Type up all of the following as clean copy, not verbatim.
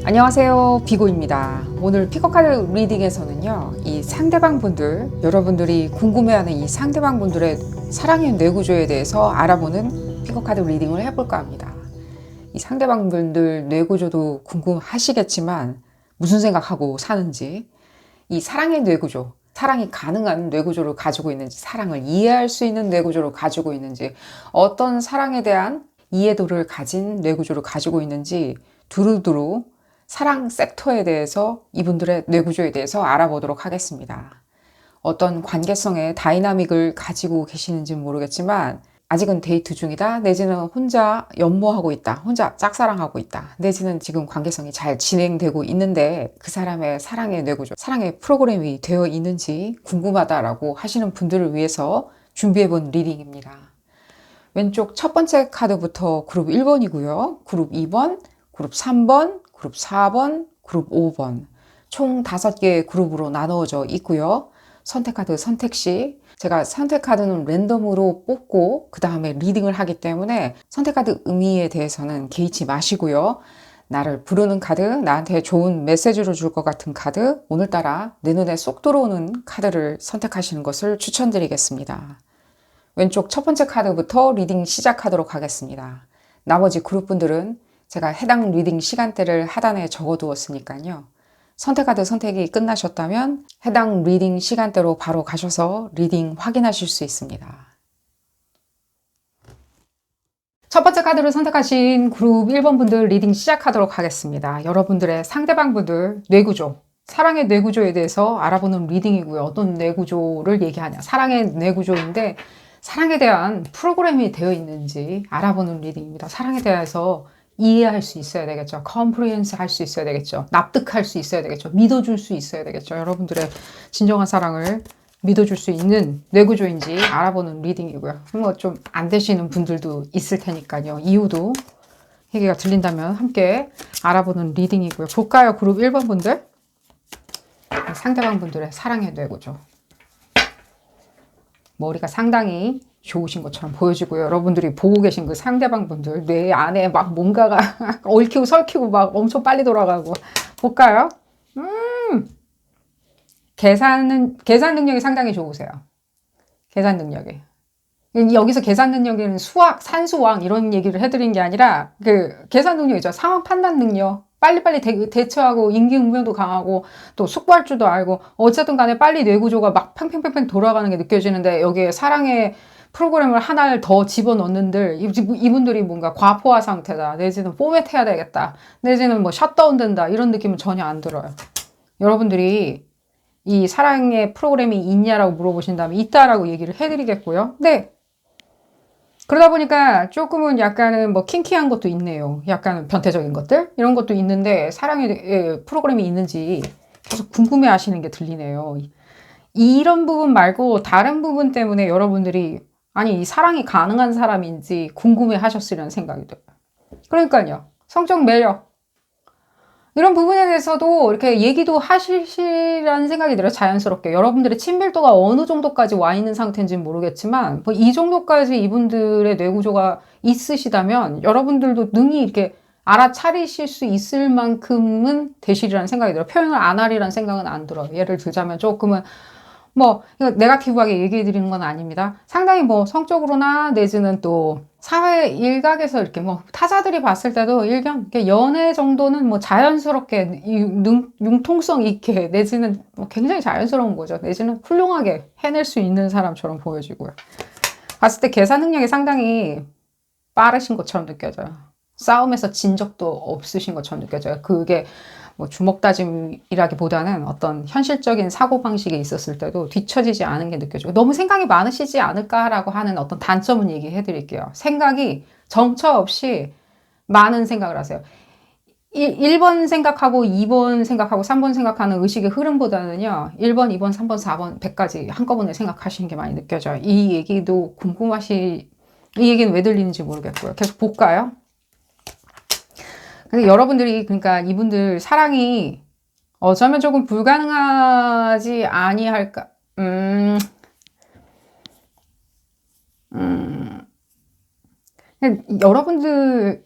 안녕하세요, 비고입니다. 오늘 피커카드 리딩에서는요, 이 상대방 분들, 여러분들이 궁금해하는 이 상대방 분들의 사랑의 뇌구조에 대해서 알아보는 피커카드 리딩을 해볼까 합니다. 이 상대방 분들 뇌구조도 궁금하시겠지만 무슨 생각하고 사는지, 이 사랑의 뇌구조, 사랑이 가능한 뇌구조를 가지고 있는지, 사랑을 이해할 수 있는 뇌구조를 가지고 있는지, 어떤 사랑에 대한 이해도를 가진 뇌구조를 가지고 있는지 두루두루 사랑 섹터에 대해서, 이분들의 뇌구조에 대해서 알아보도록 하겠습니다. 어떤 관계성의 다이나믹을 가지고 계시는지는 모르겠지만 아직은 데이트 중이다, 내지는 혼자 연모하고 있다, 혼자 짝사랑하고 있다, 내지는 지금 관계성이 잘 진행되고 있는데 그 사람의 사랑의 뇌구조, 사랑의 프로그램이 되어 있는지 궁금하다라고 하시는 분들을 위해서 준비해본 리딩입니다. 왼쪽 첫 번째 카드부터 그룹 1번이고요. 그룹 2번, 그룹 3번, 그룹 4번, 그룹 5번 총 5개의 그룹으로 나누어져 있고요. 선택카드 선택시 제가 선택카드는 랜덤으로 뽑고 그 다음에 리딩을 하기 때문에 선택카드 의미에 대해서는 개의치 마시고요. 나를 부르는 카드, 나한테 좋은 메시지를 줄 것 같은 카드, 오늘따라 내 눈에 쏙 들어오는 카드를 선택하시는 것을 추천드리겠습니다. 왼쪽 첫 번째 카드부터 리딩 시작하도록 하겠습니다. 나머지 그룹분들은 제가 해당 리딩 시간대를 하단에 적어두었으니까요. 선택카드 선택이 끝나셨다면 해당 리딩 시간대로 바로 가셔서 리딩 확인하실 수 있습니다. 첫 번째 카드를 선택하신 그룹 1번 분들 리딩 시작하도록 하겠습니다. 여러분들의 상대방 분들 뇌구조, 사랑의 뇌구조에 대해서 알아보는 리딩이고요. 어떤 뇌구조를 얘기하냐. 사랑의 뇌구조인데 사랑에 대한 프로그램이 되어 있는지 알아보는 리딩입니다. 사랑에 대해서 이해할 수 있어야 되겠죠. 컴프리엔스 할 수 있어야 되겠죠. 납득할 수 있어야 되겠죠. 믿어줄 수 있어야 되겠죠. 여러분들의 진정한 사랑을 믿어줄 수 있는 뇌구조인지 알아보는 리딩이고요. 뭐 좀 안 되시는 분들도 있을 테니까요. 이유도 얘기가 들린다면 함께 알아보는 리딩이고요. 볼까요? 그룹 1번 분들. 상대방 분들의 사랑의 뇌구조. 머리가 상당히 좋으신 것처럼 보여지고요. 여러분들이 보고 계신 그 상대방 분들 뇌 안에 막 뭔가가 얽히고 설키고 막 엄청 빨리 돌아가고. 볼까요? 계산 능력이 상당히 좋으세요. 계산 능력이. 여기서 계산 능력에는 수학, 산수왕 이런 얘기를 해드린 게 아니라 그 계산 능력이죠. 상황 판단 능력. 빨리빨리 대처하고 임기응변도 강하고 또 숙부할 줄도 알고 어쨌든 간에 빨리 뇌구조가 막 팽팽팽팽 돌아가는 게 느껴지는데 여기에 사랑의 프로그램을 하나를 더 집어넣는들 이분들이 뭔가 과포화 상태다, 내지는 포맷해야 되겠다, 내지는 뭐 셧다운 된다 이런 느낌은 전혀 안 들어요. 여러분들이 이 사랑의 프로그램이 있냐라고 물어보신다면 있다라고 얘기를 해드리겠고요. 네. 그러다 보니까 조금은 약간은 뭐 kin키한 것도 있네요. 약간 변태적인 것들? 이런 것도 있는데 사랑의 프로그램이 있는지 계속 궁금해 하시는 게 들리네요. 이런 부분 말고 다른 부분 때문에 여러분들이 아니 이 사랑이 가능한 사람인지 궁금해 하셨으려는 생각이 들어요. 그러니까요. 성적 매력. 이런 부분에 대해서도 이렇게 얘기도 하시라는 생각이 들어요. 자연스럽게. 여러분들의 친밀도가 어느 정도까지 와 있는 상태인지는 모르겠지만 뭐 이 정도까지 이분들의 뇌구조가 있으시다면 여러분들도 능히 이렇게 알아차리실 수 있을 만큼은 되시리라는 생각이 들어요. 표현을 안 하리라는 생각은 안 들어요. 예를 들자면 조금은 뭐 이거 네거티브하게 얘기해 드리는 건 아닙니다. 상당히 뭐 성적으로나 내지는 또 사회 일각에서 이렇게 뭐 타자들이 봤을 때도 일견 이렇게 연애 정도는 뭐 자연스럽게 융통성 있게 내지는 뭐 굉장히 자연스러운 거죠. 내지는 훌륭하게 해낼 수 있는 사람처럼 보여지고요. 봤을 때 계산 능력이 상당히 빠르신 것처럼 느껴져요. 싸움에서 진 적도 없으신 것처럼 느껴져요. 그게 뭐 주먹다짐이라기보다는 어떤 현실적인 사고방식이 있었을 때도 뒤처지지 않은 게 느껴지고 너무 생각이 많으시지 않을까라고 하는 어떤 단점은 얘기해 드릴게요. 생각이 정처 없이 많은 생각을 하세요. 1번 생각하고 2번 생각하고 3번 생각하는 의식의 흐름보다는요. 1번, 2번, 3번, 4번, 100까지 한꺼번에 생각하시는 게 많이 느껴져요. 이 얘기도 이 얘기는 왜 들리는지 모르겠고요. 계속 볼까요? 근데 여러분들이 그러니까 이분들 사랑이 어쩌면 조금 불가능하지 아니할까? 여러분들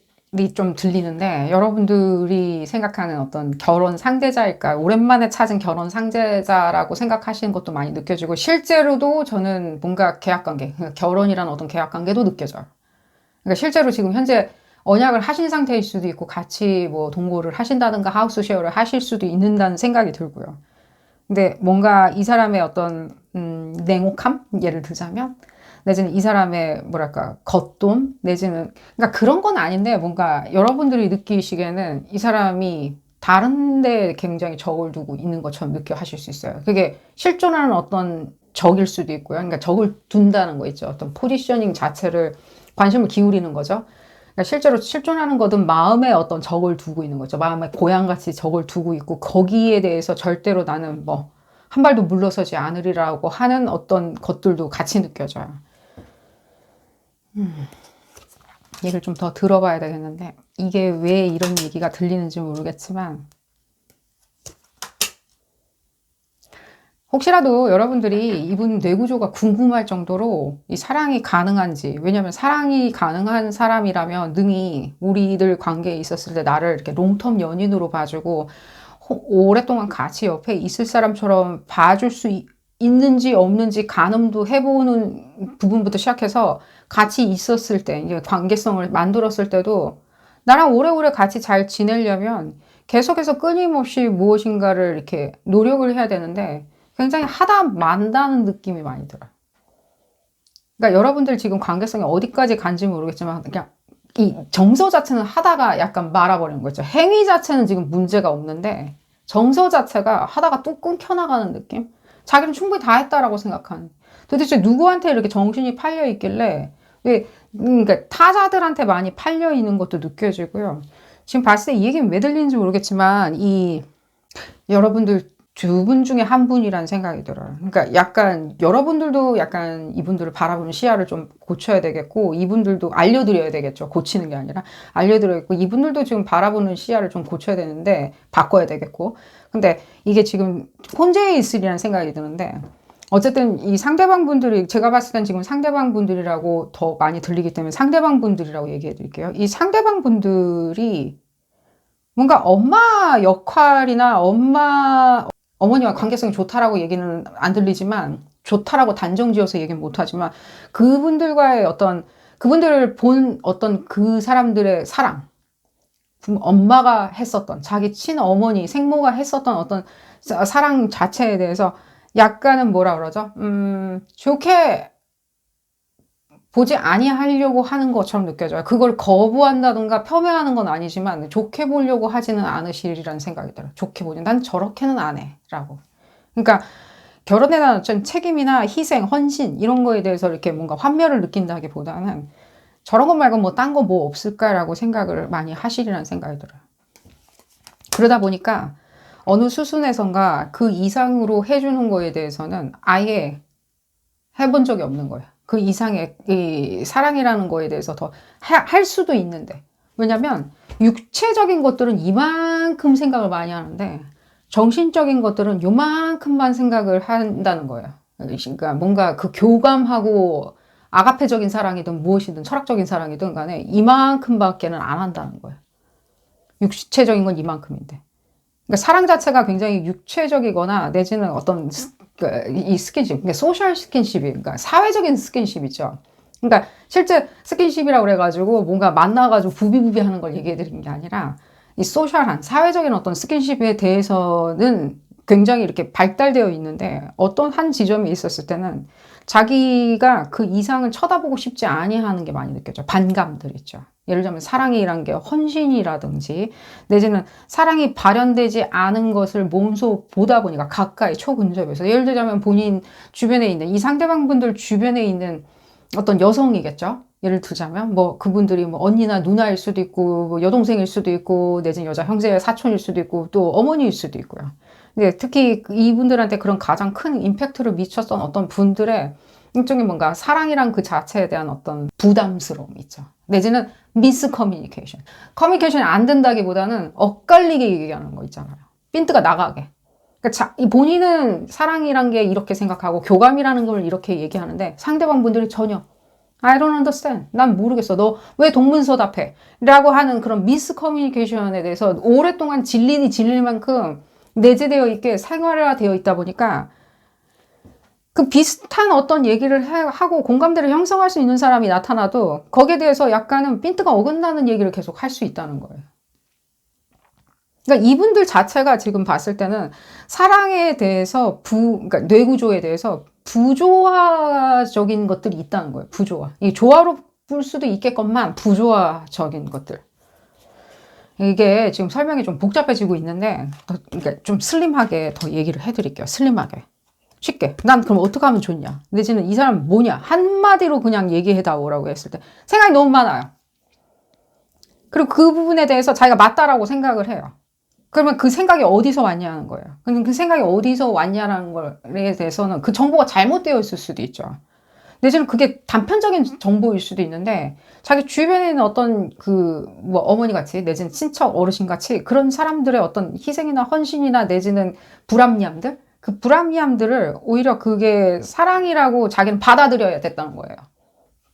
좀 들리는데 여러분들이 생각하는 어떤 결혼 상대자일까 오랜만에 찾은 결혼 상대자라고 생각하시는 것도 많이 느껴지고 실제로도 저는 뭔가 계약관계 결혼이라는 어떤 계약관계도 느껴져요. 그러니까 실제로 지금 현재 언약을 하신 상태일 수도 있고 같이 뭐 동거를 하신다든가 하우스 쉐어를 하실 수도 있는다는 생각이 들고요. 근데 뭔가 이 사람의 어떤 냉혹함 예를 들자면 내지는 이 사람의 뭐랄까 겉돈 내지는 그러니까 그런 건 아닌데 뭔가 여러분들이 느끼시기에는 이 사람이 다른 데 굉장히 적을 두고 있는 것처럼 느껴 하실 수 있어요. 그게 실존하는 어떤 적일 수도 있고요. 그러니까 적을 둔다는 거 있죠. 어떤 포지셔닝 자체를 관심을 기울이는 거죠. 그러니까 실제로 실존하는 것은 마음에 어떤 적을 두고 있는 거죠. 마음에 고향같이 적을 두고 있고 거기에 대해서 절대로 나는 뭐 한 발도 물러서지 않으리라고 하는 어떤 것들도 같이 느껴져요. 얘기를 좀 더 들어봐야 되겠는데 이게 왜 이런 얘기가 들리는지 모르겠지만 혹시라도 여러분들이 이분 뇌구조가 궁금할 정도로 이 사랑이 가능한지 왜냐면 사랑이 가능한 사람이라면 능히 우리들 관계에 있었을 때 나를 이렇게 롱텀 연인으로 봐주고 오랫동안 같이 옆에 있을 사람처럼 봐줄 수 있는지 없는지 가늠도 해보는 부분부터 시작해서 같이 있었을 때, 이게 관계성을 만들었을 때도 나랑 오래오래 같이 잘 지내려면 계속해서 끊임없이 무엇인가를 이렇게 노력을 해야 되는데 굉장히 하다 만다는 느낌이 많이 들어요. 그러니까 여러분들 지금 관계성이 어디까지 간지 모르겠지만 그냥 이 정서 자체는 하다가 약간 말아버리는 거죠. 행위 자체는 지금 문제가 없는데 정서 자체가 하다가 또 끊겨나가는 느낌? 자기는 충분히 다 했다라고 생각하는. 도대체 누구한테 이렇게 정신이 팔려 있길래 왜 그러니까 타자들한테 많이 팔려 있는 것도 느껴지고요. 지금 봤을 때 이 얘기는 왜 들리는지 모르겠지만 이 여러분들 두 분 중에 한 분이라는 생각이 들어요. 그러니까 약간 여러분들도 약간 이분들을 바라보는 시야를 좀 고쳐야 되겠고 이분들도 알려드려야 되겠죠. 고치는 게 아니라 알려드려야겠고 이분들도 지금 바라보는 시야를 좀 고쳐야 되는데 바꿔야 되겠고 근데 이게 지금 혼재에 있으리라는 생각이 드는데 어쨌든 이 상대방 분들이 제가 봤을 땐 지금 상대방 분들이라고 더 많이 들리기 때문에 상대방 분들이라고 얘기해 드릴게요. 이 상대방 분들이 뭔가 엄마 역할이나 어머니와 관계성이 좋다라고 얘기는 안 들리지만 좋다라고 단정 지어서 얘기는 못하지만 그분들과의 어떤 그분들을 본 어떤 그 사람들의 사랑 엄마가 했었던 자기 친어머니 생모가 했었던 어떤 사랑 자체에 대해서 약간은 뭐라 그러죠? 좋게 보지 아니하려고 하는 것처럼 느껴져요. 그걸 거부한다든가 폄훼하는 건 아니지만 좋게 보려고 하지는 않으시리라는 생각이 들어요. 좋게 보지. 난 저렇게는 안 해. 라고. 그러니까 결혼에 대한 어떤 책임이나 희생, 헌신 이런 거에 대해서 이렇게 뭔가 환멸을 느낀다기보다는 저런 거 말고 뭐 딴 거 뭐 없을까라고 생각을 많이 하시리라는 생각이 들어요. 그러다 보니까 어느 수순에선가 그 이상으로 해주는 거에 대해서는 아예 해본 적이 없는 거예요. 그 이상의 이 사랑이라는 거에 대해서 더 할 수도 있는데 왜냐면 육체적인 것들은 이만큼 생각을 많이 하는데 정신적인 것들은 요만큼만 생각을 한다는 거예요. 그러니까 뭔가 그 교감하고 아가페적인 사랑이든 무엇이든 철학적인 사랑이든 간에 이만큼밖에는 안 한다는 거예요. 육체적인 건 이만큼인데. 그러니까 사랑 자체가 굉장히 육체적이거나 내지는 어떤 이 스킨십, 그러니까 소셜 스킨십이, 그러니까 사회적인 스킨십이죠. 그러니까 실제 스킨십이라고 그래가지고 뭔가 만나가지고 부비부비 하는 걸 얘기해 드리는 게 아니라 이 소셜한 사회적인 어떤 스킨십에 대해서는 굉장히 이렇게 발달되어 있는데 어떤 한 지점에 있었을 때는 자기가 그 이상을 쳐다보고 싶지 아니하는 게 많이 느껴져. 반감들 있죠. 예를 들면 사랑이란 게 헌신이라든지 내지는 사랑이 발현되지 않은 것을 몸소 보다 보니까 가까이 초근접해서 예를 들자면 본인 주변에 있는 이 상대방 분들 주변에 있는 어떤 여성이겠죠. 예를 들자면 뭐 그분들이 뭐 언니나 누나일 수도 있고 뭐 여동생일 수도 있고 내지는 여자 형제 사촌일 수도 있고 또 어머니일 수도 있고요. 근데 특히 이분들한테 그런 가장 큰 임팩트를 미쳤던 어떤 분들의 일종의 뭔가 사랑이란 그 자체에 대한 어떤 부담스러움이 있죠. 내지는 미스 커뮤니케이션. 커뮤니케이션이 안 된다기보다는 엇갈리게 얘기하는 거 있잖아요. 핀트가 나가게. 그러니까 본인은 사랑이란 게 이렇게 생각하고 교감이라는 걸 이렇게 얘기하는데 상대방 분들이 전혀 I don't understand. 난 모르겠어. 너 왜 동문서답해? 라고 하는 그런 미스커뮤니케이션에 대해서 오랫동안 질린이 질릴 만큼 내재되어 있게 생활화되어 있다 보니까 그 비슷한 어떤 얘기를 하고 공감대를 형성할 수 있는 사람이 나타나도 거기에 대해서 약간은 핀트가 어긋나는 얘기를 계속 할 수 있다는 거예요. 그러니까 이분들 자체가 지금 봤을 때는 사랑에 대해서 그러니까 뇌구조에 대해서 부조화적인 것들이 있다는 거예요. 부조화. 이 조화로울 수도 있겠건만 부조화적인 것들. 이게 지금 설명이 좀 복잡해지고 있는데, 그러니까 좀 슬림하게 더 얘기를 해드릴게요. 슬림하게. 쉽게. 난 그럼 어떻게 하면 좋냐? 내지는 이 사람 뭐냐? 한마디로 그냥 얘기해다오라고 했을 때 생각이 너무 많아요. 그리고 그 부분에 대해서 자기가 맞다라고 생각을 해요. 그러면 그 생각이 어디서 왔냐는 거예요. 근데 그 생각이 어디서 왔냐라는 거에 대해서는 그 정보가 잘못되어 있을 수도 있죠. 내지는 그게 단편적인 정보일 수도 있는데 자기 주변에 있는 어떤 뭐 어머니 같이 내지는 친척 어르신 같이 그런 사람들의 어떤 희생이나 헌신이나 내지는 불합리함들 그 불합리함들을 오히려 그게 사랑이라고 자기는 받아들여야 됐다는 거예요.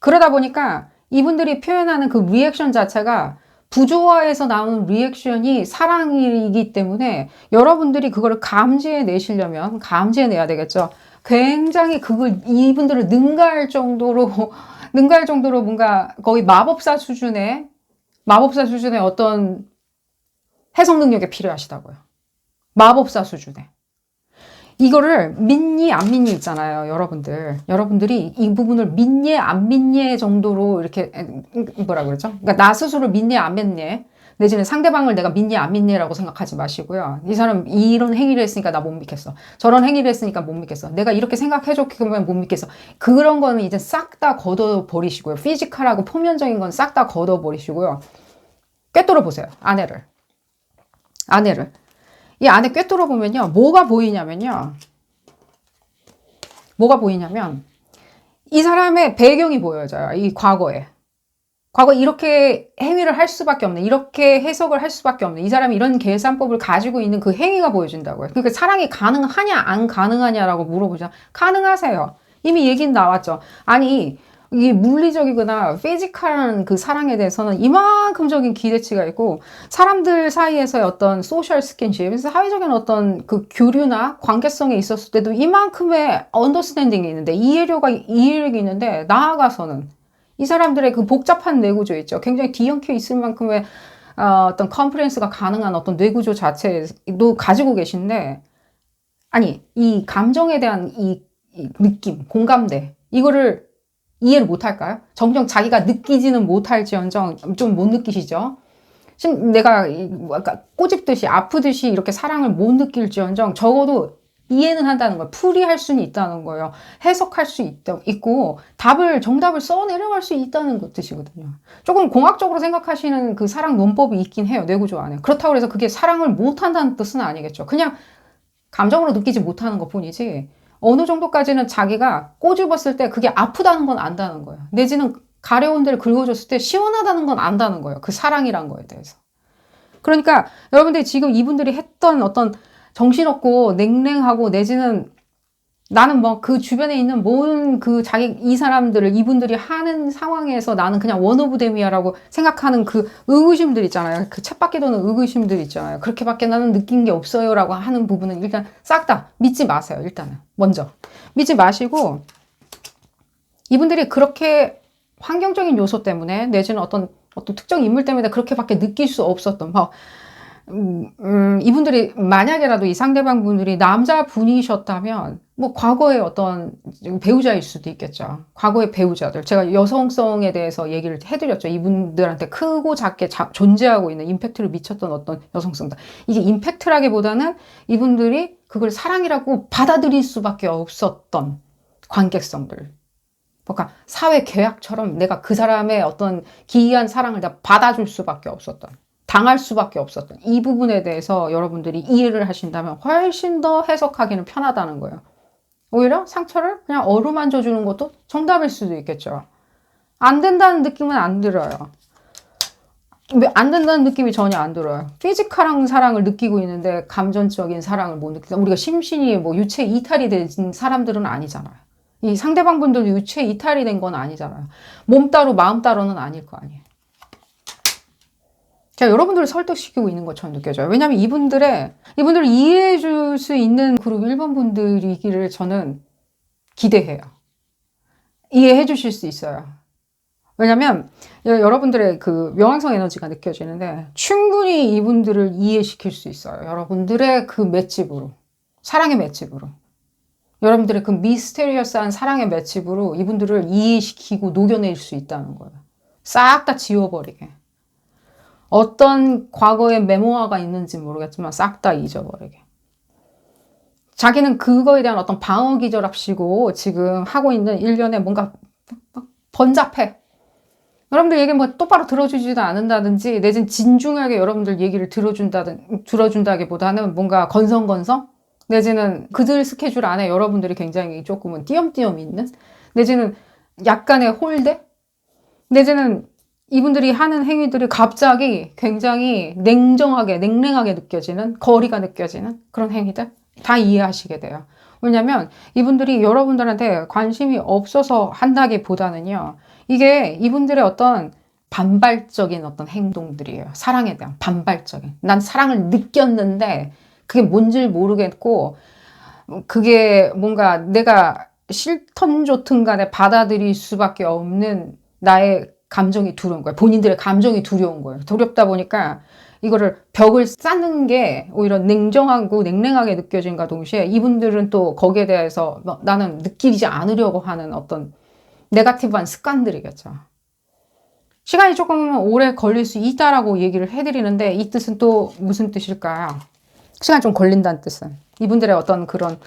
그러다 보니까 이분들이 표현하는 그 리액션 자체가 부조화에서 나오는 리액션이 사랑이기 때문에 여러분들이 그거를 감지해 내시려면 감지해 내야 되겠죠. 굉장히 그걸 이분들을 능가할 정도로 뭔가 거의 마법사 수준의 어떤 해석 능력이 필요하시다고요. 마법사 수준의. 이거를 믿니 안 믿니 있잖아요, 여러분들. 여러분들이 이 부분을 믿니 안 믿니 정도로 이렇게 뭐라 그러죠? 그러니까 나 스스로 믿니 안 믿니 내지는 상대방을 내가 믿니 안 믿니라고 생각하지 마시고요. 이 사람 이런 행위를 했으니까 나 못 믿겠어. 저런 행위를 했으니까 못 믿겠어. 내가 이렇게 생각해줬기만 못 믿겠어. 그런 거는 이제 싹 다 걷어버리시고요. 피지컬하고 표면적인 건 싹 다 걷어버리시고요. 꿰뚫어 보세요. 아내를. 이 안에 꿰뚫어 보면요. 뭐가 보이냐면 이 사람의 배경이 보여져요. 이 과거에 이렇게 행위를 할 수밖에 없는 이렇게 해석을 할 수밖에 없는 이 사람이 이런 계산법을 가지고 있는 그 행위가 보여진다고요. 그러니까 사랑이 가능하냐 안 가능하냐라고 물어보죠. 가능하세요. 이미 얘기는 나왔죠. 아니 이 물리적이거나 피지컬한 그 사랑에 대해서는 이만큼적인 기대치가 있고 사람들 사이에서의 어떤 소셜 스킨십, 사회적인 어떤 그 교류나 관계성에 있었을 때도 이만큼의 언더스탠딩이 있는데 이해력이 있는데 나아가서는 이 사람들의 그 복잡한 뇌구조 있죠. 굉장히 뒤엉켜 있을 만큼의 어떤 컴프레hen스가 가능한 어떤 뇌구조 자체도 가지고 계신데 아니 이 감정에 대한 이 느낌, 공감대 이거를 이해를 못할까요? 정녕 자기가 느끼지는 못할지언정 좀 못 느끼시죠? 내가 꼬집듯이 아프듯이 이렇게 사랑을 못 느낄지언정 적어도 이해는 한다는 거예요. 풀이할 수는 있다는 거예요. 해석할 수 있고 정답을 써 내려갈 수 있다는 뜻이거든요. 조금 공학적으로 생각하시는 그 사랑 논법이 있긴 해요. 뇌구조 안에. 그렇다고 해서 그게 사랑을 못한다는 뜻은 아니겠죠. 그냥 감정으로 느끼지 못하는 것 뿐이지 어느 정도까지는 자기가 꼬집었을 때 그게 아프다는 건 안다는 거예요. 내지는 가려운 데를 긁어줬을 때 시원하다는 건 안다는 거예요. 그 사랑이란 거에 대해서. 그러니까 여러분들이 지금 이분들이 했던 어떤 정신없고 냉랭하고 내지는 나는 뭐 그 주변에 있는 모든 이 사람들을 이분들이 하는 상황에서 나는 그냥 원 오브 댐이야라고 생각하는 그 의구심들 있잖아요. 그 쳇바퀴 도는 의구심들 있잖아요. 그렇게밖에 나는 느낀 게 없어요라고 하는 부분은 일단 싹 다 믿지 마세요. 일단은 먼저 믿지 마시고 이분들이 그렇게 환경적인 요소 때문에 내지는 어떤 특정 인물 때문에 그렇게밖에 느낄 수 없었던 이분들이 만약에라도 이 상대방 분들이 남자분이셨다면 뭐 과거의 어떤 배우자일 수도 있겠죠. 과거의 배우자들. 제가 여성성에 대해서 얘기를 해드렸죠. 이분들한테 크고 작게 존재하고 있는 임팩트를 미쳤던 어떤 여성성들. 이게 임팩트라기보다는 이분들이 그걸 사랑이라고 받아들일 수밖에 없었던 관계성들. 그러니까 사회 계약처럼 내가 그 사람의 어떤 기이한 사랑을 내가 받아줄 수밖에 없었던. 당할 수밖에 없었던 이 부분에 대해서 여러분들이 이해를 하신다면 훨씬 더 해석하기는 편하다는 거예요. 오히려 상처를 그냥 어루만져 주는 것도 정답일 수도 있겠죠. 안 된다는 느낌은 안 들어요. 안 된다는 느낌이 전혀 안 들어요. 피지컬한 사랑을 느끼고 있는데 감정적인 사랑을 못 느낀다. 우리가 심신이 뭐 유체 이탈이 된 사람들은 아니잖아요. 이 상대방 분들 유체 이탈이 된 건 아니잖아요. 몸 따로 마음 따로는 아닐 거 아니에요. 제가 여러분들을 설득시키고 있는 것처럼 느껴져요. 왜냐하면 이분들을 이해해 줄 수 있는 그룹 1번 분들이기를 저는 기대해요. 이해해 주실 수 있어요. 왜냐면 여러분들의 그 명왕성 에너지가 느껴지는데 충분히 이분들을 이해시킬 수 있어요. 여러분들의 그 맷집으로. 사랑의 맷집으로. 여러분들의 그 미스테리어스한 사랑의 맷집으로 이분들을 이해시키고 녹여낼 수 있다는 거예요. 싹 다 지워버리게. 어떤 과거의 메모화가 있는지 모르겠지만 싹 다 잊어버리게. 자기는 그거에 대한 어떤 방어 기절합시고 지금 하고 있는 일련의 뭔가 번잡해. 여러분들 얘기 뭐 똑바로 들어주지도 않는다든지 내지는 진중하게 여러분들 얘기를 들어준다기보다는 뭔가 건성건성 내지는 그들 스케줄 안에 여러분들이 굉장히 조금은 띄엄띄엄 있는 내지는 약간의 홀대 내지는 이분들이 하는 행위들이 갑자기 굉장히 냉랭하게 느껴지는 거리가 느껴지는 그런 행위들 다 이해하시게 돼요. 왜냐하면 이분들이 여러분들한테 관심이 없어서 한다기보다는요. 이게 이분들의 어떤 반발적인 어떤 행동들이에요. 사랑에 대한 반발적인. 난 사랑을 느꼈는데 그게 뭔지 모르겠고 그게 뭔가 내가 싫든 좋든 간에 받아들일 수밖에 없는 나의 감정이 두려운 거예요. 본인들의 감정이 두려운 거예요. 두렵다 보니까 이거를 벽을 쌓는 게 오히려 냉정하고 냉랭하게 느껴진과 동시에 이분들은 또 거기에 대해서 나는 느끼지 않으려고 하는 어떤 네거티브한 습관들이겠죠. 시간이 조금 오래 걸릴 수 있다라고 얘기를 해드리는데 이 뜻은 또 무슨 뜻일까요? 시간이 좀 걸린다는 뜻은 이분들의 어떤 그런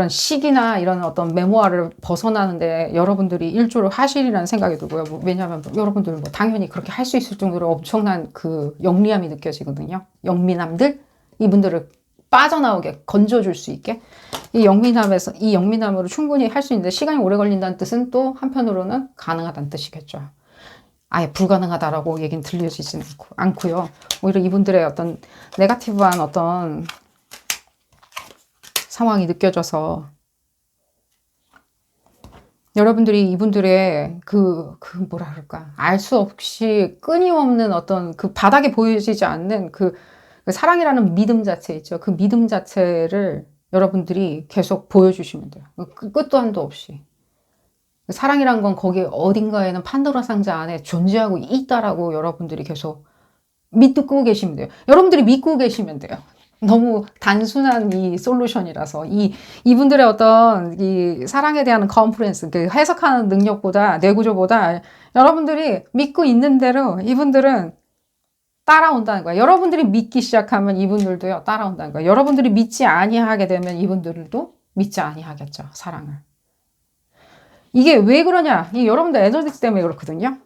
시기나 이런 어떤 메모아를 벗어나는데 여러분들이 일조를 하시리라는 생각이 들고요. 왜냐하면 여러분들 당연히 그렇게 할 수 있을 정도로 엄청난 그 영리함이 느껴지거든요. 영민함들 이분들을 빠져나오게 건져줄 수 있게 이 영민함으로 충분히 할 수 있는데 시간이 오래 걸린다는 뜻은 또 한편으로는 가능하다는 뜻이겠죠. 아예 불가능하다라고 얘기는 들려지지는 않고요. 오히려 이분들의 어떤 네거티브한 어떤 상황이 느껴져서 여러분들이 이분들의 뭐라 그럴까 알 수 없이 끊임없는 어떤 그 바닥에 보여지지 않는 그 사랑이라는 믿음 자체 있죠. 그 믿음 자체를 여러분들이 계속 보여주시면 돼요. 끝도 한도 없이. 사랑이란 건 거기 어딘가에는 판도라 상자 안에 존재하고 있다라고 여러분들이 계속 믿고 계시면 돼요. 여러분들이 믿고 계시면 돼요. 너무 단순한 이 솔루션이라서 이분들의 어떤 이 사랑에 대한 컨퍼런스 그 해석하는 능력보다 뇌구조보다 여러분들이 믿고 있는 대로 이분들은 따라온다는 거예요. 여러분들이 믿기 시작하면 이분들도요 따라온다는 거예요. 여러분들이 믿지 아니하게 되면 이분들도 믿지 아니하겠죠. 사랑을. 이게 왜 그러냐? 이 여러분들 에너지 때문에 그렇거든요.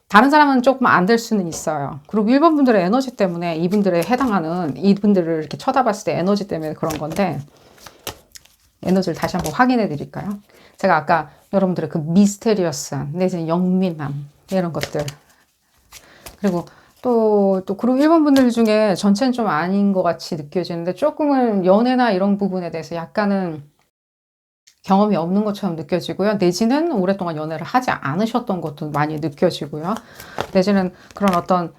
다른 사람은 조금 안 될 수는 있어요. 그리고 1번 분들의 에너지 때문에 이분들에 해당하는 이분들을 이렇게 쳐다봤을 때 에너지 때문에 그런 건데 에너지를 다시 한번 확인해 드릴까요? 제가 아까 여러분들의 그 미스테리어스한 내지는 영민함 이런 것들 그리고 또 그룹 1번 분들 중에 전체는 좀 아닌 것 같이 느껴지는데 조금은 연애나 이런 부분에 대해서 약간은 경험이 없는 것처럼 느껴지고요. 내지는 오랫동안 연애를 하지 않으셨던 것도 많이 느껴지고요. 내지는 그런 어떤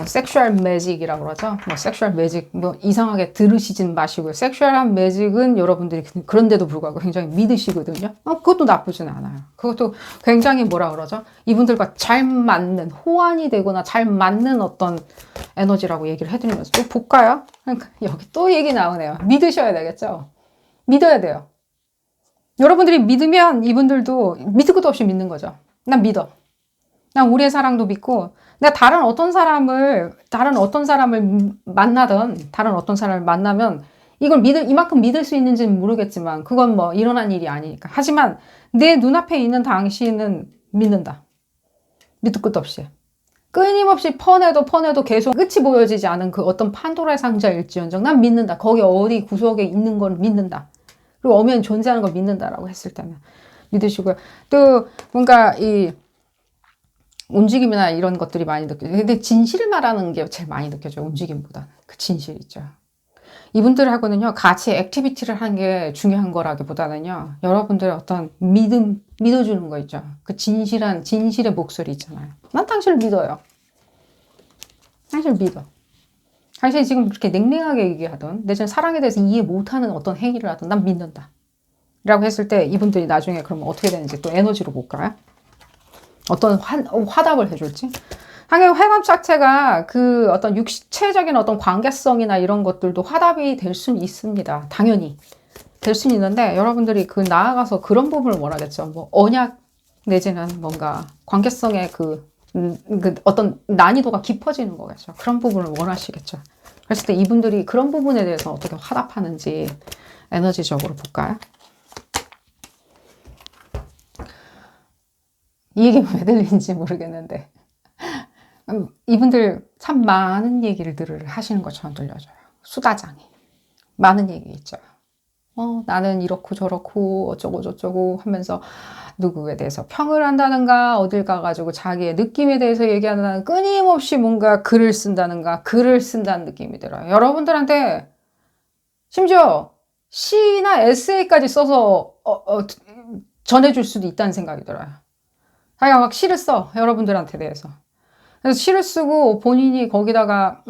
섹슈얼 매직이라고 그러죠. 뭐 섹슈얼 매직 뭐 이상하게 들으시진 마시고요. 섹슈얼한 매직은 여러분들이 그런데도 불구하고 굉장히 믿으시거든요. 그것도 나쁘진 않아요. 그것도 굉장히 뭐라 그러죠. 이분들과 잘 맞는 호환이 되거나 잘 맞는 어떤 에너지라고 얘기를 해드리면서 또 볼까요? 그러니까 여기 또 얘기 나오네요. 믿으셔야 되겠죠. 믿어야 돼요. 여러분들이 믿으면 이분들도 믿을 것도 없이 믿는 거죠. 난 믿어. 난 우리의 사랑도 믿고 내가 다른 어떤 사람을 만나든 다른 어떤 사람을 만나면 이걸 이만큼 믿을 수 있는지는 모르겠지만 그건 뭐 일어난 일이 아니니까. 하지만 내 눈앞에 있는 당신은 믿는다. 믿을 것도 없이. 끊임없이 퍼내도 계속 끝이 보여지지 않은 그 어떤 판도라의 상자일지언정 난 믿는다. 거기 어디 구석에 있는 걸 믿는다. 그리고 엄연히 존재하는 걸 믿는다라고 했을 때는 믿으시고요. 또 뭔가 이 움직임이나 이런 것들이 많이 느껴져요. 근데 진실을 말하는 게 제일 많이 느껴져요. 움직임보다는. 그 진실 있죠. 이분들하고는요, 같이 액티비티를 하는 게 중요한 거라기보다는요, 여러분들의 어떤 믿어주는 거 있죠. 그 진실의 목소리 있잖아요. 난 당신을 믿어요. 당신을 믿어. 당신이 지금 그렇게 냉랭하게 얘기하던, 내지는 사랑에 대해서 이해 못하는 어떤 행위를 하던, 난 믿는다. 라고 했을 때 이분들이 나중에 그러면 어떻게 되는지 또 에너지로 볼까요? 어떤 화답을 해줄지? 당연히 회감 자체가 그 어떤 육체적인 어떤 관계성이나 이런 것들도 화답이 될 수는 있습니다. 당연히. 될 수는 있는데 여러분들이 그 나아가서 그런 부분을 원하겠죠. 뭐 언약 내지는 뭔가 관계성의 그 어떤 난이도가 깊어지는 거겠죠. 그런 부분을 원하시겠죠. 그랬을 때 이분들이 그런 부분에 대해서 어떻게 화답하는지 에너지적으로 볼까요? 이 얘기가 왜 들리는지 모르겠는데 이분들 참 많은 얘기를 하시는 것처럼 들려져요. 수다장이. 많은 얘기 있죠. 나는 이렇고 저렇고 어쩌고 저쩌고 하면서 누구에 대해서 평을 한다든가 어딜 가가지고 자기의 느낌에 대해서 얘기한다든가 끊임없이 뭔가 글을 쓴다든가 글을 쓴다는 느낌이 들어요. 여러분들한테 심지어 시나 에세이까지 써서 전해줄 수도 있다는 생각이 들어요. 자기가 막 시를 써. 여러분들한테 대해서. 그래서 시를 쓰고 본인이 거기다가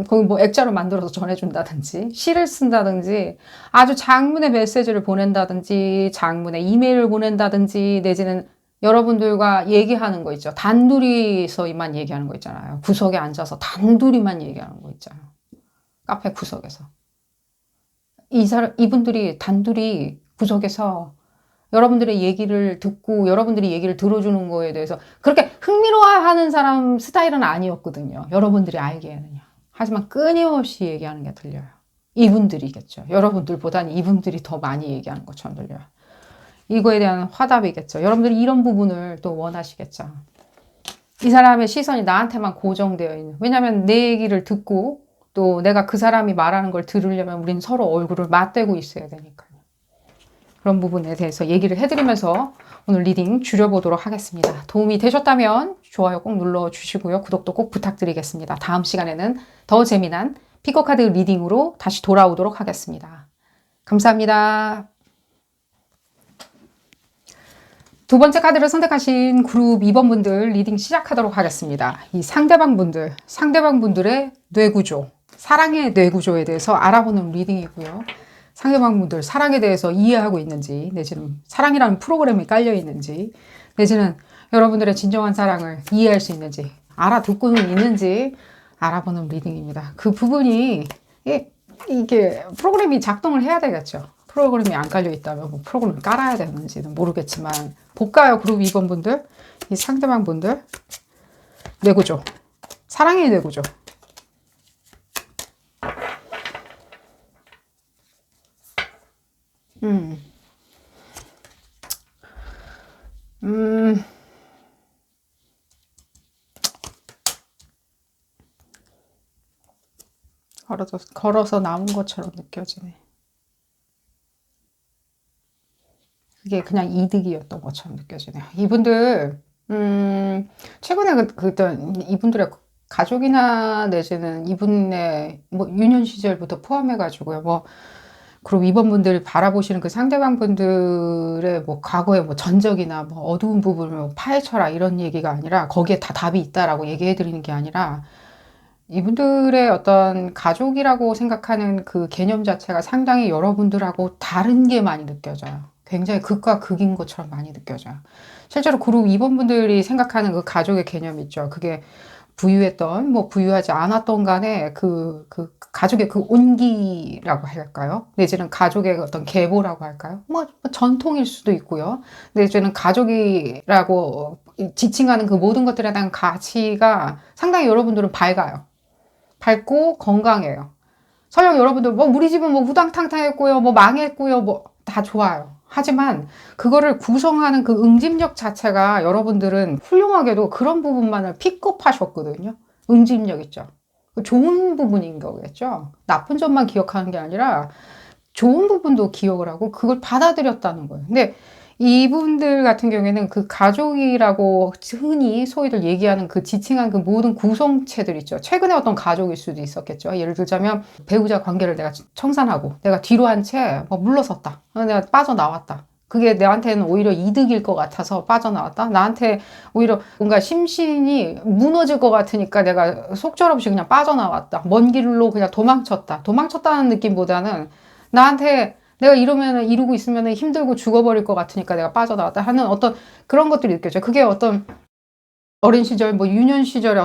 거기 뭐 액자로 만들어서 전해준다든지 시를 쓴다든지 아주 장문의 메시지를 보낸다든지 장문의 이메일을 보낸다든지 내지는 여러분들과 얘기하는 거 있죠. 단둘이서만 얘기하는 거 있잖아요. 구석에 앉아서 단둘이만 얘기하는 거 있잖아요. 카페 구석에서. 이분들이 단둘이 구석에서 여러분들의 얘기를 듣고 여러분들이 얘기를 들어주는 거에 대해서 그렇게 흥미로워하는 사람 스타일은 아니었거든요. 여러분들이 알기에는요. 하지만 끊임없이 얘기하는 게 들려요. 이분들이겠죠. 여러분들보다는 이분들이 더 많이 얘기하는 것처럼 들려요. 이거에 대한 화답이겠죠. 여러분들이 이런 부분을 또 원하시겠죠. 이 사람의 시선이 나한테만 고정되어 있는. 왜냐하면 내 얘기를 듣고 또 내가 그 사람이 말하는 걸 들으려면 우린 서로 얼굴을 맞대고 있어야 되니까요. 그런 부분에 대해서 얘기를 해드리면서 오늘 리딩 줄여보도록 하겠습니다. 도움이 되셨다면 좋아요 꼭 눌러주시고요. 구독도 꼭 부탁드리겠습니다. 다음 시간에는 더 재미난 피코카드 리딩으로 다시 돌아오도록 하겠습니다. 감사합니다. 두 번째 카드를 선택하신 그룹 2번 분들 리딩 시작하도록 하겠습니다. 이 상대방 분들의 뇌구조, 사랑의 뇌구조에 대해서 알아보는 리딩이고요. 상대방 분들 사랑에 대해서 이해하고 있는지, 내지는 사랑이라는 프로그램이 깔려 있는지, 내지는 여러분들의 진정한 사랑을 이해할 수 있는지, 알아듣고는 있는지 알아보는 리딩입니다. 그 부분이 이게 프로그램이 작동을 해야 되겠죠. 프로그램이 안 깔려 있다면 뭐 프로그램을 깔아야 되는지는 모르겠지만 볼까요? 그룹 2번 분들, 이 상대방 분들 뇌구조, 사랑의 뇌구조. 걸어서 나온 것처럼 느껴지네. 그게 그냥 이득이었던 것처럼 느껴지네요. 이분들, 최근에 이분들의 가족이나 내지는 이분의 뭐 유년 시절부터 포함해가지고요. 뭐, 그리고 이번 분들이 바라보시는 그 상대방 분들의 뭐 과거의 뭐 전적이나 뭐 어두운 부분을 뭐 파헤쳐라 이런 얘기가 아니라 거기에 다 답이 있다라고 얘기해 드리는 게 아니라 이분들의 어떤 가족이라고 생각하는 그 개념 자체가 상당히 여러분들하고 다른 게 많이 느껴져요. 굉장히 극과 극인 것처럼 많이 느껴져요. 실제로 그룹 2번 분들이 생각하는 그 가족의 개념 있죠. 그게 부유했던, 뭐 부유하지 않았던 간에 그 가족의 그 온기라고 할까요? 내지는 가족의 어떤 계보라고 할까요? 뭐 전통일 수도 있고요. 내지는 가족이라고 지칭하는 그 모든 것들에 대한 가치가 상당히 여러분들은 밝아요. 밝고 건강해요. 설령 여러분들 뭐 우리 집은 뭐 우당탕탕했고요, 뭐 망했고요, 뭐 다 좋아요. 하지만 그거를 구성하는 그 응집력 자체가 여러분들은 훌륭하게도 그런 부분만을 픽업하셨거든요. 응집력 있죠. 좋은 부분인 거겠죠. 나쁜 점만 기억하는 게 아니라 좋은 부분도 기억을 하고 그걸 받아들였다는 거예요. 근데 이분들 같은 경우에는 그 가족이라고 흔히 소위들 얘기하는 그 지칭한 그 모든 구성체들 있죠. 최근에 어떤 가족일 수도 있었겠죠. 예를 들자면 배우자 관계를 내가 청산하고 내가 뒤로 한 채 물러섰다. 내가 빠져나왔다. 그게 나한테는 오히려 이득일 것 같아서 빠져나왔다. 나한테 오히려 뭔가 심신이 무너질 것 같으니까 내가 속절없이 그냥 빠져나왔다. 먼 길로 그냥 도망쳤다. 도망쳤다는 느낌보다는 나한테 내가 이러고 있으면 힘들고 죽어버릴 것 같으니까 내가 빠져나왔다 하는 어떤 그런 것들이 느껴져요. 그게 어떤 어린 시절, 유년 시절에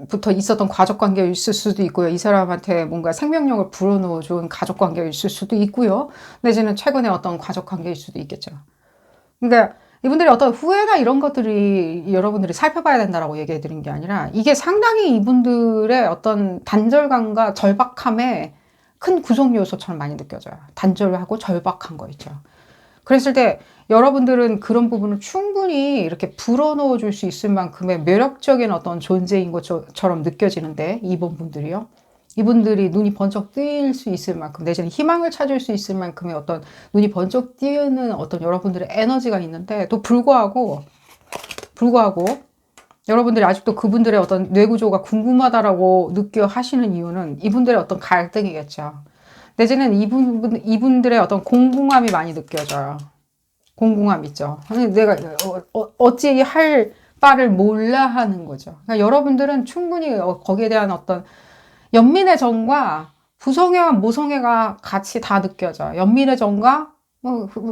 부터 있었던 가족 관계가 있을 수도 있고요. 이 사람한테 뭔가 생명력을 불어넣어준 가족 관계가 있을 수도 있고요. 내지는 최근에 어떤 가족 관계일 수도 있겠죠. 그러니까 이분들이 어떤 후회나 이런 것들이 여러분들이 살펴봐야 된다라고 얘기해 드린 게 아니라 이게 상당히 이분들의 어떤 단절감과 절박함에 큰 구성 요소처럼 많이 느껴져요. 단절하고 절박한 거 있죠. 그랬을 때 여러분들은 그런 부분을 충분히 이렇게 불어넣어 줄 수 있을 만큼의 매력적인 어떤 존재인 것처럼 느껴지는데 이번 분들이요. 이분들이 눈이 번쩍 뜨일 수 있을 만큼 내지는 희망을 찾을 수 있을 만큼의 어떤 눈이 번쩍 뜨는 어떤 여러분들의 에너지가 있는데 또 불구하고 여러분들이 아직도 그분들의 어떤 뇌구조가 궁금하다라고 느껴 하시는 이유는 이분들의 어떤 갈등이겠죠. 내지는 이분들의 어떤 공공함이 많이 느껴져요. 공공함 있죠. 내가 어찌 할 바를 몰라 하는 거죠. 그러니까 여러분들은 충분히 거기에 대한 어떤 연민의 정과 부성애와 모성애가 같이 다 느껴져요. 연민의 정과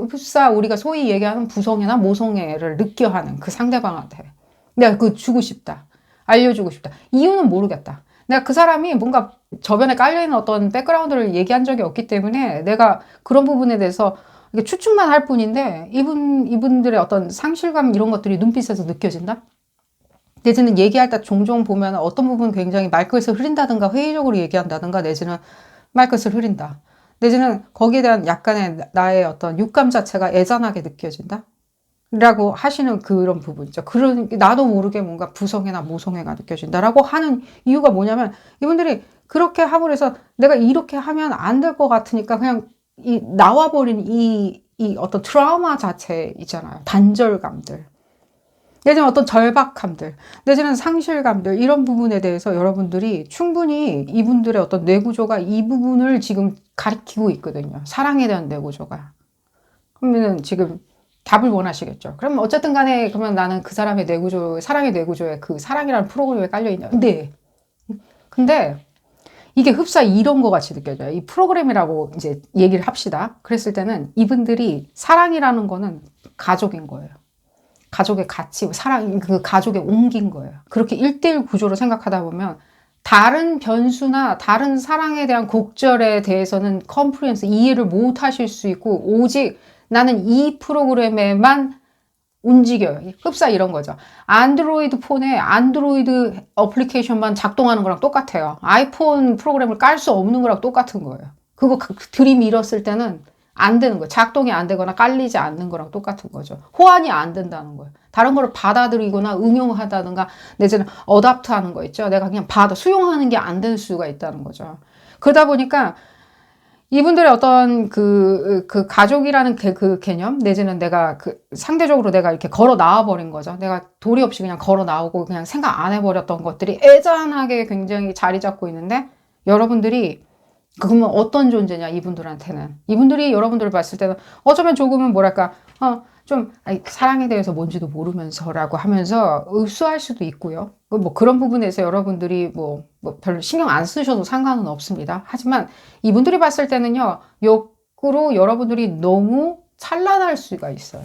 흡사 우리가 소위 얘기하는 부성애나 모성애를 느껴 하는 그 상대방한테 내가 그거 주고 싶다. 알려주고 싶다. 이유는 모르겠다. 내가 그 사람이 뭔가 저변에 깔려있는 어떤 백그라운드를 얘기한 적이 없기 때문에 내가 그런 부분에 대해서 추측만 할 뿐인데 이분들의 어떤 상실감 이런 것들이 눈빛에서 느껴진다? 내지는 얘기할 때 종종 보면 어떤 부분 굉장히 말끝을 흐린다든가 회의적으로 얘기한다든가 내지는 말끝을 흐린다. 내지는 거기에 대한 약간의 나의 어떤 육감 자체가 애잔하게 느껴진다? 라고 하시는 그런 부분이죠. 나도 모르게 뭔가 부성애나 모성애가 느껴진다라고 하는 이유가 뭐냐면 이분들이 그렇게 함으로 해서 내가 이렇게 하면 안 될 것 같으니까 그냥 나와버린 이 어떤 트라우마 자체 있잖아요. 단절감들. 내지는 어떤 절박함들, 내지는 상실감들, 이런 부분에 대해서 여러분들이 충분히 이분들의 어떤 뇌구조가 이 부분을 지금 가리키고 있거든요. 사랑에 대한 뇌구조가. 그러면은 지금 답을 원하시겠죠. 그럼 어쨌든 간에 그러면 나는 그 사람의 사랑의 뇌구조에 그 사랑이라는 프로그램에 깔려있냐. 근데 이게 흡사 이런 거 같이 느껴져요. 이 프로그램이라고 이제 얘기를 합시다. 그랬을 때는 이분들이 사랑이라는 거는 가족인 거예요. 가족의 가치, 그 가족에 옮긴 거예요. 그렇게 1대1 구조로 생각하다 보면 다른 변수나 다른 사랑에 대한 곡절에 대해서는 이해를 못 하실 수 있고 오직 나는 이 프로그램에만 움직여요. 흡사 이런 거죠. 안드로이드 폰에 안드로이드 어플리케이션만 작동하는 거랑 똑같아요. 아이폰 프로그램을 깔 수 없는 거랑 똑같은 거예요. 그거 들이밀었을 때는 안 되는 거예요. 작동이 안 되거나 깔리지 않는 거랑 똑같은 거죠. 호환이 안 된다는 거예요. 다른 거를 받아들이거나 응용하다든가 내지는 어답트 하는 거 있죠. 내가 그냥 수용하는 게 안 될 수가 있다는 거죠. 그러다 보니까 이분들의 어떤 그 가족이라는 그 개념, 내지는 내가 상대적으로 내가 이렇게 걸어 나와 버린 거죠. 내가 도리 없이 그냥 걸어 나오고 그냥 생각 안 해버렸던 것들이 애잔하게 굉장히 자리 잡고 있는데 여러분들이 그러면 어떤 존재냐, 이분들한테는. 이분들이 여러분들을 봤을 때는 어쩌면 조금은 뭐랄까, 사랑에 대해서 뭔지도 모르면서라고 하면서 읍수할 수도 있고요. 그런 부분에서 여러분들이 별로 신경 안 쓰셔도 상관은 없습니다. 하지만 이분들이 봤을 때는요, 역으로 여러분들이 너무 찬란할 수가 있어요.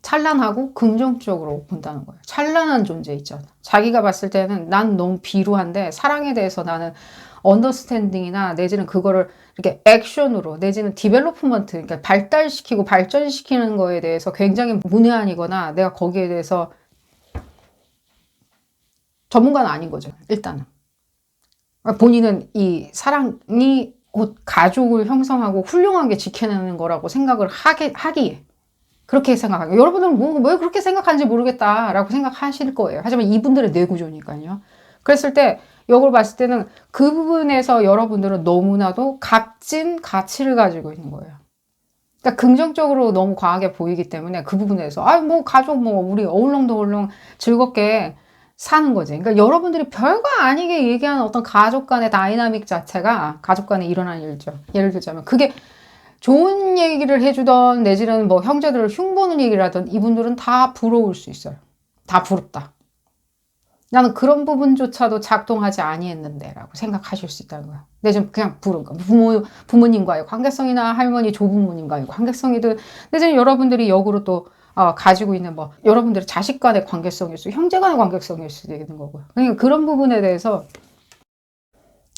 찬란하고 긍정적으로 본다는 거예요. 찬란한 존재 있죠. 자기가 봤을 때는 난 너무 비루한데 사랑에 대해서 나는 언더스탠딩이나 내지는 그거를 이렇게 액션으로 내지는 디벨로프먼트, 그러니까 발달시키고 발전시키는 거에 대해서 굉장히 문외한이거나 내가 거기에 대해서 전문가는 아닌 거죠. 일단은. 본인은 이 사랑이 곧 가족을 형성하고 훌륭하게 지켜내는 거라고 생각을 하기에 그렇게 생각하고 여러분들은 왜 그렇게 생각하는지 모르겠다라고 생각하실 거예요. 하지만 이분들의 뇌구조니까요. 그랬을 때 이걸 봤을 때는 그 부분에서 여러분들은 너무나도 값진 가치를 가지고 있는 거예요. 그러니까 긍정적으로 너무 과하게 보이기 때문에 그 부분에 대해서 아, 뭐 가족 뭐 우리 어울렁도울렁 즐겁게 사는 거지. 그러니까 여러분들이 별거 아니게 얘기하는 어떤 가족 간의 다이나믹 자체가 가족 간에 일어나는 일이죠. 예를 들자면 그게 좋은 얘기를 해주던 내지는 뭐 형제들을 흉보는 얘기를 하던 이분들은 다 부러울 수 있어요. 다 부럽다. 나는 그런 부분조차도 작동하지 아니했는데 라고 생각하실 수 있다는 거야. 내지는 그냥 부러운 거야. 부모님과의 관계성이나 할머니 조부모님과의 관계성이든 내지는 여러분들이 역으로 또 가지고 있는 뭐 여러분들의 자식 간의 관계성일 수 형제 간의 관계성일 수도 있는 거고요. 그러니까 그런 부분에 대해서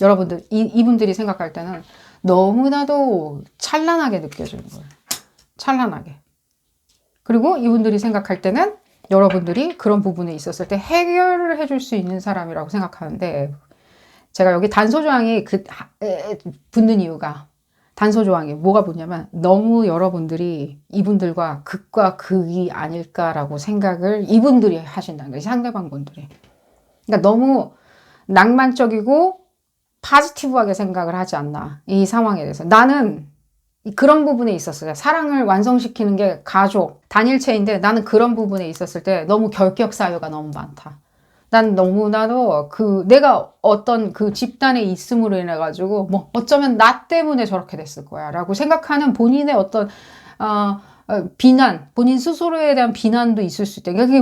여러분들 이분들이 생각할 때는 너무나도 찬란하게 느껴지는 거예요. 찬란하게. 그리고 이분들이 생각할 때는 여러분들이 그런 부분에 있었을 때 해결을 해줄 수 있는 사람이라고 생각하는데 제가 여기 단서조항이 붙는 이유가 단서조항이 뭐가 붙냐면 너무 여러분들이 이분들과 극과 극이 아닐까라고 생각을 이분들이 하신다는 거예요. 상대방 분들이. 그러니까 너무 낭만적이고 파지티브하게 생각을 하지 않나. 이 상황에 대해서. 나는 그런 부분에 있었어요. 사랑을 완성시키는 게 가족, 단일체인데 나는 그런 부분에 있었을 때 너무 결격 사유가 너무 많다. 난 너무나도 내가 어떤 그 집단에 있음으로 인해 가지고 뭐 어쩌면 나 때문에 저렇게 됐을 거야 라고 생각하는 본인의 어떤 비난, 본인 스스로에 대한 비난도 있을 수 있다. 그게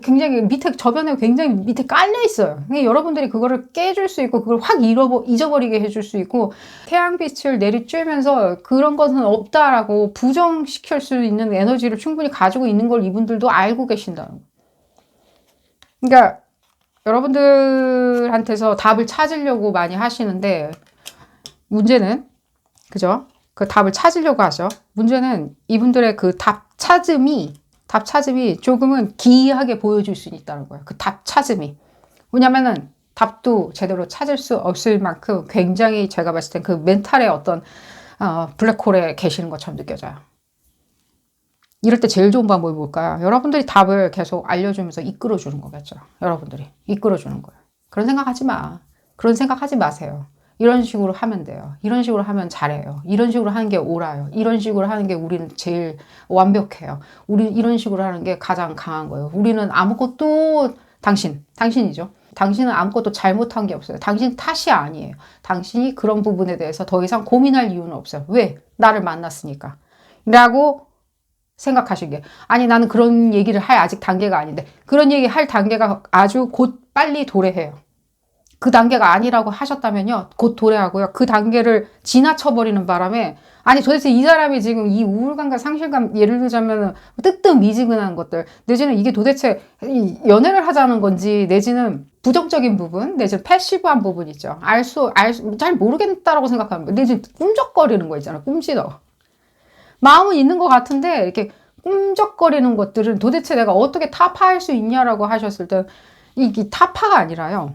굉장히 밑에 저변에 굉장히 밑에 깔려 있어요. 여러분들이 그거를 깨줄 수 있고 그걸 확 잊어버리게 해줄 수 있고 태양빛을 내리쬐면서 그런 것은 없다라고 부정시킬 수 있는 에너지를 충분히 가지고 있는 걸 이분들도 알고 계신다는 거예요. 그러니까 여러분들한테서 답을 찾으려고 많이 하시는데 문제는 그죠? 그 답을 찾으려고 하죠. 문제는 이분들의 그 답 찾음이 조금은 기이하게 보여줄 수 있다는 거예요. 그 답 찾음이. 왜냐면은 답도 제대로 찾을 수 없을 만큼 굉장히 제가 봤을 땐 그 멘탈의 어떤 블랙홀에 계시는 것처럼 느껴져요. 이럴 때 제일 좋은 방법이 뭘까요? 여러분들이 답을 계속 알려주면서 이끌어주는 거겠죠. 여러분들이 이끌어주는 거예요. 그런 생각하지 마. 그런 생각하지 마세요. 이런 식으로 하면 돼요. 이런 식으로 하면 잘해요. 이런 식으로 하는 게 옳아요. 이런 식으로 하는 게 우리는 제일 완벽해요. 우리 이런 식으로 하는 게 가장 강한 거예요. 우리는 아무것도 당신이죠. 당신은 아무것도 잘못한 게 없어요. 당신 탓이 아니에요. 당신이 그런 부분에 대해서 더 이상 고민할 이유는 없어요. 왜? 나를 만났으니까. 라고 생각하시기에 아니 나는 그런 얘기를 할 아직 단계가 아닌데 그런 얘기 할 단계가 아주 곧 빨리 도래해요. 그 단계가 아니라고 하셨다면요 곧 도래하고요. 그 단계를 지나쳐버리는 바람에 아니 도대체 이 사람이 지금 이 우울감과 상실감 예를 들자면 뜨뜻미지근한 것들 내지는 이게 도대체 연애를 하자는 건지 내지는 부정적인 부분 내지는 패시브한 부분 있죠. 잘 모르겠다라고 생각하는 거 내지는 꿈적거리는 거 있잖아요. 꿈지덕 마음은 있는 것 같은데 이렇게 꿈적거리는 것들은 도대체 내가 어떻게 타파할 수 있냐라고 하셨을 때 이게 타파가 아니라요.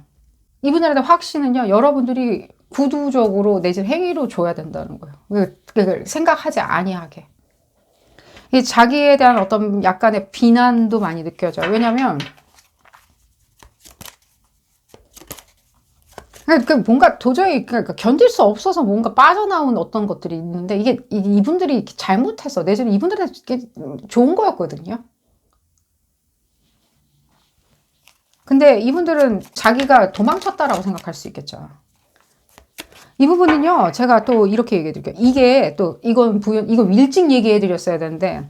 이분들에 대한 확신은요. 여러분들이 구두적으로 내지는 행위로 줘야 된다는 거예요. 그걸 생각하지 아니하게. 자기에 대한 어떤 약간의 비난도 많이 느껴져요. 왜냐하면 뭔가 도저히 견딜 수 없어서 뭔가 빠져나온 어떤 것들이 있는데 이게 이분들이 잘못해서 내지는 이분들한테 좋은 거였거든요. 근데 이분들은 자기가 도망쳤다라고 생각할 수 있겠죠. 이 부분은요, 제가 또 이렇게 얘기해 드릴게요. 이게 또 이건 일찍 얘기해 드렸어야 되는데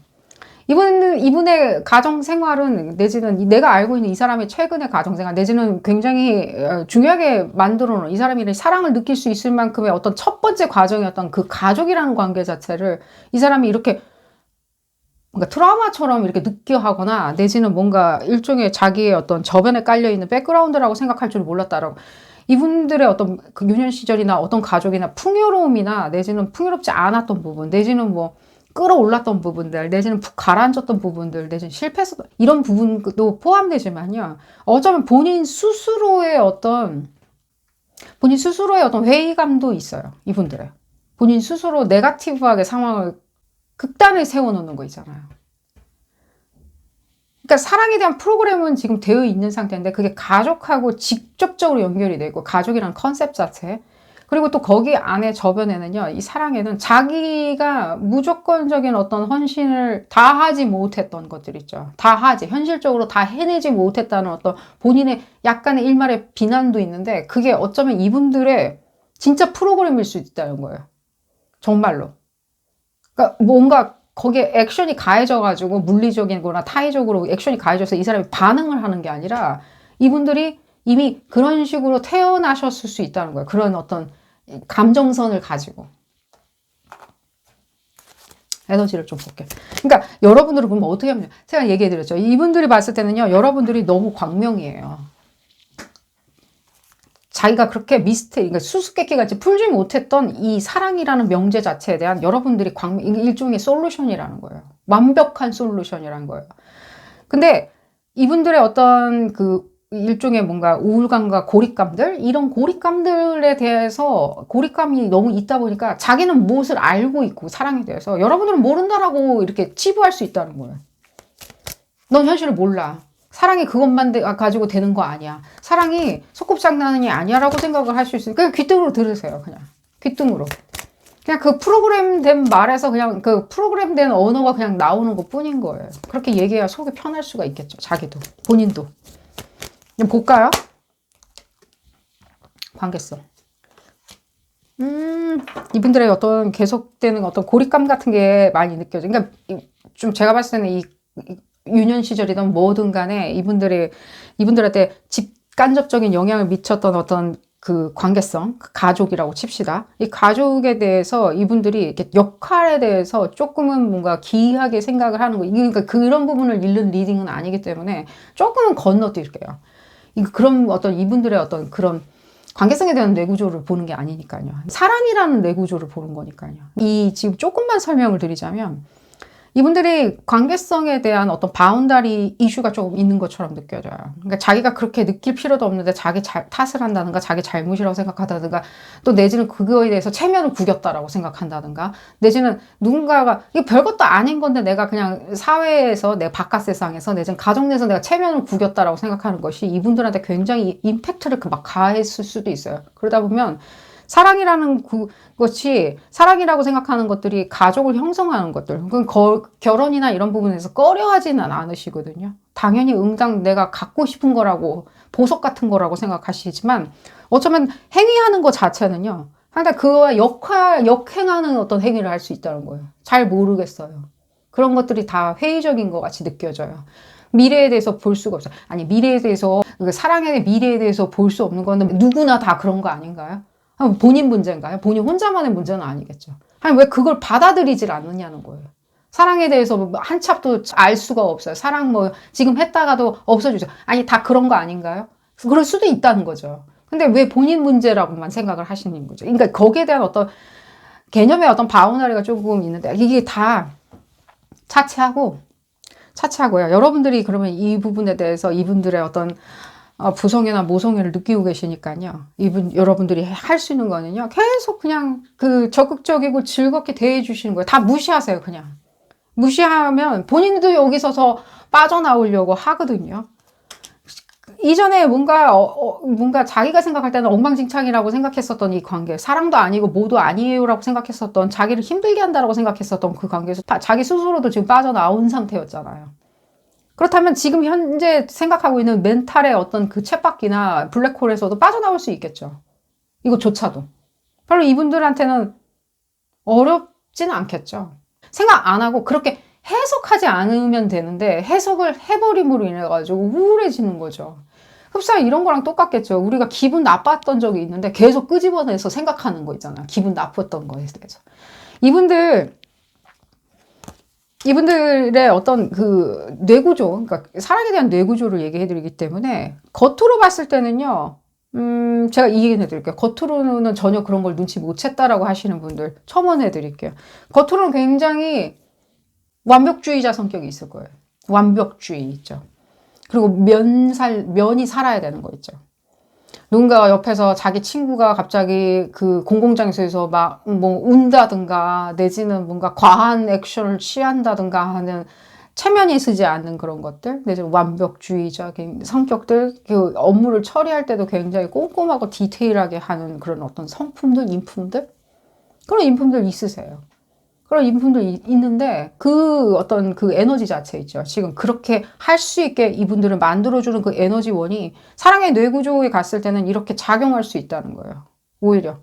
이분의 가정생활은 내지는 내가 알고 있는 이 사람의 최근의 가정생활 내지는 굉장히 중요하게 만들어 놓은 이 사람이 사랑을 느낄 수 있을 만큼의 어떤 첫 번째 과정이었던 그 가족이라는 관계 자체를 이 사람이 이렇게 뭔가 트라우마처럼 이렇게 느껴하거나 내지는 뭔가 일종의 자기의 어떤 저변에 깔려있는 백그라운드라고 생각할 줄 몰랐다라고 이분들의 어떤 그 유년 시절이나 어떤 가족이나 풍요로움이나 내지는 풍요롭지 않았던 부분 내지는 뭐 끌어올랐던 부분들, 내지는 푹 가라앉았던 부분들, 내지는 실패했었던 이런 부분도 포함되지만요. 어쩌면 본인 스스로의 어떤 회의감도 있어요. 이분들의. 본인 스스로 네거티브하게 상황을 극단에 세워놓는 거 있잖아요. 그러니까 사랑에 대한 프로그램은 지금 되어 있는 상태인데 그게 가족하고 직접적으로 연결이 되고 가족이라는 컨셉 자체 그리고 또 거기 안에 저변에는요, 이 사랑에는 자기가 무조건적인 어떤 헌신을 다 하지 못했던 것들 있죠. 현실적으로 다 해내지 못했다는 어떤 본인의 약간의 일말의 비난도 있는데, 그게 어쩌면 이분들의 진짜 프로그램일 수 있다는 거예요. 정말로. 그러니까 뭔가 거기에 액션이 가해져가지고 물리적인 거나 타의적으로 액션이 가해져서 이 사람이 반응을 하는 게 아니라 이분들이 이미 그런 식으로 태어나셨을 수 있다는 거예요. 그런 어떤 감정선을 가지고. 에너지를 좀 볼게요. 그러니까 여러분들은 그러면 어떻게 하면, 제가 얘기해드렸죠. 이분들이 봤을 때는요, 여러분들이 너무 광명이에요. 자기가 그렇게 그러니까 수수께끼 같이 풀지 못했던 이 사랑이라는 명제 자체에 대한 여러분들이 일종의 솔루션이라는 거예요. 완벽한 솔루션이라는 거예요. 근데 이분들의 어떤 그 일종의 뭔가 우울감과 고립감들, 이런 고립감들에 대해서 고립감이 너무 있다 보니까 자기는 무엇을 알고 있고 사랑에 대해서 여러분들은 모른다라고 이렇게 치부할 수 있다는 거예요. 넌 현실을 몰라. 사랑이 그것만 가지고 되는 거 아니야. 사랑이 소꿉장난이 아니야 라고 생각을 할 수 있으니까 그냥 귓등으로 들으세요. 그냥 귓등으로. 그냥 그 프로그램된 말에서 그냥 그 프로그램된 언어가 그냥 나오는 것 뿐인 거예요. 그렇게 얘기해야 속이 편할 수가 있겠죠. 자기도. 본인도. 그럼 볼까요? 관계성. 이분들의 어떤 계속되는 어떤 고립감 같은 게 많이 느껴져요. 그러니까 좀 제가 봤을 때는 이 유년 시절이든 뭐든 간에 이분들한테 직간접적인 영향을 미쳤던 어떤 그 관계성, 가족이라고 칩시다. 이 가족에 대해서 이분들이 이렇게 역할에 대해서 조금은 뭔가 기이하게 생각을 하는 거. 그러니까 그런 부분을 잃는 리딩은 아니기 때문에 조금은 건너뛸게요. 그런 어떤 이분들의 어떤 그런 관계성에 대한 뇌구조를 보는 게 아니니까요. 사랑이라는 뇌구조를 보는 거니까요. 지금 조금만 설명을 드리자면, 이분들이 관계성에 대한 어떤 바운다리 이슈가 조금 있는 것처럼 느껴져요. 그러니까 자기가 그렇게 느낄 필요도 없는데 자기 탓을 한다든가 자기 잘못이라고 생각한다든가 또 내지는 그거에 대해서 체면을 구겼다라고 생각한다든가 내지는 누군가가 이거 별것도 아닌 건데 내가 그냥 사회에서 내 바깥 세상에서 내지는 가정 내에서 내가 체면을 구겼다라고 생각하는 것이 이분들한테 굉장히 임팩트를 막 가했을 수도 있어요. 그러다 보면 사랑이라는 것이 사랑이라고 생각하는 것들이 가족을 형성하는 것들, 결혼이나 이런 부분에서 꺼려하지는 않으시거든요. 당연히 응당 내가 갖고 싶은 거라고 보석 같은 거라고 생각하시지만 어쩌면 행위하는 것 자체는요. 상당히 그거와 역행하는 어떤 행위를 할 수 있다는 거예요. 잘 모르겠어요. 그런 것들이 다 회의적인 것 같이 느껴져요. 미래에 대해서 볼 수가 없어요. 아니 미래에 대해서 사랑의 미래에 대해서 볼 수 없는 건 누구나 다 그런 거 아닌가요? 본인 문제인가요? 본인 혼자만의 문제는 아니겠죠. 아니, 왜 그걸 받아들이질 않느냐는 거예요. 사랑에 대해서 한 찹도 알 수가 없어요. 사랑 지금 했다가도 없어지죠. 아니, 다 그런 거 아닌가요? 그럴 수도 있다는 거죠. 근데 왜 본인 문제라고만 생각을 하시는 거죠. 그러니까 거기에 대한 어떤 개념의 어떤 바운다리가 조금 있는데 이게 다 차치하고요. 여러분들이 그러면 이 부분에 대해서 이분들의 어떤 부성애나 모성애를 느끼고 계시니까요. 여러분들이 할 수 있는 거는요. 계속 그냥 적극적이고 즐겁게 대해 주시는 거예요. 다 무시하세요, 그냥. 무시하면 본인도 여기서 빠져나오려고 하거든요. 이전에 뭔가 자기가 생각할 때는 엉망진창이라고 생각했었던 이 관계, 사랑도 아니고 뭐도 아니에요라고 생각했었던, 자기를 힘들게 한다라고 생각했었던 그 관계에서 자기 스스로도 지금 빠져나온 상태였잖아요. 그렇다면 지금 현재 생각하고 있는 멘탈의 어떤 그 쳇바퀴나 블랙홀에서도 빠져나올 수 있겠죠. 이거조차도. 별로 이분들한테는 어렵지는 않겠죠. 생각 안 하고 그렇게 해석하지 않으면 되는데 해석을 해버림으로 인해가지고 우울해지는 거죠. 흡사 이런 거랑 똑같겠죠. 우리가 기분 나빴던 적이 있는데 계속 끄집어내서 생각하는 거 있잖아요. 기분 나빴던 거에 대해서. 이분들의 어떤 그 뇌구조, 그러니까 사랑에 대한 뇌구조를 얘기해드리기 때문에 겉으로 봤을 때는요, 제가 이 얘기는 해드릴게요. 겉으로는 전혀 그런 걸 눈치 못 챘다라고 하시는 분들 첨언해드릴게요. 겉으로는 굉장히 완벽주의자 성격이 있을 거예요. 완벽주의 있죠. 그리고 면이 살아야 되는 거 있죠. 누군가가 옆에서 자기 친구가 갑자기 그 공공장소에서 막 운다든가 내지는 뭔가 과한 액션을 취한다든가 하는 체면이 쓰지 않는 그런 것들, 내지 완벽주의적인 성격들, 그 업무를 처리할 때도 굉장히 꼼꼼하고 디테일하게 하는 그런 어떤 성품들, 인품들, 그런 인품들 있으세요. 그런 인품들 있는데 그 어떤 그 에너지 자체 있죠. 지금 그렇게 할 수 있게 이분들을 만들어주는 그 에너지원이 사랑의 뇌구조에 갔을 때는 이렇게 작용할 수 있다는 거예요. 오히려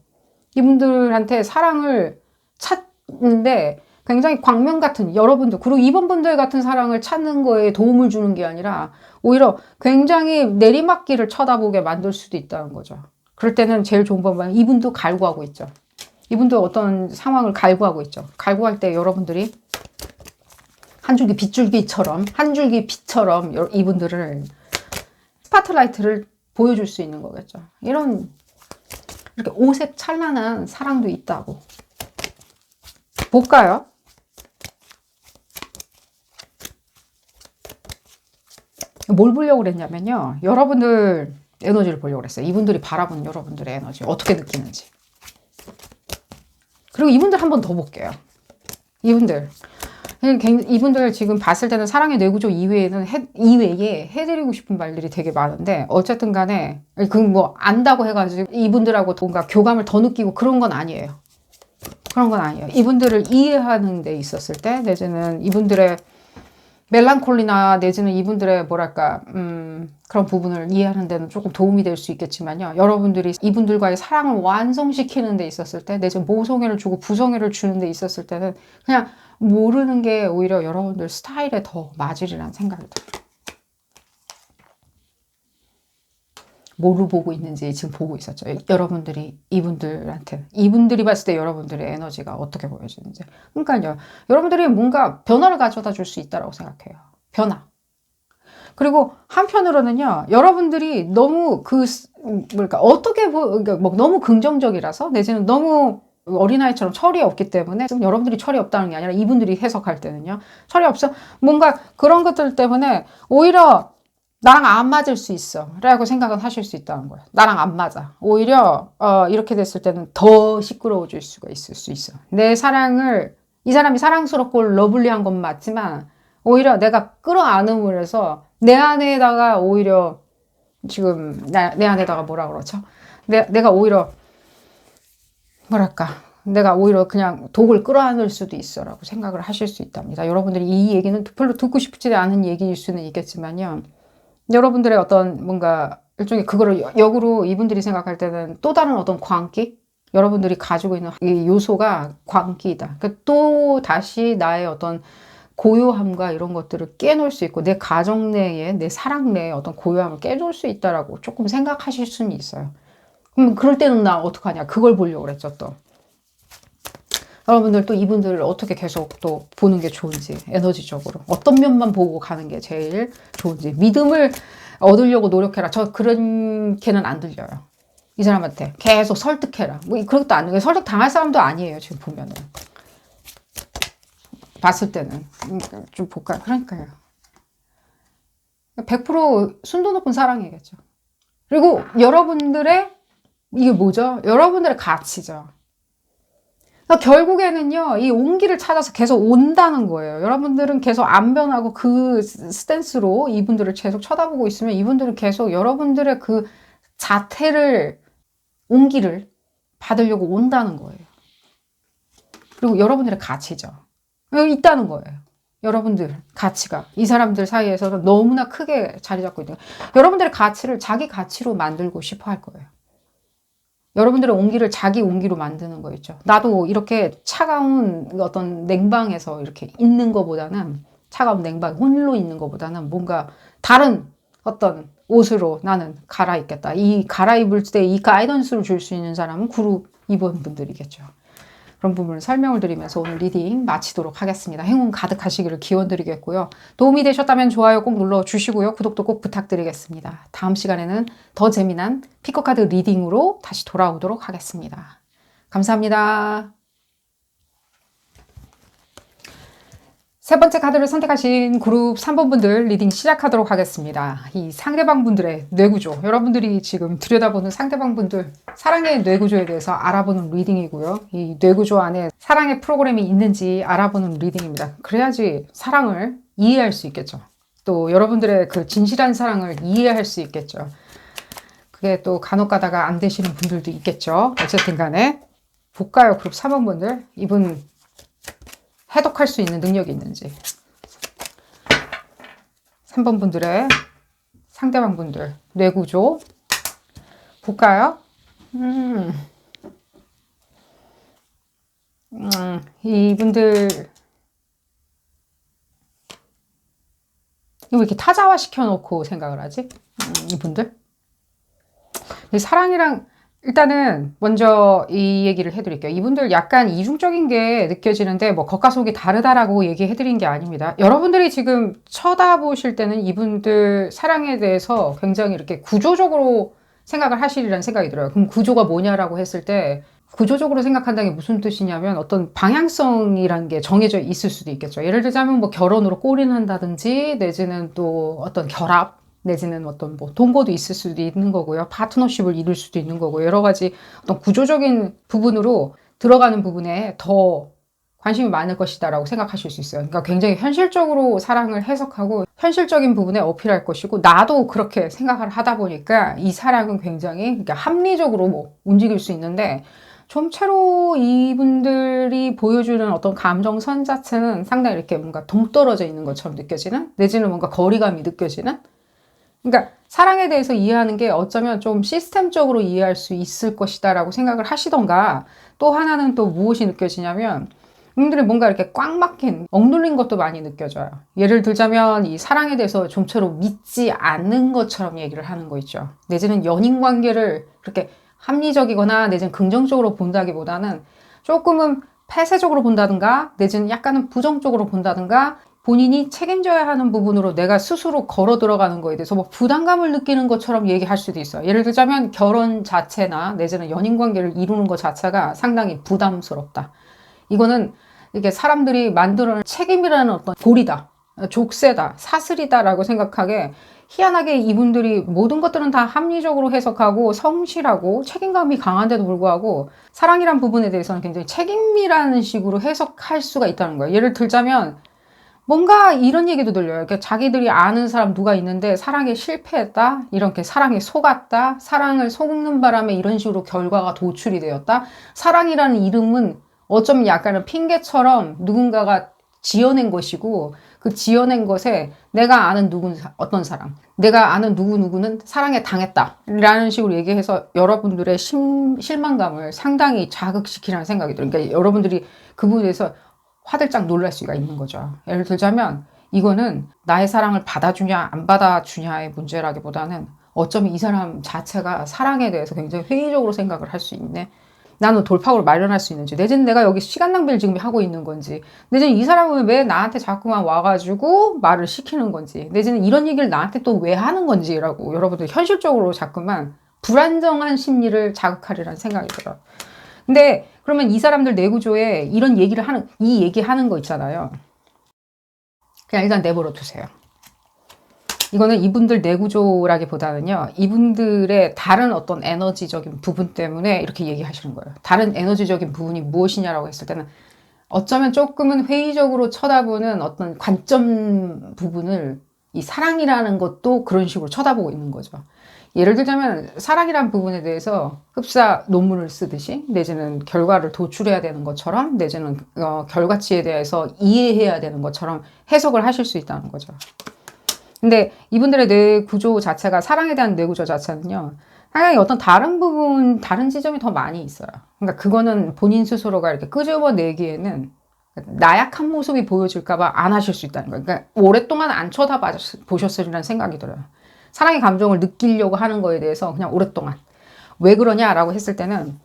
이분들한테 사랑을 찾는데 굉장히 광명 같은 여러분들, 그리고 이번 분들 같은 사랑을 찾는 거에 도움을 주는 게 아니라 오히려 굉장히 내리막길을 쳐다보게 만들 수도 있다는 거죠. 그럴 때는 제일 좋은 방법은 이분도 갈구하고 있죠. 이분도 어떤 상황을 갈구하고 있죠. 갈구할 때 여러분들이 한 줄기 빗줄기처럼, 한 줄기 빛처럼 이분들을 스파트라이트를 보여줄 수 있는 거겠죠. 이런 이렇게 오색 찬란한 사랑도 있다고. 볼까요? 뭘 보려고 그랬냐면요. 여러분들 에너지를 보려고 그랬어요. 이분들이 바라보는 여러분들의 에너지. 어떻게 느끼는지. 그리고 이분들 한 번 더 볼게요. 이분들 지금 봤을 때는 사랑의 뇌구조 이외에 해드리고 싶은 말들이 되게 많은데, 어쨌든 간에, 뭐, 안다고 해가지고 이분들하고 뭔가 교감을 더 느끼고 그런 건 아니에요. 그런 건 아니에요. 이분들을 이해하는 데 있었을 때, 내지는 이분들의 멜랑콜리나 내지는 이분들의 뭐랄까 그런 부분을 이해하는 데는 조금 도움이 될 수 있겠지만요. 여러분들이 이분들과의 사랑을 완성시키는 데 있었을 때, 내지는 모성애를 주고 부성애를 주는 데 있었을 때는 그냥 모르는 게 오히려 여러분들 스타일에 더 맞으리라는 생각이 들어요. 뭐를 보고 있는지 지금 보고 있었죠. 여러분들이 이분들이 봤을 때 여러분들의 에너지가 어떻게 보여지는지. 그러니까요. 여러분들이 뭔가 변화를 가져다 줄 수 있다고 생각해요. 변화. 그리고 한편으로는요. 여러분들이 너무 그러니까 뭐 너무 긍정적이라서, 내지는 너무 어린아이처럼 철이 없기 때문에, 지금 여러분들이 철이 없다는 게 아니라 이분들이 해석할 때는요. 철이 없어. 뭔가 그런 것들 때문에 오히려 나랑 안 맞을 수 있어 라고 생각은 하실 수 있다는 거예요. 나랑 안 맞아. 오히려 이렇게 됐을 때는 더 시끄러워질 수가 있을 수 있어. 내 사랑을, 이 사람이 사랑스럽고 러블리한 건 맞지만 오히려 내가 끌어안음을 해서 내 안에다가 오히려 지금 내 안에다가 뭐라 그러죠? 내가 오히려 뭐랄까, 내가 오히려 그냥 독을 끌어안을 수도 있어 라고 생각을 하실 수 있답니다. 여러분들이 이 얘기는 별로 듣고 싶지 않은 얘기일 수는 있겠지만요. 여러분들의 어떤 뭔가 일종의 그거를 역으로 이분들이 생각할 때는 또 다른 어떤 광기? 여러분들이 가지고 있는 이 요소가 광기이다. 그러니까 또 다시 나의 어떤 고요함과 이런 것들을 깨놓을 수 있고, 내 가정 내에, 내 사랑 내에 어떤 고요함을 깨놓을 수 있다라고 조금 생각하실 수는 있어요. 그럼 그럴 때는 나 어떡하냐? 그걸 보려고 그랬죠, 또. 여러분들 또 이분들을 어떻게 계속 또 보는 게 좋은지, 에너지적으로 어떤 면만 보고 가는 게 제일 좋은지, 믿음을 얻으려고 노력해라. 저 그렇게는 안 들려요. 이 사람한테 계속 설득해라. 뭐 그런 것도 안 돼요. 설득 당할 사람도 아니에요. 지금 보면은 봤을 때는 좀 볼까요? 그러니까요. 100% 순도 높은 사랑이겠죠. 그리고 여러분들의 이게 뭐죠? 여러분들의 가치죠. 결국에는요, 이 온기를 찾아서 계속 온다는 거예요. 여러분들은 계속 안 변하고 그 스탠스로 이분들을 계속 쳐다보고 있으면 이분들은 계속 여러분들의 그 자태를, 온기를 받으려고 온다는 거예요. 그리고 여러분들의 가치죠. 있다는 거예요. 여러분들 가치가 이 사람들 사이에서는 너무나 크게 자리 잡고 있는 거예요. 여러분들의 가치를 자기 가치로 만들고 싶어 할 거예요. 여러분들의 온기를 자기 온기로 만드는 거 있죠. 나도 이렇게 차가운 어떤 냉방에서 이렇게 있는 것보다는, 차가운 냉방 홀로 있는 것보다는 뭔가 다른 어떤 옷으로 나는 갈아입겠다. 이 갈아입을 때 이 가이던스를 줄 수 있는 사람은 그룹 이번분들이겠죠. 그런 부분을 설명을 드리면서 오늘 리딩 마치도록 하겠습니다. 행운 가득하시기를 기원드리겠고요. 도움이 되셨다면 좋아요 꼭 눌러주시고요. 구독도 꼭 부탁드리겠습니다. 다음 시간에는 더 재미난 피커카드 리딩으로 다시 돌아오도록 하겠습니다. 감사합니다. 세 번째 카드를 선택하신 그룹 3번 분들 리딩 시작하도록 하겠습니다. 이 상대방 분들의 뇌구조, 여러분들이 지금 들여다보는 상대방 분들 사랑의 뇌구조에 대해서 알아보는 리딩이고요. 이 뇌구조 안에 사랑의 프로그램이 있는지 알아보는 리딩입니다. 그래야지 사랑을 이해할 수 있겠죠. 또 여러분들의 그 진실한 사랑을 이해할 수 있겠죠. 그게 또 간혹 가다가 안 되시는 분들도 있겠죠. 어쨌든 간에 볼까요? 그룹 3번분들. 이분 해독할 수 있는 능력이 있는지. 3번 분들의 상대방 분들 뇌구조 볼까요? 이분들 이거 왜 이렇게 타자화 시켜놓고 생각을 하지? 이분들 사랑이랑 일단은 먼저 이 얘기를 해드릴게요. 이분들 약간 이중적인 게 느껴지는데 뭐 겉과 속이 다르다라고 얘기해드린 게 아닙니다. 여러분들이 지금 쳐다보실 때는 이분들 사랑에 대해서 굉장히 이렇게 구조적으로 생각을 하시리라는 생각이 들어요. 그럼 구조가 뭐냐라고 했을 때 구조적으로 생각한다는 게 무슨 뜻이냐면 어떤 방향성이라는 게 정해져 있을 수도 있겠죠. 예를 들자면 뭐 결혼으로 골인한다든지 내지는 또 어떤 결합 내지는 어떤 뭐 동거도 있을 수도 있는 거고요. 파트너십을 이룰 수도 있는 거고요. 여러 가지 어떤 구조적인 부분으로 들어가는 부분에 더 관심이 많을 것이다라고 생각하실 수 있어요. 그러니까 굉장히 현실적으로 사랑을 해석하고 현실적인 부분에 어필할 것이고 나도 그렇게 생각을 하다 보니까 이 사랑은 굉장히 그러니까 합리적으로 뭐 움직일 수 있는데 좀채로 이분들이 보여주는 어떤 감정선 자체는 상당히 이렇게 뭔가 동떨어져 있는 것처럼 느껴지는 내지는 뭔가 거리감이 느껴지는 그러니까 사랑에 대해서 이해하는 게 어쩌면 좀 시스템적으로 이해할 수 있을 것이다 라고 생각을 하시던가 또 하나는 또 무엇이 느껴지냐면 이분들이 뭔가 이렇게 꽉 막힌 억눌린 것도 많이 느껴져요. 예를 들자면 이 사랑에 대해서 좀처럼 믿지 않는 것처럼 얘기를 하는 거 있죠. 내지는 연인 관계를 그렇게 합리적이거나 내지는 긍정적으로 본다기보다는 조금은 폐쇄적으로 본다든가 내지는 약간은 부정적으로 본다든가 본인이 책임져야 하는 부분으로 내가 스스로 걸어 들어가는 거에 대해서 뭐 부담감을 느끼는 것처럼 얘기할 수도 있어요. 예를 들자면 결혼 자체나 내지는 연인 관계를 이루는 것 자체가 상당히 부담스럽다. 이거는 이게 사람들이 만들어낸 책임이라는 어떤 고리다, 족쇄다, 사슬이다라고 생각하게 희한하게 이분들이 모든 것들은 다 합리적으로 해석하고 성실하고 책임감이 강한데도 불구하고 사랑이란 부분에 대해서는 굉장히 책임이라는 식으로 해석할 수가 있다는 거예요. 예를 들자면 뭔가 이런 얘기도 들려요. 그러니까 자기들이 아는 사람 누가 있는데 사랑에 실패했다. 이렇게 사랑에 속았다. 사랑을 속는 바람에 이런 식으로 결과가 도출이 되었다. 사랑이라는 이름은 어쩌면 약간은 핑계처럼 누군가가 지어낸 것이고 그 지어낸 것에 내가 아는 어떤 사람, 내가 아는 누구누구는 사랑에 당했다. 라는 식으로 얘기해서 여러분들의 실망감을 상당히 자극시키라는 생각이 들어요. 그러니까 여러분들이 그 부분에서 화들짝 놀랄 수가 있는 거죠. 예를 들자면 이거는 나의 사랑을 받아주냐 안 받아주냐의 문제라기보다는 어쩌면 이 사람 자체가 사랑에 대해서 굉장히 회의적으로 생각을 할 수 있네. 나는 돌파구를 마련할 수 있는지 내지는 내가 여기 시간 낭비를 지금 하고 있는 건지 내지는 이 사람은 왜 나한테 자꾸만 와가지고 말을 시키는 건지 내지는 이런 얘기를 나한테 또 왜 하는 건지라고 여러분들 현실적으로 자꾸만 불안정한 심리를 자극하리라는 생각이 들어요. 근데 그러면 이 사람들 뇌구조에 이런 얘기를 이 얘기하는 거 있잖아요. 그냥 일단 내버려 두세요. 이거는 이분들 뇌구조라기보다는요. 이분들의 다른 어떤 에너지적인 부분 때문에 이렇게 얘기하시는 거예요. 다른 에너지적인 부분이 무엇이냐라고 했을 때는 어쩌면 조금은 회의적으로 쳐다보는 어떤 관점 부분을 이 사랑이라는 것도 그런 식으로 쳐다보고 있는 거죠. 예를 들자면 사랑이란 부분에 대해서 흡사 논문을 쓰듯이 내지는 결과를 도출해야 되는 것처럼 내지는 결과치에 대해서 이해해야 되는 것처럼 해석을 하실 수 있다는 거죠. 근데 이분들의 뇌 구조 자체가 사랑에 대한 뇌 구조 자체는요. 상당히 어떤 다른 부분, 다른 지점이 더 많이 있어요. 그러니까 그거는 본인 스스로가 이렇게 끄집어내기에는 나약한 모습이 보여질까봐 안 하실 수 있다는 거예요. 그러니까 오랫동안 안 쳐다보셨으리라는 생각이 들어요. 사랑의 감정을 느끼려고 하는 거에 대해서 그냥 오랫동안. 왜 그러냐라고 했을 때는,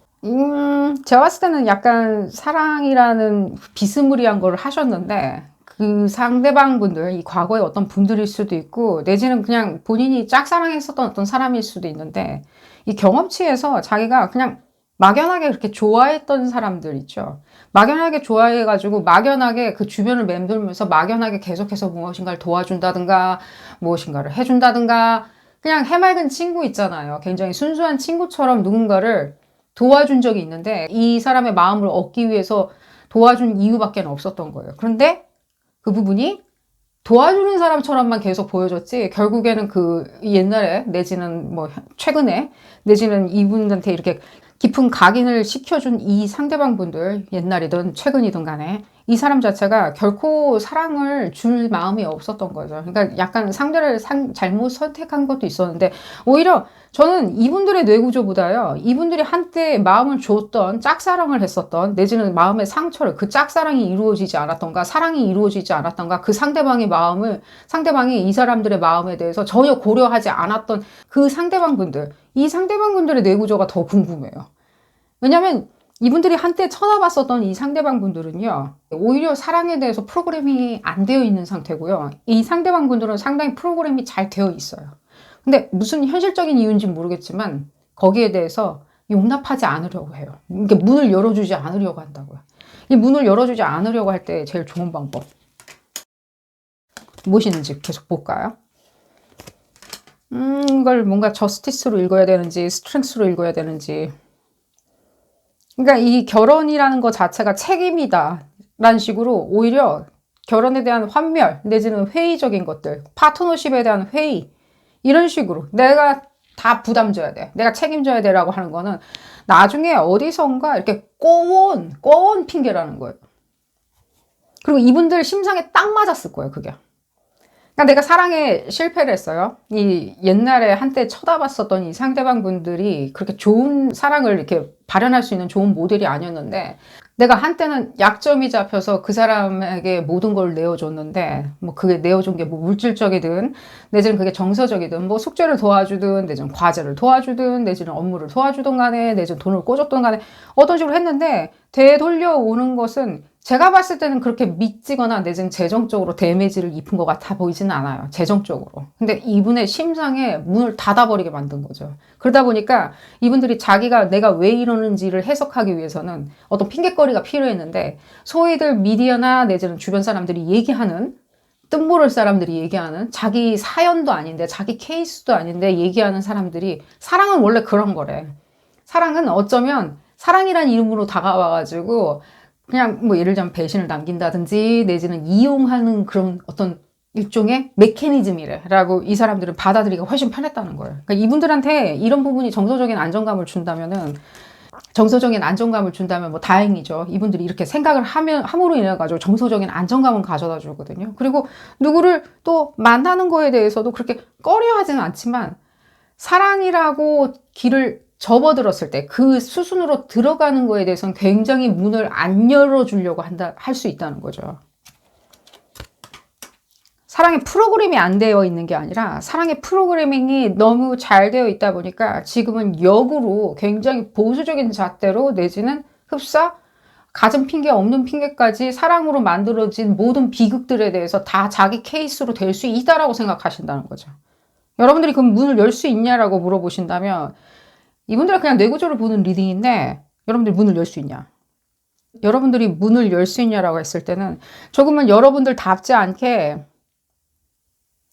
제가 봤을 때는 약간 사랑이라는 비스무리한 걸 하셨는데, 그 상대방 분들, 이 과거의 어떤 분들일 수도 있고, 내지는 그냥 본인이 짝사랑했었던 어떤 사람일 수도 있는데, 이 경험치에서 자기가 그냥 막연하게 그렇게 좋아했던 사람들 있죠. 막연하게 좋아해가지고 막연하게 그 주변을 맴돌면서 막연하게 계속해서 무엇인가를 도와준다든가 무엇인가를 해준다든가 그냥 해맑은 친구 있잖아요. 굉장히 순수한 친구처럼 누군가를 도와준 적이 있는데 이 사람의 마음을 얻기 위해서 도와준 이유밖에 없었던 거예요. 그런데 그 부분이 도와주는 사람처럼만 계속 보여줬지, 결국에는 그 옛날에 내지는 뭐 최근에 내지는 이분한테 이렇게 깊은 각인을 시켜준 이 상대방 분들, 옛날이든 최근이든 간에 이 사람 자체가 결코 사랑을 줄 마음이 없었던 거죠. 그러니까 약간 상대를 잘못 선택한 것도 있었는데, 오히려 저는 이분들의 뇌구조보다요, 이분들이 한때 마음을 줬던, 짝사랑을 했었던, 내지는 마음의 상처를, 그 짝사랑이 이루어지지 않았던가, 사랑이 이루어지지 않았던가, 그 상대방의 마음을, 상대방이 이 사람들의 마음에 대해서 전혀 고려하지 않았던 그 상대방 분들, 이 상대방 분들의 뇌구조가 더 궁금해요. 왜냐면 이분들이 한때 쳐다봤었던 이 상대방 분들은요, 오히려 사랑에 대해서 프로그래밍이 안 되어 있는 상태고요. 이 상대방 분들은 상당히 프로그래밍이 잘 되어 있어요. 근데 무슨 현실적인 이유인지 모르겠지만 거기에 대해서 용납하지 않으려고 해요. 이게 문을 열어주지 않으려고 한다고요. 이 문을 열어주지 않으려고 할 때 제일 좋은 방법 무엇이는지 계속 볼까요? 이걸 뭔가 저스티스로 읽어야 되는지 스트렝스로 읽어야 되는지. 그러니까 이 결혼이라는 것 자체가 책임이다 라는 식으로 오히려 결혼에 대한 환멸 내지는 회의적인 것들, 파트너십에 대한 회의, 이런 식으로 내가 다 부담져야 돼, 내가 책임져야 돼 라고 하는 거는 나중에 어디선가 이렇게 꼬원 핑계라는 거예요. 그리고 이분들 심상에 딱 맞았을 거예요, 그게. 그러니까 내가 사랑에 실패를 했어요. 이 옛날에 한때 쳐다봤었던 이 상대방 분들이 그렇게 좋은 사랑을 이렇게 발현할 수 있는 좋은 모델이 아니었는데, 내가 한때는 약점이 잡혀서 그 사람에게 모든 걸 내어줬는데, 뭐 그게 내어준 게 뭐 물질적이든 내지는 그게 정서적이든, 뭐 숙제를 도와주든 내지는 과제를 도와주든 내지는 업무를 도와주든 간에 내지는 돈을 꿔줬든 간에 어떤 식으로 했는데, 되돌려오는 것은 제가 봤을 때는 그렇게 미치거나 내지는 재정적으로 데미지를 입은 것 같아 보이지는 않아요. 재정적으로. 근데 이분의 심상에 문을 닫아버리게 만든 거죠. 그러다 보니까 이분들이 자기가 내가 왜 이러는지를 해석하기 위해서는 어떤 핑계거리가 필요했는데, 소위들 미디어나 내지는 주변 사람들이 얘기하는, 뜻모를 사람들이 얘기하는, 자기 사연도 아닌데 자기 케이스도 아닌데 얘기하는 사람들이, 사랑은 원래 그런 거래. 사랑은 어쩌면 사랑이란 이름으로 다가와가지고 그냥 뭐 예를 들면 배신을 남긴다든지 내지는 이용하는 그런 어떤 일종의 메커니즘이래라고 이 사람들은 받아들이기가 훨씬 편했다는 거예요. 그러니까 이분들한테 이런 부분이 정서적인 안정감을 준다면은, 정서적인 안정감을 준다면 뭐 다행이죠. 이분들이 이렇게 생각을 함으로 인해 가지고 정서적인 안정감은 가져다 주거든요. 그리고 누구를 또 만나는 거에 대해서도 그렇게 꺼려하지는 않지만, 사랑이라고 길을 접어들었을 때 그 수순으로 들어가는 거에 대해서는 굉장히 문을 안 열어주려고 할 수 있다는 거죠. 사랑의 프로그램이 안 되어 있는 게 아니라 사랑의 프로그래밍이 너무 잘 되어 있다 보니까 지금은 역으로 굉장히 보수적인 잣대로 내지는 흡사, 가진 핑계 없는 핑계까지 사랑으로 만들어진 모든 비극들에 대해서 다 자기 케이스로 될 수 있다라고 생각하신다는 거죠. 여러분들이 그럼 문을 열 수 있냐라고 물어보신다면, 이분들은 그냥 뇌구조를 보는 리딩인데, 여러분들이 문을 열 수 있냐? 여러분들이 문을 열 수 있냐라고 했을 때는 조금은 여러분들답지 않게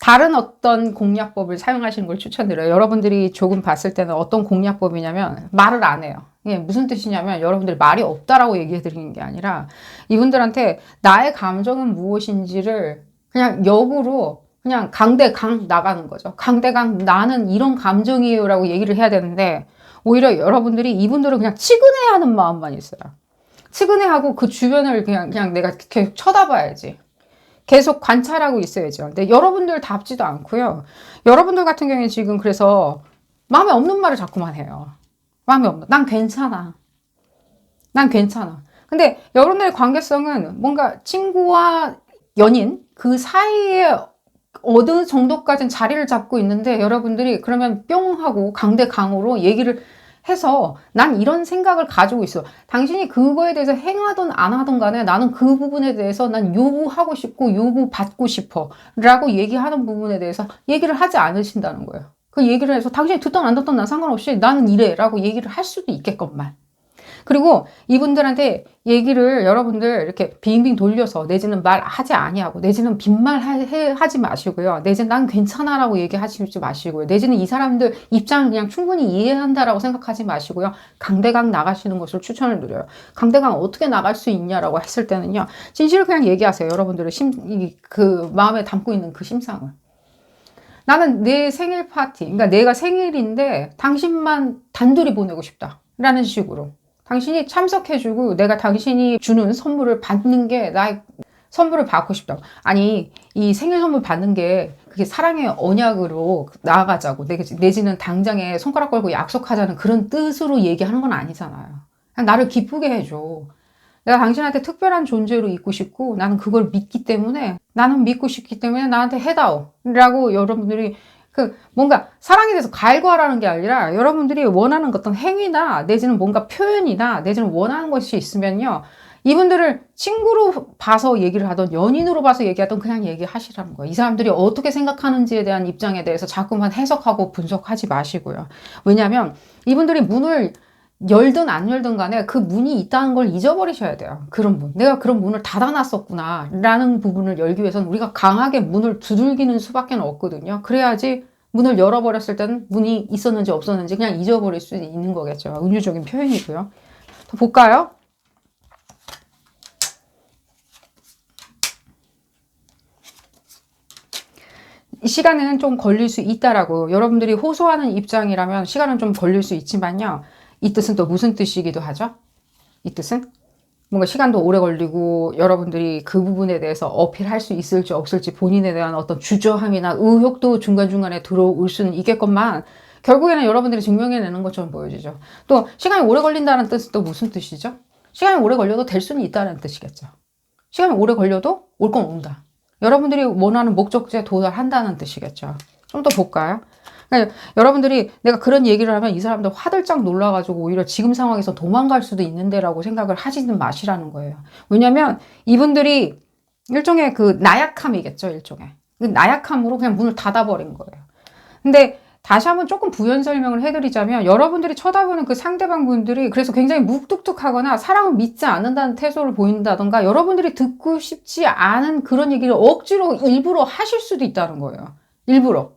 다른 어떤 공략법을 사용하시는 걸 추천드려요. 여러분들이 조금 봤을 때는 어떤 공략법이냐면, 말을 안 해요. 이게 무슨 뜻이냐면, 여러분들이 말이 없다라고 얘기해 드리는 게 아니라 이분들한테 나의 감정은 무엇인지를 그냥 역으로 그냥 강대강 나가는 거죠. 강대강 나는 이런 감정이에요 라고 얘기를 해야 되는데, 오히려 여러분들이 이분들을 그냥 치근해하는 마음만 있어요. 치근해하고 그 주변을 그냥 내가 계속 쳐다봐야지. 계속 관찰하고 있어야죠. 근데 여러분들 답지도 않고요. 여러분들 같은 경우에 지금 그래서 마음에 없는 말을 자꾸만 해요. 마음에 없는. 난 괜찮아. 난 괜찮아. 근데 여러분들의 관계성은 뭔가 친구와 연인 그 사이에 어느 정도까지는 자리를 잡고 있는데, 여러분들이 그러면 뿅 하고 강대강으로 얘기를 해서 난 이런 생각을 가지고 있어. 당신이 그거에 대해서 행하든 안 하든 간에 나는 그 부분에 대해서 난 요구하고 싶고 요구받고 싶어 라고 얘기하는 부분에 대해서 얘기를 하지 않으신다는 거예요. 그 얘기를 해서 당신이 듣던 안 듣던 난 상관없이 나는 이래 라고 얘기를 할 수도 있겠건만. 그리고 이분들한테 얘기를 여러분들 이렇게 빙빙 돌려서 내지는 말하지 아니하고 내지는 빈말 하지 마시고요. 내지는 난 괜찮아 라고 얘기하지 마시고요. 내지는 이 사람들 입장을 그냥 충분히 이해한다라고 생각하지 마시고요. 강대강 나가시는 것을 추천을 드려요. 강대강 어떻게 나갈 수 있냐라고 했을 때는요. 진실을 그냥 얘기하세요. 여러분들의 그 마음에 담고 있는 그 심상을. 나는 내 생일 파티, 그러니까 내가 생일인데 당신만 단둘이 보내고 싶다 라는 식으로 당신이 참석해주고 내가 당신이 주는 선물을 받는 게 나의 선물을 받고 싶다고. 아니 이 생일 선물 받는 게 그게 사랑의 언약으로 나아가자고 내지는 당장에 손가락 걸고 약속하자는 그런 뜻으로 얘기하는 건 아니잖아요. 그냥 나를 기쁘게 해줘. 내가 당신한테 특별한 존재로 있고 싶고 나는 그걸 믿기 때문에 나는 믿고 싶기 때문에 나한테 해다오 라고 여러분들이 그 뭔가 사랑에 대해서 갈구하라는 게 아니라 여러분들이 원하는 어떤 행위나 내지는 뭔가 표현이나 내지는 원하는 것이 있으면요 이분들을 친구로 봐서 얘기를 하던 연인으로 봐서 얘기하던 그냥 얘기하시라는 거예요. 이 사람들이 어떻게 생각하는지에 대한 입장에 대해서 자꾸만 해석하고 분석하지 마시고요. 왜냐하면 이분들이 문을 열든 안 열든 간에 그 문이 있다는 걸 잊어버리셔야 돼요. 그런 문. 내가 그런 문을 닫아놨었구나 라는 부분을 열기 위해서는 우리가 강하게 문을 두들기는 수밖에 없거든요. 그래야지 문을 열어버렸을 때는 문이 있었는지 없었는지 그냥 잊어버릴 수 있는 거겠죠. 은유적인 표현이고요. 더 볼까요? 시간은 좀 걸릴 수 있다라고 여러분들이 호소하는 입장이라면 시간은 좀 걸릴 수 있지만요. 이 뜻은 또 무슨 뜻이기도 하죠? 이 뜻은 뭔가 시간도 오래 걸리고 여러분들이 그 부분에 대해서 어필할 수 있을지 없을지 본인에 대한 어떤 주저함이나 의혹도 중간중간에 들어올 수는 있겠건만 결국에는 여러분들이 증명해내는 것처럼 보여지죠. 또 시간이 오래 걸린다는 뜻은 또 무슨 뜻이죠? 시간이 오래 걸려도 될 수는 있다는 뜻이겠죠. 시간이 오래 걸려도 올 건 온다. 여러분들이 원하는 목적지에 도달한다는 뜻이겠죠. 좀 더 볼까요? 그러니까 여러분들이 내가 그런 얘기를 하면 이 사람들 화들짝 놀라가지고 오히려 지금 상황에서 도망갈 수도 있는데 라고 생각을 하지는 마시라는 거예요. 왜냐면 이분들이 일종의 그 나약함이겠죠. 일종의. 그 나약함으로 그냥 문을 닫아버린 거예요. 근데 다시 한번 조금 부연 설명을 해드리자면 여러분들이 쳐다보는 그 상대방 분들이 그래서 굉장히 묵뚝뚝하거나 사랑을 믿지 않는다는 태도를 보인다던가 여러분들이 듣고 싶지 않은 그런 얘기를 억지로 일부러 하실 수도 있다는 거예요. 일부러.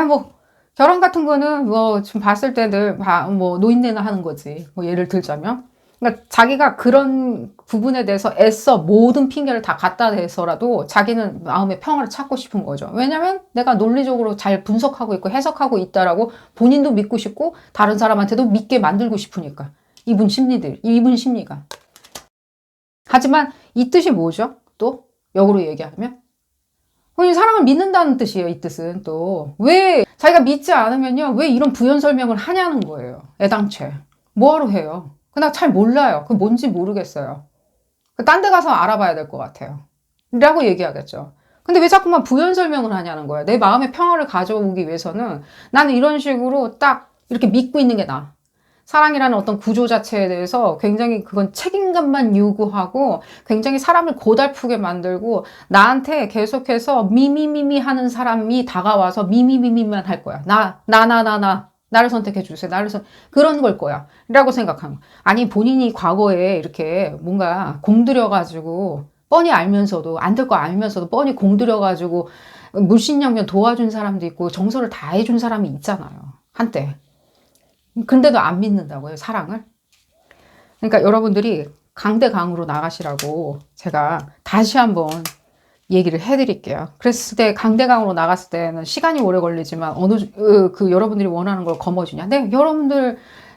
뭐 결혼 같은 거는 뭐 지금 봤을 때들 뭐 노인네나 하는 거지. 뭐 예를 들자면. 그러니까 자기가 그런 부분에 대해서 애써 모든 핑계를 다 갖다 대서라도 자기는 마음의 평화를 찾고 싶은 거죠. 왜냐면 내가 논리적으로 잘 분석하고 있고 해석하고 있다라고 본인도 믿고 싶고 다른 사람한테도 믿게 만들고 싶으니까. 이분 심리가. 하지만 이 뜻이 뭐죠? 또 역으로 얘기하면 사랑을 믿는다는 뜻이에요. 이 뜻은 또 왜 자기가 믿지 않으면요 왜 이런 부연 설명을 하냐는 거예요. 애당최 뭐하러 해요? 나 잘 몰라요. 그 뭔지 모르겠어요. 딴 데 가서 알아봐야 될 것 같아요. 라고 얘기하겠죠. 근데 왜 자꾸만 부연 설명을 하냐는 거야. 내 마음의 평화를 가져오기 위해서는 나는 이런 식으로 딱 이렇게 믿고 있는 게 나아. 사랑이라는 어떤 구조 자체에 대해서 굉장히 그건 책임감만 요구하고 굉장히 사람을 고달프게 만들고 나한테 계속해서 미미미미 하는 사람이 다가와서 미미미미만 할 거야. 나를 선택해 주세요. 그런 걸 거야. 라고 생각하는 거야. 아니, 본인이 과거에 이렇게 뭔가 공들여가지고, 뻔히 알면서도, 안 될 거 알면서도 뻔히 공들여가지고, 물신양면 도와준 사람도 있고, 정서를 다해준 사람이 있잖아요. 한때. 근데도 안 믿는다고요, 사랑을. 그러니까 여러분들이 강대강으로 나가시라고 제가 다시 한번 얘기를 해드릴게요. 그랬을 때 강대강으로 나갔을 때는 시간이 오래 걸리지만 여러분들이 원하는 걸 거머쥐냐. 네,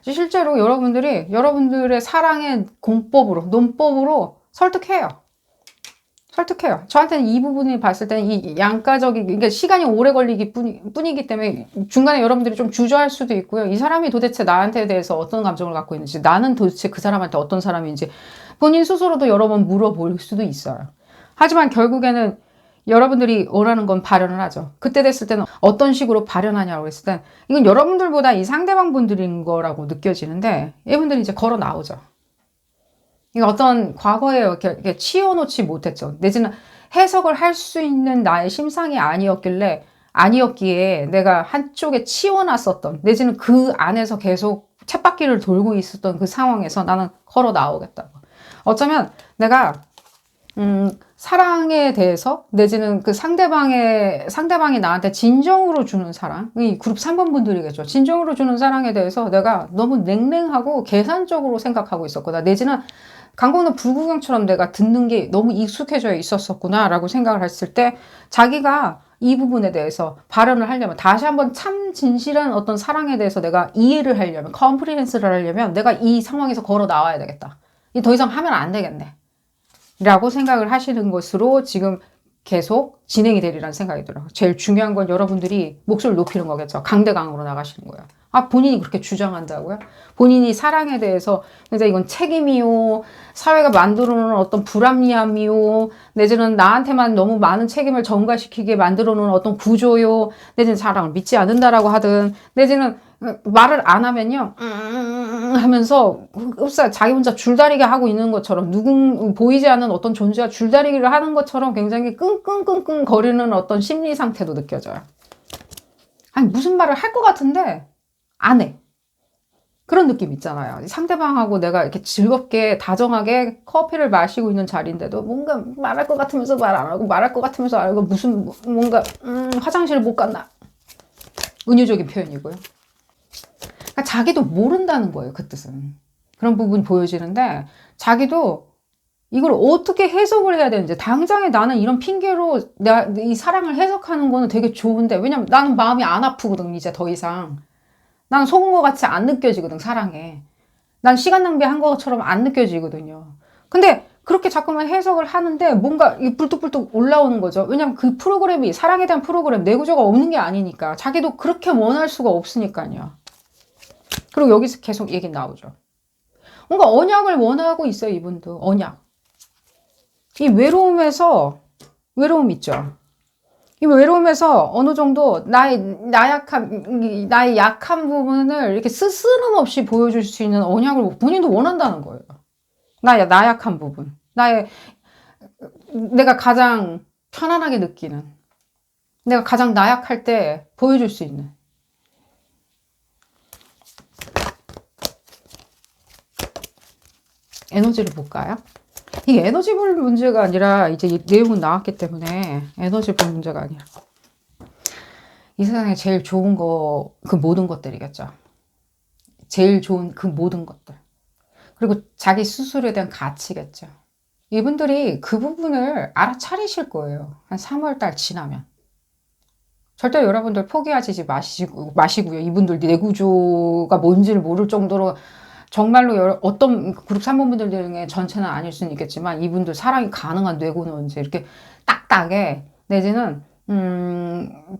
실제로 여러분들이 여러분들의 사랑의 공법으로, 논법으로 설득해요. 저한테는 이 부분이 봤을 때는 이 양가적인, 그러니까 시간이 오래 걸리기 뿐이기 때문에 중간에 여러분들이 좀 주저할 수도 있고요. 이 사람이 도대체 나한테 대해서 어떤 감정을 갖고 있는지, 나는 도대체 그 사람한테 어떤 사람인지 본인 스스로도 여러 번 물어볼 수도 있어요. 하지만 결국에는 여러분들이 원하는 건 발현을 하죠. 그때 됐을 때는 어떤 식으로 발현하냐고 했을 땐 이건 여러분들보다 이 상대방 분들인 거라고 느껴지는데 이분들이 이제 걸어 나오죠. 이거 어떤 과거에 이렇게 치워놓지 못했죠. 내지는 해석을 할 수 있는 나의 심상이 아니었기에 내가 한쪽에 치워놨었던 내지는 그 안에서 계속 쳇바퀴를 돌고 있었던 그 상황에서 나는 걸어 나오겠다고. 어쩌면 내가 사랑에 대해서 내지는 그 상대방이 나한테 진정으로 주는 사랑, 이 그룹 3번 분들이겠죠. 진정으로 주는 사랑에 대해서 내가 너무 냉랭하고 계산적으로 생각하고 있었구나. 내지는 강건우 불구경처럼 내가 듣는 게 너무 익숙해져 있었었구나 라고 생각을 했을 때 자기가 이 부분에 대해서 발언을 하려면 다시 한번 참 진실한 어떤 사랑에 대해서 내가 이해를 하려면 컴프리헨스를 하려면 내가 이 상황에서 걸어 나와야 되겠다. 더 이상 하면 안 되겠네. 라고 생각을 하시는 것으로 지금 계속 진행이 되리라는 생각이 들어요. 제일 중요한 건 여러분들이 목소리를 높이는 거겠죠. 강대강으로 나가시는 거예요. 아, 본인이 그렇게 주장한다고요? 본인이 사랑에 대해서, 그래서 이건 책임이요, 사회가 만들어 놓은 어떤 불합리함이요, 내지는 나한테만 너무 많은 책임을 전가시키게 만들어 놓은 어떤 구조요, 내지는 사랑을 믿지 않는다라고 하든, 내지는 말을 안 하면요, 하면서 흡사 자기 혼자 줄다리기 하고 있는 것처럼 보이지 않는 어떤 존재가 줄다리기를 하는 것처럼 굉장히 끙끙끙끙 거리는 어떤 심리 상태도 느껴져요. 아니 무슨 말을 할 것 같은데 안 해. 그런 느낌 있잖아요. 상대방하고 내가 이렇게 즐겁게 다정하게 커피를 마시고 있는 자리인데도 뭔가 말할 것 같으면서 말 안 하고 말할 것 같으면서 안 하고 무슨 뭔가 화장실 못 갔나. 은유적인 표현이고요. 그러니까 자기도 모른다는 거예요. 그 뜻은. 그런 부분이 보여지는데 자기도 이걸 어떻게 해석을 해야 되는지 당장에 나는 이런 핑계로 이 사랑을 해석하는 거는 되게 좋은데 왜냐면 나는 마음이 안 아프거든 이제 더 이상. 난 속은 것 같이 안 느껴지거든 사랑에. 난 시간 낭비한 것처럼 안 느껴지거든요. 근데 그렇게 자꾸만 해석을 하는데 뭔가 불뚝불뚝 올라오는 거죠. 왜냐면 그 프로그램이 사랑에 대한 프로그램 내구조가 없는 게 아니니까 자기도 그렇게 원할 수가 없으니까요. 그리고 여기서 계속 얘기 나오죠. 뭔가 언약을 원하고 있어요, 이분도. 언약. 이 외로움 있죠. 이 외로움에서 어느 정도 나의 약한 부분을 이렇게 스스럼없이 보여줄 수 있는 언약을 본인도 원한다는 거예요. 나 약한 부분. 내가 가장 편안하게 느끼는. 내가 가장 나약할 때 보여줄 수 있는. 에너지를 볼까요? 이게 에너지볼 문제가 아니라 이제 내용은 나왔기 때문에 에너지볼 문제가 아니라 이 세상에 제일 좋은 거 그 모든 것들이겠죠. 제일 좋은 그 모든 것들. 그리고 자기 스스로에 대한 가치겠죠. 이분들이 그 부분을 알아차리실 거예요. 한 3월달 지나면. 절대 여러분들 포기하지 마시고요. 이분들 내구조가 뭔지를 모를 정도로 정말로 어떤 그룹 3번 분들 중에 전체는 아닐 수는 있겠지만 이분들 사랑이 가능한 뇌고는 이제 이렇게 딱딱해 내지는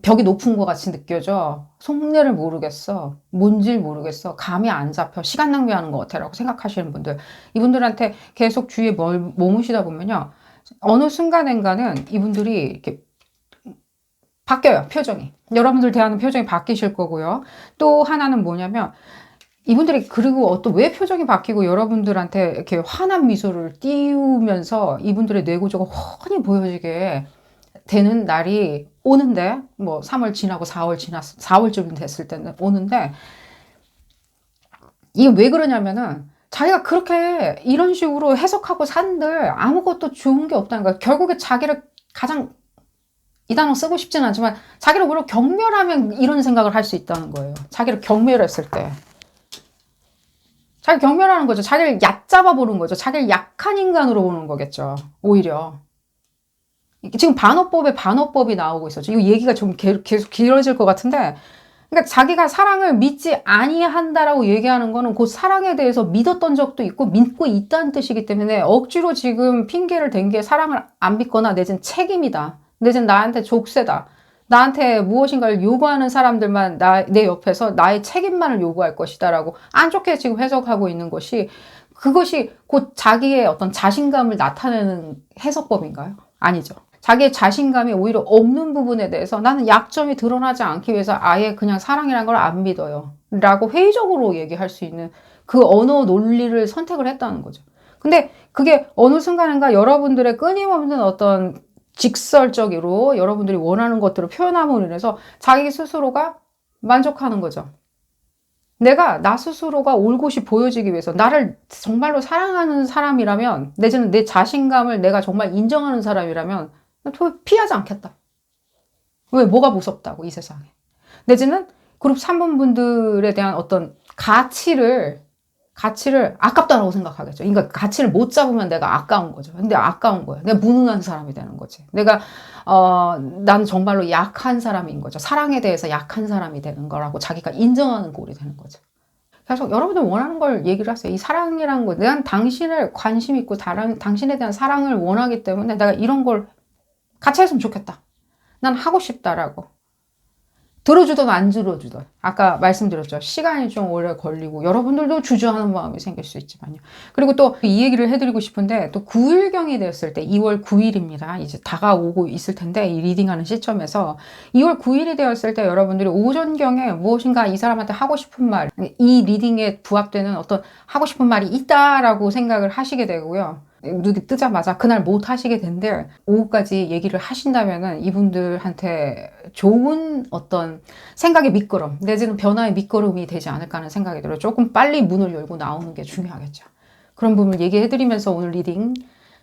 벽이 높은 것 같이 느껴져. 속내를 모르겠어. 뭔지 모르겠어. 감이 안 잡혀. 시간 낭비하는 것 같아 라고 생각하시는 분들 이분들한테 계속 주위에 머무시다 보면요. 어느 순간인가는 이분들이 이렇게 바뀌어요. 표정이. 여러분들 대하는 표정이 바뀌실 거고요. 또 하나는 뭐냐면 이분들이 그리고 왜 표정이 바뀌고 여러분들한테 이렇게 환한 미소를 띄우면서 이분들의 뇌구조가 훤히 보여지게 되는 날이 오는데 3월 지나고 4월쯤 됐을 때는 오는데 이게 왜 그러냐면은 자기가 그렇게 이런 식으로 해석하고 산들 아무것도 좋은 게 없다는 거야. 결국에 자기를 가장 이 단어 쓰고 싶진 않지만 자기를 오히려 경멸하면 이런 생각을 할 수 있다는 거예요. 자기를 경멸했을 때. 자기 경멸하는 거죠. 자기를 얕잡아 보는 거죠. 자기를 약한 인간으로 보는 거겠죠. 오히려. 지금 반어법이 나오고 있었죠. 이거 얘기가 좀 계속 길어질 것 같은데 그러니까 자기가 사랑을 믿지 아니한다라고 얘기하는 거는 그 사랑에 대해서 믿었던 적도 있고 믿고 있다는 뜻이기 때문에 억지로 지금 핑계를 댄 게 사랑을 안 믿거나 내진 책임이다. 내진 나한테 족쇄다. 나한테 무엇인가를 요구하는 사람들만 내 옆에서 나의 책임만을 요구할 것이다 라고 안 좋게 지금 해석하고 있는 것이 그것이 곧 자기의 어떤 자신감을 나타내는 해석법인가요? 아니죠. 자기의 자신감이 오히려 없는 부분에 대해서 나는 약점이 드러나지 않기 위해서 아예 그냥 사랑이라는 걸 안 믿어요 라고 회의적으로 얘기할 수 있는 그 언어 논리를 선택을 했다는 거죠. 근데 그게 어느 순간인가 여러분들의 끊임없는 어떤 직설적으로 여러분들이 원하는 것들을 표현함으로 인해서 자기 스스로가 만족하는 거죠. 내가 나 스스로가 올곧이 보여지기 위해서 나를 정말로 사랑하는 사람이라면, 내지는 내 자신감을 내가 정말 인정하는 사람이라면 피하지 않겠다. 왜? 뭐가 무섭다고, 이 세상에. 내지는 그룹 3번 분들에 대한 어떤 가치를 아깝다라고 생각하겠죠. 그러니까 가치를 못 잡으면 내가 아까운 거죠. 근데 아까운 거예요. 내가 무능한 사람이 되는 거지. 나는 정말로 약한 사람인 거죠. 사랑에 대해서 약한 사람이 되는 거라고 자기가 인정하는 꼴이 되는 거죠. 그래서 여러분들 원하는 걸 얘기를 하세요. 이 사랑이라는 거, 난 당신을 관심 있고 당신에 대한 사랑을 원하기 때문에 내가 이런 걸 같이 했으면 좋겠다. 난 하고 싶다라고. 들어주든 안 들어주든, 아까 말씀드렸죠. 시간이 좀 오래 걸리고 여러분들도 주저하는 마음이 생길 수 있지만요. 그리고 또 이 얘기를 해드리고 싶은데, 또 9일경이 되었을 때, 2월 9일입니다. 이제 다가오고 있을 텐데, 이 리딩하는 시점에서 2월 9일이 되었을 때 여러분들이 오전경에 무엇인가 이 사람한테 하고 싶은 말, 이 리딩에 부합되는 어떤 하고 싶은 말이 있다라고 생각을 하시게 되고요. 눈이 뜨자마자 그날 못 하시게 된들 오후까지 얘기를 하신다면은 이분들한테 좋은 어떤 생각의 밑거름 내지는 변화의 밑거름이 되지 않을까 하는 생각이 들어요. 조금 빨리 문을 열고 나오는 게 중요하겠죠. 그런 부분을 얘기해드리면서 오늘 리딩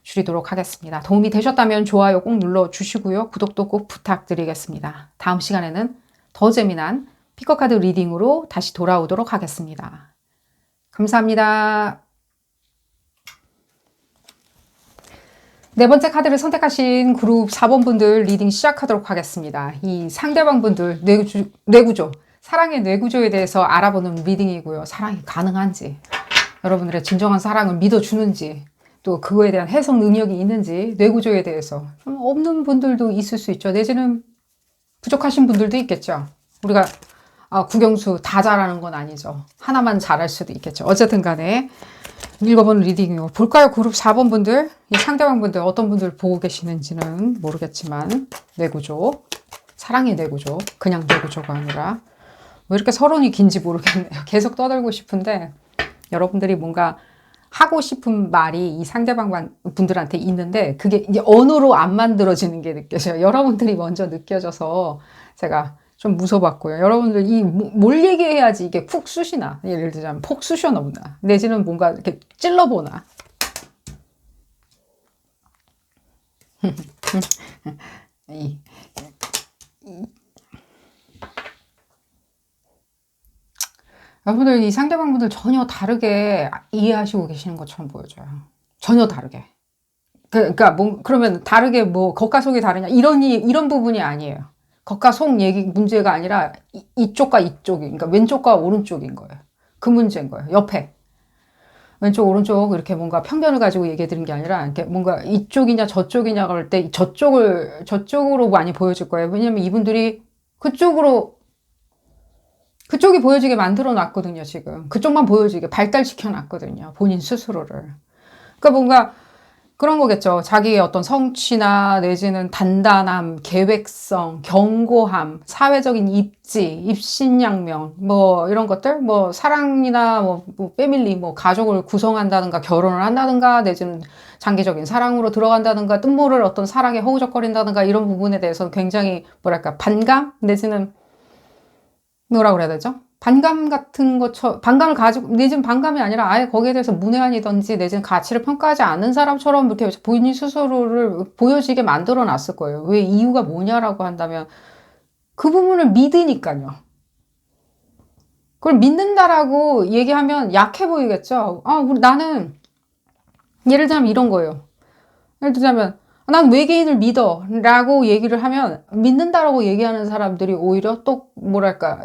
줄이도록 하겠습니다. 도움이 되셨다면 좋아요 꼭 눌러주시고요. 구독도 꼭 부탁드리겠습니다. 다음 시간에는 더 재미난 피커카드 리딩으로 다시 돌아오도록 하겠습니다. 감사합니다. 네 번째 카드를 선택하신 그룹 4번 분들 리딩 시작하도록 하겠습니다. 이 상대방 분들 뇌구조, 사랑의 뇌구조에 대해서 알아보는 리딩이고요. 사랑이 가능한지, 여러분들의 진정한 사랑을 믿어주는지, 또 그거에 대한 해석 능력이 있는지, 뇌구조에 대해서 좀 없는 분들도 있을 수 있죠. 내지는 부족하신 분들도 있겠죠. 우리가 국영수 다 잘하는 건 아니죠. 하나만 잘할 수도 있겠죠. 어쨌든 간에 읽어본 리딩이요. 볼까요? 그룹 4번 분들, 이 상대방 분들 어떤 분들 보고 계시는지는 모르겠지만 뇌구조, 사랑의 뇌구조, 그냥 뇌구조가 아니라 왜 이렇게 서론이 긴지 모르겠네요. 계속 떠들고 싶은데 여러분들이 뭔가 하고 싶은 말이 이 상대방 분들한테 있는데 그게 이제 언어로 안 만들어지는 게 느껴져요. 여러분들이 먼저 느껴져서 제가 좀 무서웠고요. 여러분들 뭘 얘기해야지 이게 푹 쑤시나. 예를 들자면 폭 쑤셔놓나. 내지는 뭔가 이렇게 찔러보나. 여러분들 이 상대방분들 전혀 다르게 이해하시고 계시는 것처럼 보여져요. 전혀 다르게. 그러니까 그러면 다르게 겉과 속이 다르냐 이런 부분이 아니에요. 겉과 속 얘기 문제가 아니라 이쪽과 이쪽이, 그러니까 왼쪽과 오른쪽인 거예요. 그 문제인 거예요. 옆에 왼쪽 오른쪽 이렇게 뭔가 편견을 가지고 얘기해 드린 게 아니라 이렇게 뭔가 이쪽이냐 저쪽이냐 그럴 때 저쪽으로 많이 보여질 거예요. 왜냐면 이분들이 그쪽이 보여지게 만들어 놨거든요. 지금 그쪽만 보여지게 발달시켜 놨거든요. 본인 스스로를. 그러니까 뭔가 그런 거겠죠. 자기의 어떤 성취나 내지는 단단함, 계획성, 견고함, 사회적인 입지, 입신양명, 이런 것들, 사랑이나 패밀리, 가족을 구성한다든가, 결혼을 한다든가, 내지는 장기적인 사랑으로 들어간다든가, 뜻모를 어떤 사랑에 허우적거린다든가, 이런 부분에 대해서 굉장히, 반감? 내지는, 뭐라 그래야 되죠? 반감 같은 반감을 가지고, 내지는 반감이 아니라 아예 거기에 대해서 문외한이든지 내지는 가치를 평가하지 않는 사람처럼 이렇게 본인 스스로를 보여지게 만들어 놨을 거예요. 왜 이유가 뭐냐라고 한다면 그 부분을 믿으니까요. 그걸 믿는다라고 얘기하면 약해 보이겠죠? 나는, 예를 들자면 이런 거예요. 예를 들자면, 난 외계인을 믿어 라고 얘기를 하면 믿는다라고 얘기하는 사람들이 오히려 또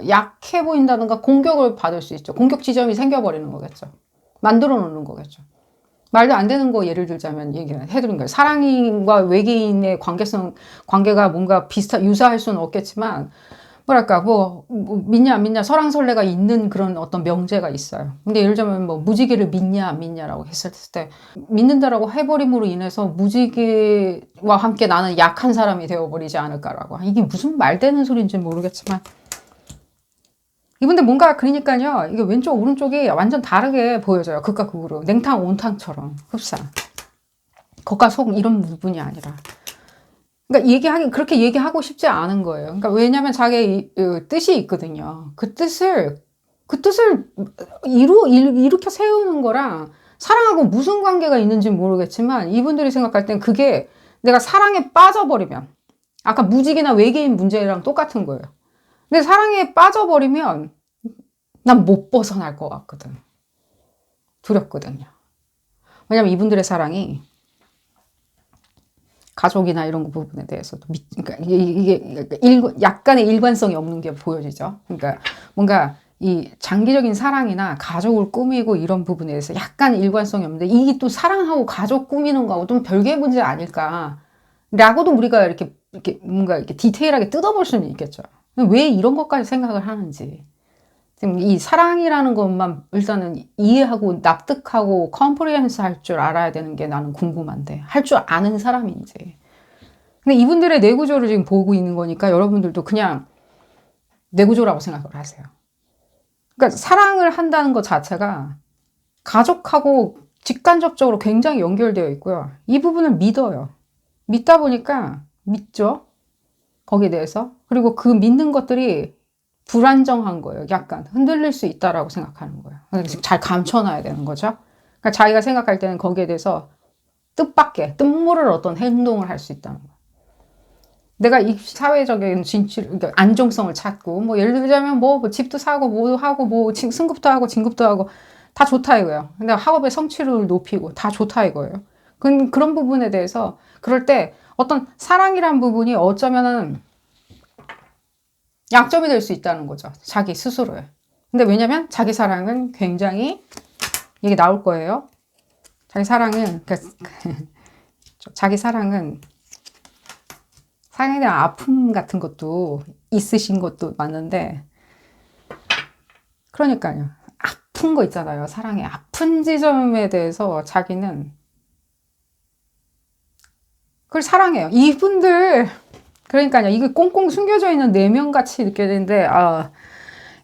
약해 보인다든가 공격을 받을 수 있죠. 공격 지점이 생겨버리는 거겠죠. 만들어 놓는 거겠죠. 말도 안 되는 거 예를 들자면 얘기를 해드린 거예요. 사랑과 외계인의 관계가 뭔가 유사할 수는 없겠지만 믿냐 안 믿냐 설왕설래가 있는 그런 어떤 명제가 있어요. 근데 예를 들자면 무지개를 믿냐 안 믿냐라고 했을 때 믿는다라고 해버림으로 인해서 무지개와 함께 나는 약한 사람이 되어버리지 않을까라고. 이게 무슨 말 되는 소리인지 모르겠지만 이분들 뭔가 그러니까요. 이게 왼쪽 오른쪽이 완전 다르게 보여져요. 극과 극으로. 냉탕 온탕처럼 흡사. 겉과 속 이런 부분이 아니라. 그러니까 그렇게 얘기하고 싶지 않은 거예요. 그러니까 왜냐면 자기의 뜻이 있거든요. 그 뜻을 그 뜻을 일으켜 세우는 거랑 사랑하고 무슨 관계가 있는지 모르겠지만 이분들이 생각할 땐 그게 내가 사랑에 빠져버리면 아까 무직이나 외계인 문제랑 똑같은 거예요. 근데 사랑에 빠져버리면 난 못 벗어날 것 같거든. 두렵거든요. 왜냐면 이분들의 사랑이 가족이나 이런 부분에 대해서도 그러니까 이게 약간의 일관성이 없는 게 보여지죠. 그러니까 뭔가 이 장기적인 사랑이나 가족을 꾸미고 이런 부분에 대해서 약간 일관성이 없는데 이게 또 사랑하고 가족 꾸미는 거하고 좀 별개의 문제 아닐까라고도 우리가 이렇게 뭔가 이렇게 디테일하게 뜯어볼 수는 있겠죠. 왜 이런 것까지 생각을 하는지. 지금 이 사랑이라는 것만 일단은 이해하고 납득하고 컴프리hen스 할 줄 알아야 되는 게 나는 궁금한데 할 줄 아는 사람인지. 근데 이분들의 뇌구조를 지금 보고 있는 거니까 여러분들도 그냥 뇌구조라고 생각을 하세요. 그러니까 사랑을 한다는 것 자체가 가족하고 직간접적으로 굉장히 연결되어 있고요. 이 부분을 믿어요. 믿다 보니까 믿죠. 거기에 대해서. 그리고 그 믿는 것들이 불안정한 거예요. 약간 흔들릴 수 있다라고 생각하는 거예요. 잘 감춰놔야 되는 거죠. 그러니까 자기가 생각할 때는 거기에 대해서 뜻모를 어떤 행동을 할 수 있다는 거예요. 내가 이 사회적인 진출, 그러니까 안정성을 찾고, 뭐 예를 들자면 뭐 집도 사고, 뭐 하고, 뭐 승급도 하고, 진급도 하고, 다 좋다 이거예요. 근데 학업의 성취를 높이고, 다 좋다 이거예요. 그런 부분에 대해서, 그럴 때 어떤 사랑이란 부분이 어쩌면은 약점이 될 수 있다는 거죠. 자기 스스로에. 근데 왜냐면 자기 사랑은 굉장히 이게 나올 거예요. 자기 사랑은 자기 사랑은 사랑에 대한 아픔 같은 것도 있으신 것도 맞는데 그러니까요. 아픈 거 있잖아요. 사랑의 아픈 지점에 대해서 자기는 그걸 사랑해요. 이분들 그러니까요. 이게 꽁꽁 숨겨져 있는 내면같이 느껴지는데,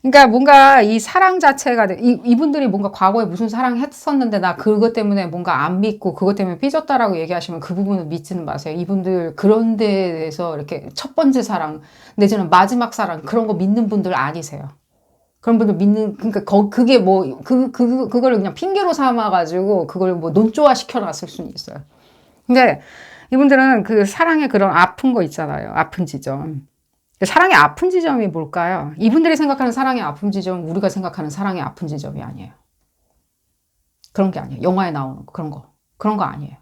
그러니까 뭔가 이 사랑 자체가, 이분들이 뭔가 과거에 무슨 사랑 했었는데 나 그것 때문에 뭔가 안 믿고 그것 때문에 삐졌다라고 얘기하시면 그 부분은 믿지는 마세요. 이분들 그런 데에 대해서 이렇게 첫 번째 사랑, 내지는 마지막 사랑, 그런 거 믿는 분들 아니세요. 그런 분들 그러니까 그게 뭐, 그걸 그냥 핑계로 삼아가지고 그걸 뭐 논조화 시켜놨을 수는 있어요. 근데 이분들은 그 사랑의 그런 아픈 거 있잖아요. 아픈 지점. 사랑의 아픈 지점이 뭘까요? 이분들이 생각하는 사랑의 아픈 지점은 우리가 생각하는 사랑의 아픈 지점이 아니에요. 그런 게 아니에요. 영화에 나오는 거, 그런 거. 그런 거 아니에요.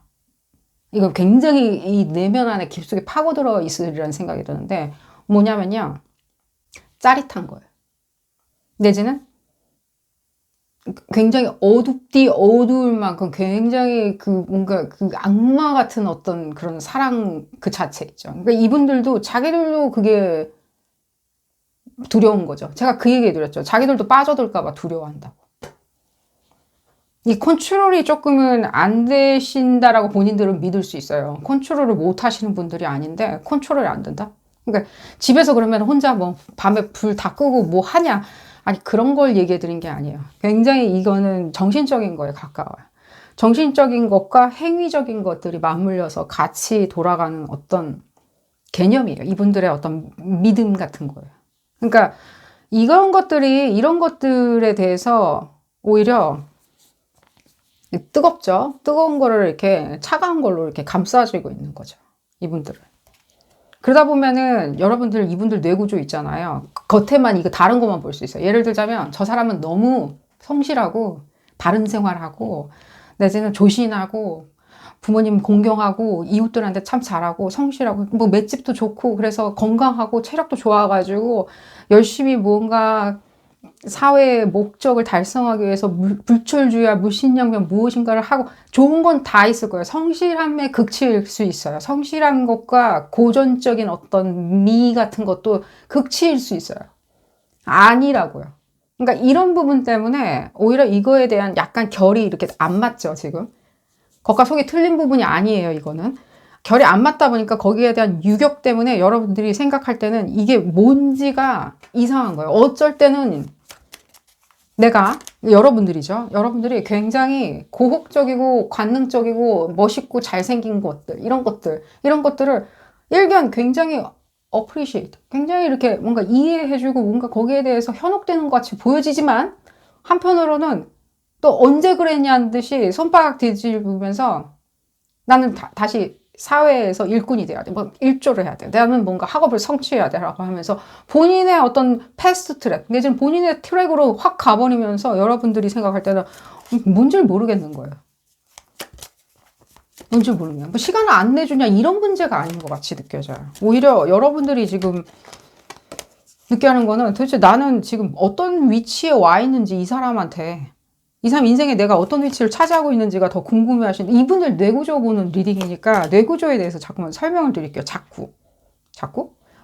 이거 굉장히 이 내면 안에 깊숙이 파고들어 있으리라는 생각이 드는데 뭐냐면요. 짜릿한 거예요. 내지는 굉장히 어두울 만큼 굉장히 뭔가 악마 같은 어떤 그런 사랑 그 자체 있죠. 그러니까 이분들도 자기들도 그게 두려운 거죠. 제가 그 얘기 해드렸죠. 자기들도 빠져들까봐 두려워한다고. 이 컨트롤이 조금은 안 되신다라고 본인들은 믿을 수 있어요. 컨트롤을 못 하시는 분들이 아닌데 컨트롤이 안 된다? 그러니까 집에서 그러면 혼자 뭐 밤에 불 다 끄고 뭐 하냐? 아니 그런 걸 얘기해 드린 게 아니에요. 굉장히 이거는 정신적인 거에 가까워요. 정신적인 것과 행위적인 것들이 맞물려서 같이 돌아가는 어떤 개념이에요. 이분들의 어떤 믿음 같은 거예요. 그러니까 이런 것들에 대해서 오히려 뜨겁죠. 뜨거운 거를 이렇게 차가운 걸로 이렇게 감싸주고 있는 거죠. 이분들은. 그러다 보면은 여러분들 이분들 뇌구조 있잖아요. 겉에만 이거 다른 것만 볼 수 있어요. 예를 들자면 저 사람은 너무 성실하고 바른 생활하고 내지는 조신하고 부모님 공경하고 이웃들한테 참 잘하고 성실하고 뭐 맷집도 좋고 그래서 건강하고 체력도 좋아가지고 열심히 뭔가 사회의 목적을 달성하기 위해서 불철주야 물신양면 무엇인가를 하고 좋은 건 다 있을 거예요. 성실함의 극치일 수 있어요. 성실한 것과 고전적인 어떤 미 같은 것도 극치일 수 있어요. 아니라고요. 그러니까 이런 부분 때문에 오히려 이거에 대한 약간 결이 이렇게 안 맞죠, 지금. 겉과 속이 틀린 부분이 아니에요, 이거는. 결이 안 맞다 보니까 거기에 대한 유격 때문에 여러분들이 생각할 때는 이게 뭔지가 이상한 거예요. 어쩔 때는 여러분들이죠. 여러분들이 굉장히 고혹적이고 관능적이고 멋있고 잘생긴 것들, 이런 것들을 일견 굉장히 appreciate. 굉장히 이렇게 뭔가 이해해주고 뭔가 거기에 대해서 현혹되는 것 같이 보여지지만 한편으로는 또 언제 그랬냐는 듯이 손바닥 뒤집으면서 나는 다시 사회에서 일꾼이 돼야 돼. 뭐 일조를 해야 돼. 나는 뭔가 학업을 성취해야 돼라고 하면서 본인의 어떤 패스트 트랙, 내지는 본인의 트랙으로 확 가버리면서 여러분들이 생각할 때는 뭔지를 모르겠는 거예요. 뭔지 모르겠냐. 뭐 시간을 안 내주냐 이런 문제가 아닌 것 같이 느껴져요. 오히려 여러분들이 지금 느끼는 거는 도대체 나는 지금 어떤 위치에 와 있는지 이 사람한테 이 사람 인생에 내가 어떤 위치를 차지하고 있는지가 더 궁금해 하시는 이분들 뇌구조 보는 리딩이니까 뇌구조에 대해서 자꾸만 설명을 드릴게요. 자꾸.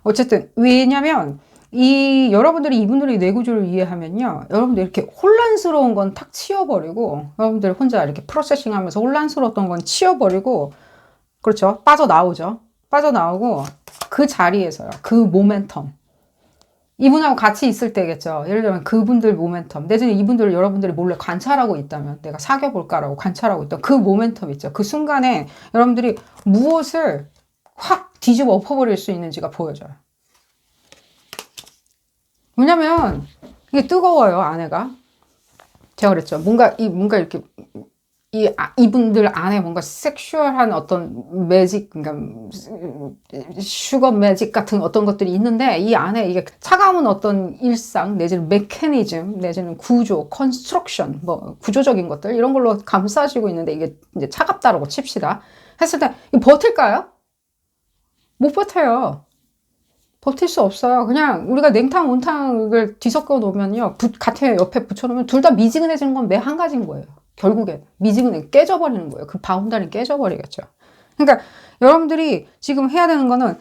어쨌든 왜냐면 여러분들이 이분들의 뇌구조를 이해하면요. 여러분들 이렇게 혼란스러운 건 탁 치워버리고 여러분들 혼자 이렇게 프로세싱 하면서 혼란스러웠던 건 치워버리고 그렇죠. 빠져나오죠. 빠져나오고 그 자리에서요. 그 모멘텀. 이분하고 같이 있을 때겠죠. 예를 들면 그분들 모멘텀. 내지는 이분들을 여러분들이 몰래 관찰하고 있다면 내가 사귀어볼까라고 관찰하고 있던 그 모멘텀 있죠. 그 순간에 여러분들이 무엇을 확 뒤집어 엎어버릴 수 있는지가 보여져요. 왜냐면 이게 뜨거워요, 아내가. 제가 그랬죠. 뭔가 이렇게 이분들 안에 뭔가 섹슈얼한 어떤 매직, 그러니까 슈거 매직 같은 어떤 것들이 있는데 이 안에 이게 차가운 어떤 일상 내지는 메커니즘 내지는 구조, 컨스트럭션, 뭐 구조적인 것들 이런 걸로 감싸지고 있는데 이게 이제 차갑다라고 칩시다. 했을 때 이거 버틸까요? 못 버텨요. 버틸 수 없어요. 그냥 우리가 냉탕, 온탕을 뒤섞어 놓으면요. 같은 옆에 붙여놓으면 둘 다 미지근해지는 건 매 한 가지인 거예요. 결국엔 미지근해 깨져버리는 거예요. 그 바운다리 깨져버리겠죠. 그러니까 여러분들이 지금 해야 되는 거는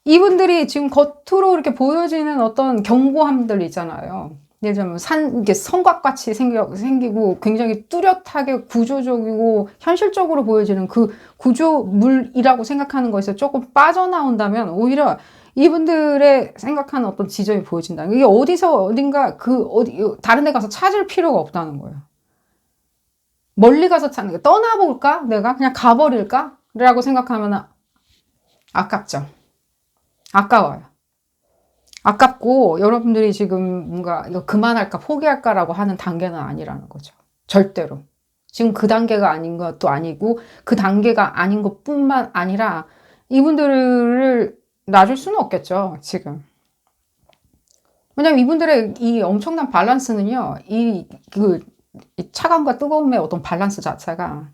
이분들이 지금 겉으로 이렇게 보여지는 어떤 견고함들 있잖아요. 예를 들면 이게 성곽같이 생기고 굉장히 뚜렷하게 구조적이고 현실적으로 보여지는 그 구조물이라고 생각하는 것에서 조금 빠져나온다면 오히려 이분들의 생각하는 어떤 지점이 보여진다. 이게 어딘가 다른 데 가서 찾을 필요가 없다는 거예요. 멀리 가서 찾는 게 떠나볼까? 내가 그냥 가버릴까? 라고 생각하면 아깝죠. 아까워요. 아깝고 여러분들이 지금 뭔가 이거 그만할까 포기할까라고 하는 단계는 아니라는 거죠. 절대로. 지금 그 단계가 아닌 것도 아니고 그 단계가 아닌 것뿐만 아니라 이분들을 놔줄 수는 없겠죠. 지금. 왜냐면 이분들의 이 엄청난 밸런스는요. 이 차감과 뜨거움의 어떤 밸런스 자체가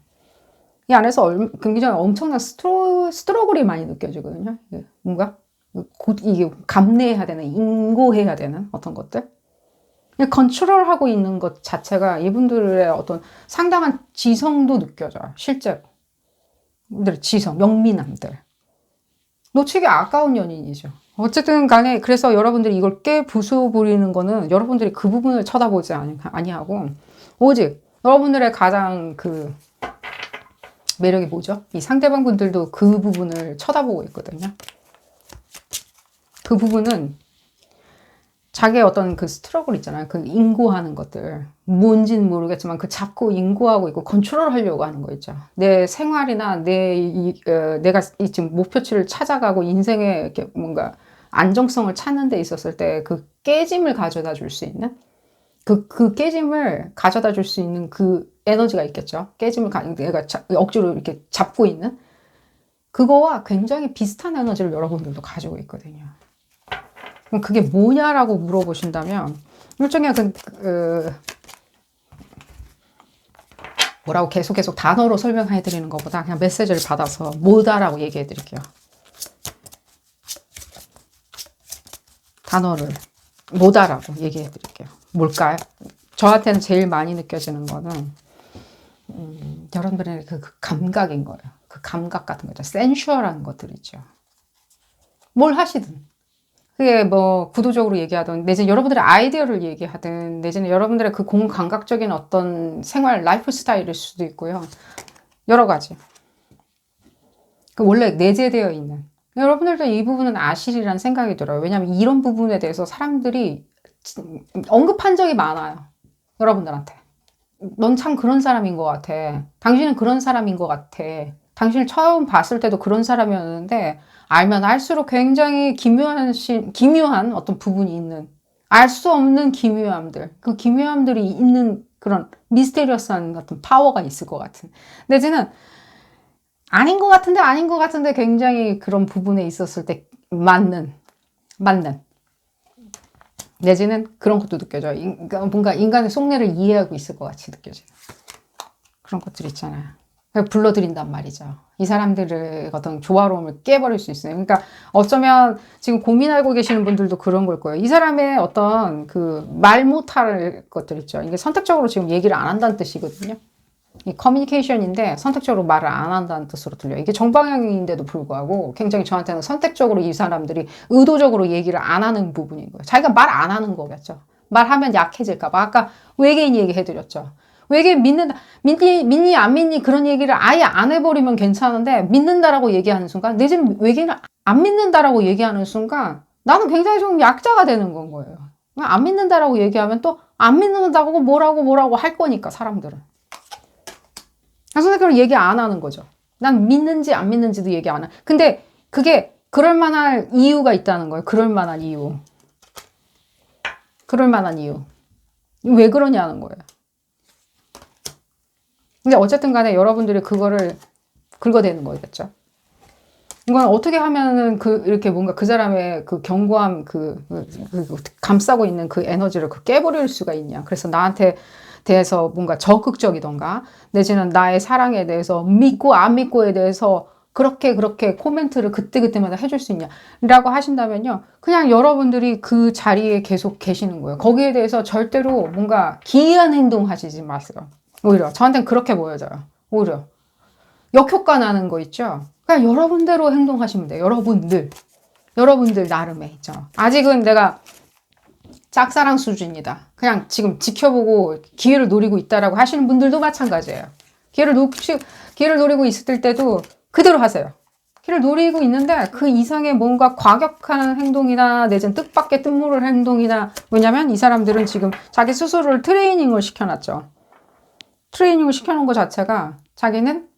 이 안에서 굉장히 엄청난 스트러글이 많이 느껴지거든요. 뭔가 이게 감내해야 되는, 인고해야 되는 어떤 것들. 컨트롤하고 있는 것 자체가 이분들의 어떤 상당한 지성도 느껴져요. 실제로. 이분들의 지성, 영민함들. 놓치기 아까운 연인이죠. 어쨌든 간에 그래서 여러분들이 이걸 부숴버리는 거는 여러분들이 그 부분을 쳐다보지 아니하고 오직 여러분들의 가장 그 매력이 뭐죠? 이 상대방 분들도 그 부분을 쳐다보고 있거든요. 그 부분은 자기의 어떤 그 스트러글 있잖아요. 그 인고하는 것들. 뭔지는 모르겠지만 그 잡고 인고하고 있고 컨트롤 하려고 하는 거 있죠. 내 생활이나 내가 지금 목표치를 찾아가고 인생에 이렇게 뭔가 안정성을 찾는 데 있었을 때 그 깨짐을 가져다 줄 수 있는 그 깨짐을 가져다 줄 수 있는 그 에너지가 있겠죠. 깨짐을 내가 억지로 이렇게 잡고 있는 그거와 굉장히 비슷한 에너지를 여러분들도 가지고 있거든요. 그럼 그게 뭐냐라고 물어보신다면 일종의 뭐라고 계속 단어로 설명해 드리는 것보다 그냥 메시지를 받아서 뭐다라고 얘기해 드릴게요. 단어를 뭐다라고 얘기해 드릴게요. 뭘까요? 저한테는 제일 많이 느껴지는 거는 여러분들의 그 감각인 거예요. 그 감각 같은 거죠. 센슈얼한 것들이죠. 뭘 하시든 그게 뭐 구도적으로 얘기하든 내지는 여러분들의 아이디어를 얘기하든 내지는 여러분들의 그 공감각적인 어떤 생활 라이프 스타일일 수도 있고요. 여러 가지. 원래 내재되어 있는 여러분들도 이 부분은 아시리라는 생각이 들어요. 왜냐하면 이런 부분에 대해서 사람들이 언급한 적이 많아요. 여러분들한테. 넌 참 그런 사람인 것 같아. 당신은 그런 사람인 것 같아. 당신을 처음 봤을 때도 그런 사람이었는데 알면 알수록 굉장히 기묘한 어떤 부분이 있는, 알 수 없는 기묘함들, 그 기묘함들이 있는 그런 미스테리어스한 어떤 파워가 있을 것 같은. 내지는 아닌 것 같은데 굉장히 그런 부분에 있었을 때 맞는 내지는 그런 것도 느껴져요. 뭔가 인간의 속내를 이해하고 있을 것 같이 느껴져요. 그런 것들 있잖아요. 불러들인단 말이죠. 이 사람들의 어떤 조화로움을 깨버릴 수 있어요. 그러니까 어쩌면 지금 고민하고 계시는 분들도 그런 걸 거예요. 이 사람의 어떤 그 말 못할 것들 있죠. 이게 선택적으로 지금 얘기를 안 한다는 뜻이거든요. 이 커뮤니케이션인데 선택적으로 말을 안 한다는 뜻으로 들려요. 이게 정방향인데도 불구하고 굉장히 저한테는 선택적으로 이 사람들이 의도적으로 얘기를 안 하는 부분인 거예요. 자기가 말 안 하는 거겠죠. 말하면 약해질까 봐. 아까 외계인 얘기해드렸죠. 외계인 믿니 안 믿니 그런 얘기를 아예 안 해버리면 괜찮은데 믿는다라고 얘기하는 순간 내 집 외계인을 안 믿는다라고 얘기하는 순간 나는 굉장히 좀 약자가 되는 건 거예요. 안 믿는다라고 얘기하면 또 안 믿는다고 뭐라고 할 거니까 사람들은. 그래서 그걸 얘기 안 하는 거죠. 난 믿는지 안 믿는지도 얘기 안 해. 근데 그게 그럴 만한 이유가 있다는 거예요. 그럴 만한 이유. 왜 그러냐는 거예요. 근데 어쨌든 간에 여러분들이 그거를 긁어대는 거겠죠. 이건 어떻게 하면은 이렇게 뭔가 그 사람의 그 견고함, 감싸고 있는 그 에너지를 깨버릴 수가 있냐. 그래서 나한테 대해서 뭔가 적극적이던가, 내지는 나의 사랑에 대해서 믿고 안 믿고에 대해서 그렇게 코멘트를 그때그때마다 해줄 수 있냐. 라고 하신다면요. 그냥 여러분들이 그 자리에 계속 계시는 거예요. 거기에 대해서 절대로 뭔가 기이한 행동 하시지 마세요. 오히려 저한테는 그렇게 보여져요. 오히려 역효과 나는 거 있죠. 그냥 여러분대로 행동하시면 돼요. 여러분들 나름의 있죠. 아직은 내가 짝사랑 수준이다. 그냥 지금 지켜보고 기회를 노리고 있다라고 하시는 분들도 마찬가지예요. 기회를 노리고 있을 때도 그대로 하세요. 기회를 노리고 있는데 그 이상의 뭔가 과격한 행동이나 내지는 뜻밖의 뜻모를 행동이나, 왜냐면 이 사람들은 지금 자기 스스로를 트레이닝을 시켜놨죠. 트레이닝을 시켜놓은 것 자체가 자기는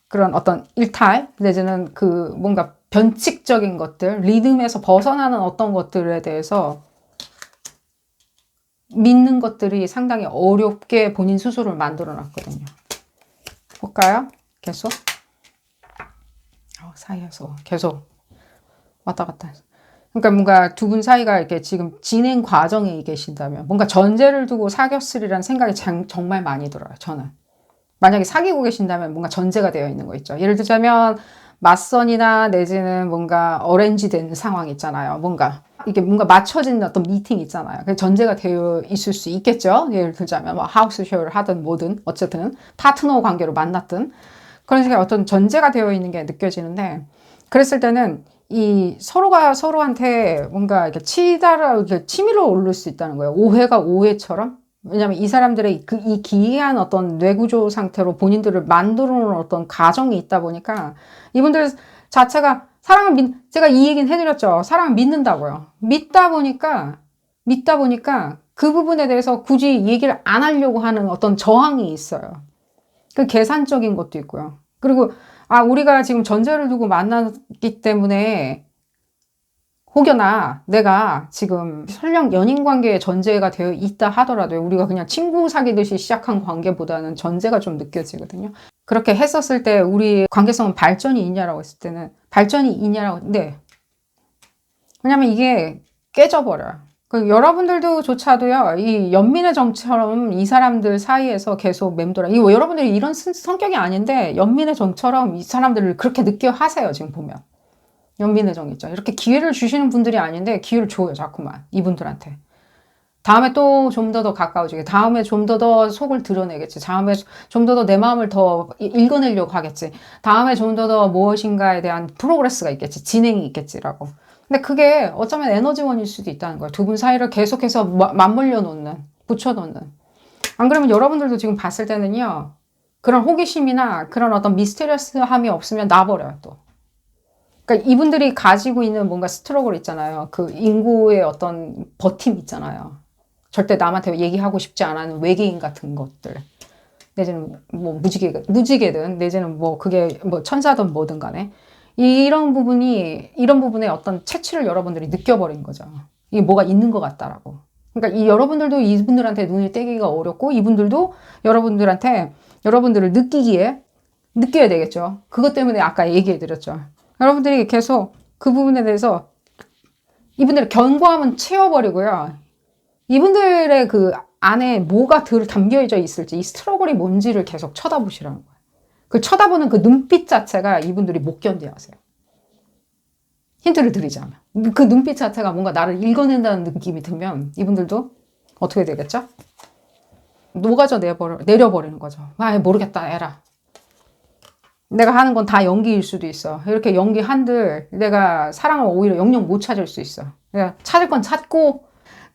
그런 어떤 일탈 내지는 그 뭔가 변칙적인 것들, 리듬에서 벗어나는 어떤 것들에 대해서 믿는 것들이 상당히 어렵게 본인 스스로를 만들어 놨거든요. 볼까요? 계속 사이에서 계속 왔다 갔다 해서. 그러니까 뭔가 두 분 사이가 이렇게 지금 진행 과정에 계신다면 뭔가 전제를 두고 사귀었으리라는 생각이 정말 많이 들어요. 저는 만약에 사귀고 계신다면 뭔가 전제가 되어 있는 거 있죠. 예를 들자면 맞선이나 내지는 뭔가 어레인지된 상황 있잖아요. 뭔가 이게 뭔가 맞춰진 어떤 미팅 있잖아요. 그 전제가 되어 있을 수 있겠죠. 예를 들자면 뭐 하우스 쉐어를 하든 뭐든 어쨌든 파트너 관계로 만났든 그런 식의 어떤 전제가 되어 있는 게 느껴지는데, 그랬을 때는 이 서로가 서로한테 뭔가 이렇게 치밀어 오를 수 있다는 거예요. 오해가 오해처럼. 왜냐면 이 사람들의 이 기이한 어떤 뇌구조 상태로 본인들을 만들어 놓은 어떤 가정이 있다 보니까 이분들 자체가 제가 이 얘기는 해드렸죠. 사랑을 믿는다고요. 믿다 보니까 그 부분에 대해서 굳이 얘기를 안 하려고 하는 어떤 저항이 있어요. 그 계산적인 것도 있고요. 그리고 우리가 지금 전제를 두고 만났기 때문에 혹여나 내가 지금 설령 연인 관계에 전제가 되어 있다 하더라도 우리가 그냥 친구 사귀듯이 시작한 관계보다는 전제가 좀 느껴지거든요. 그렇게 했었을 때 우리 관계성은 발전이 있냐라고 했을 때는 발전이 있냐라고, 네. 왜냐면 이게 깨져버려요. 여러분들도 조차도요, 이 연민의 정처럼 이 사람들 사이에서 계속 맴돌아. 여러분들이 이런 성격이 아닌데 연민의 정처럼 이 사람들을 그렇게 느껴 하세요, 지금 보면. 연민의 정 있죠. 이렇게 기회를 주시는 분들이 아닌데 기회를 줘요, 자꾸만. 이분들한테. 다음에 또 좀 더 가까워지게. 다음에 좀 더 속을 드러내겠지. 다음에 좀 더 내 마음을 더 읽어내려고 하겠지. 다음에 좀 더 무엇인가에 대한 프로그레스가 있겠지. 진행이 있겠지라고. 근데 그게 어쩌면 에너지원일 수도 있다는 거예요. 두 분 사이를 계속해서 맞물려 놓는, 붙여놓는. 안 그러면 여러분들도 지금 봤을 때는요, 그런 호기심이나 그런 어떤 미스테리어스함이 없으면 놔버려요, 또. 그러니까 이분들이 가지고 있는 뭔가 스트러글 있잖아요. 그 인구의 어떤 버팀 있잖아요. 절대 남한테 얘기하고 싶지 않은 외계인 같은 것들. 내지는 뭐 무지개든, 내지는 뭐 그게 뭐 천사든 뭐든 간에, 이런 부분에 어떤 채취를 여러분들이 느껴버린 거죠. 이게 뭐가 있는 것 같다라고. 그러니까 여러분들도 이분들한테 눈을 떼기가 어렵고, 이분들도 여러분들을 느껴야 되겠죠. 그것 때문에 아까 얘기해드렸죠. 여러분들이 계속 그 부분에 대해서 이분들의 견고함은 채워버리고요. 이분들의 그 안에 뭐가 담겨져 있을지, 이 스트러글이 뭔지를 계속 쳐다보시라는 거예요. 그 쳐다보는 그 눈빛 자체가 이분들이 못 견뎌하세요. 힌트를 드리자면. 그 눈빛 자체가 뭔가 나를 읽어낸다는 느낌이 들면 이분들도 어떻게 되겠죠? 녹아져 내려버리는 거죠. 아, 모르겠다, 에라. 내가 하는 건 다 연기일 수도 있어. 이렇게 연기한들 내가 사랑을 오히려 영영 못 찾을 수 있어. 그러니까 찾을 건 찾고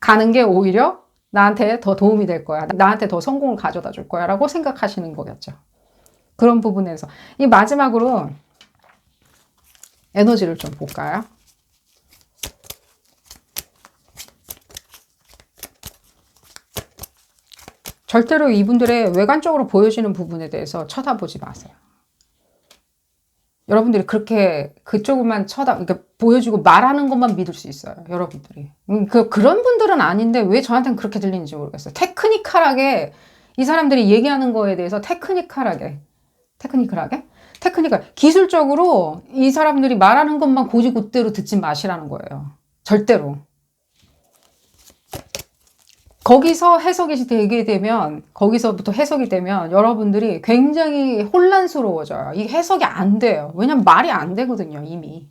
가는 게 오히려 나한테 더 도움이 될 거야. 나한테 더 성공을 가져다 줄 거야. 라고 생각하시는 거겠죠. 그런 부분에서. 이 마지막으로 에너지를 좀 볼까요? 절대로 이분들의 외관적으로 보여지는 부분에 대해서 쳐다보지 마세요. 여러분들이 그렇게 그쪽만 그러니까 보여주고 말하는 것만 믿을 수 있어요. 여러분들이. 그런 분들은 아닌데 왜 저한테는 그렇게 들리는지 모르겠어요. 테크니컬하게 이 사람들이 얘기하는 거에 대해서 테크니컬, 기술적으로 이 사람들이 말하는 것만 고지고대로 듣지 마시라는 거예요. 절대로. 거기서부터 해석이 되면 여러분들이 굉장히 혼란스러워져요. 이게 해석이 안 돼요. 왜냐면 말이 안 되거든요, 이미.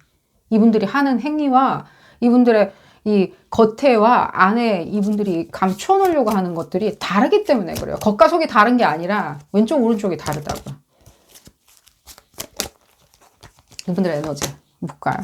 이분들이 하는 행위와 이분들의 이 겉에와 안에 이분들이 감춰놓으려고 하는 것들이 다르기 때문에 그래요. 겉과 속이 다른 게 아니라 왼쪽, 오른쪽이 다르다고요. 이분들의 에너지 볼까요?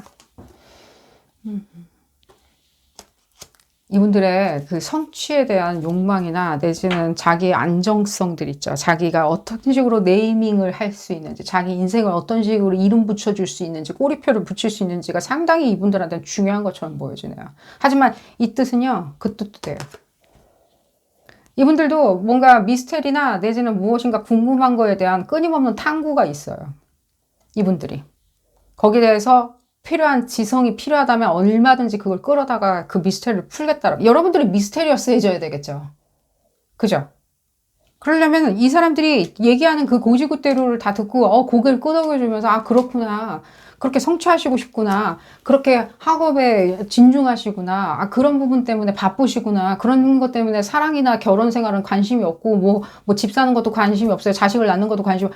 이분들의 그 성취에 대한 욕망이나 내지는 자기의 안정성들 있죠. 자기가 어떤 식으로 네이밍을 할 수 있는지, 자기 인생을 어떤 식으로 이름 붙여줄 수 있는지, 꼬리표를 붙일 수 있는지가 상당히 이분들한테는 중요한 것처럼 보여지네요. 하지만 이 뜻은요, 그 뜻도 돼요. 이분들도 뭔가 미스테리나 내지는 무엇인가 궁금한 거에 대한 끊임없는 탐구가 있어요. 이분들이. 거기에 대해서 필요한 지성이 필요하다면 얼마든지 그걸 끌어다가 그 미스테리를 풀겠다. 여러분들이 미스테리어스해져야 되겠죠. 그죠? 그러려면 이 사람들이 얘기하는 그 고지고대로를 다 듣고 고개를 끄덕여주면서 아 그렇구나. 그렇게 성취하시고 싶구나. 그렇게 학업에 진중하시구나. 아 그런 부분 때문에 바쁘시구나. 그런 것 때문에 사랑이나 결혼 생활은 관심이 없고 뭐 집 사는 것도 관심이 없어요. 자식을 낳는 것도 관심이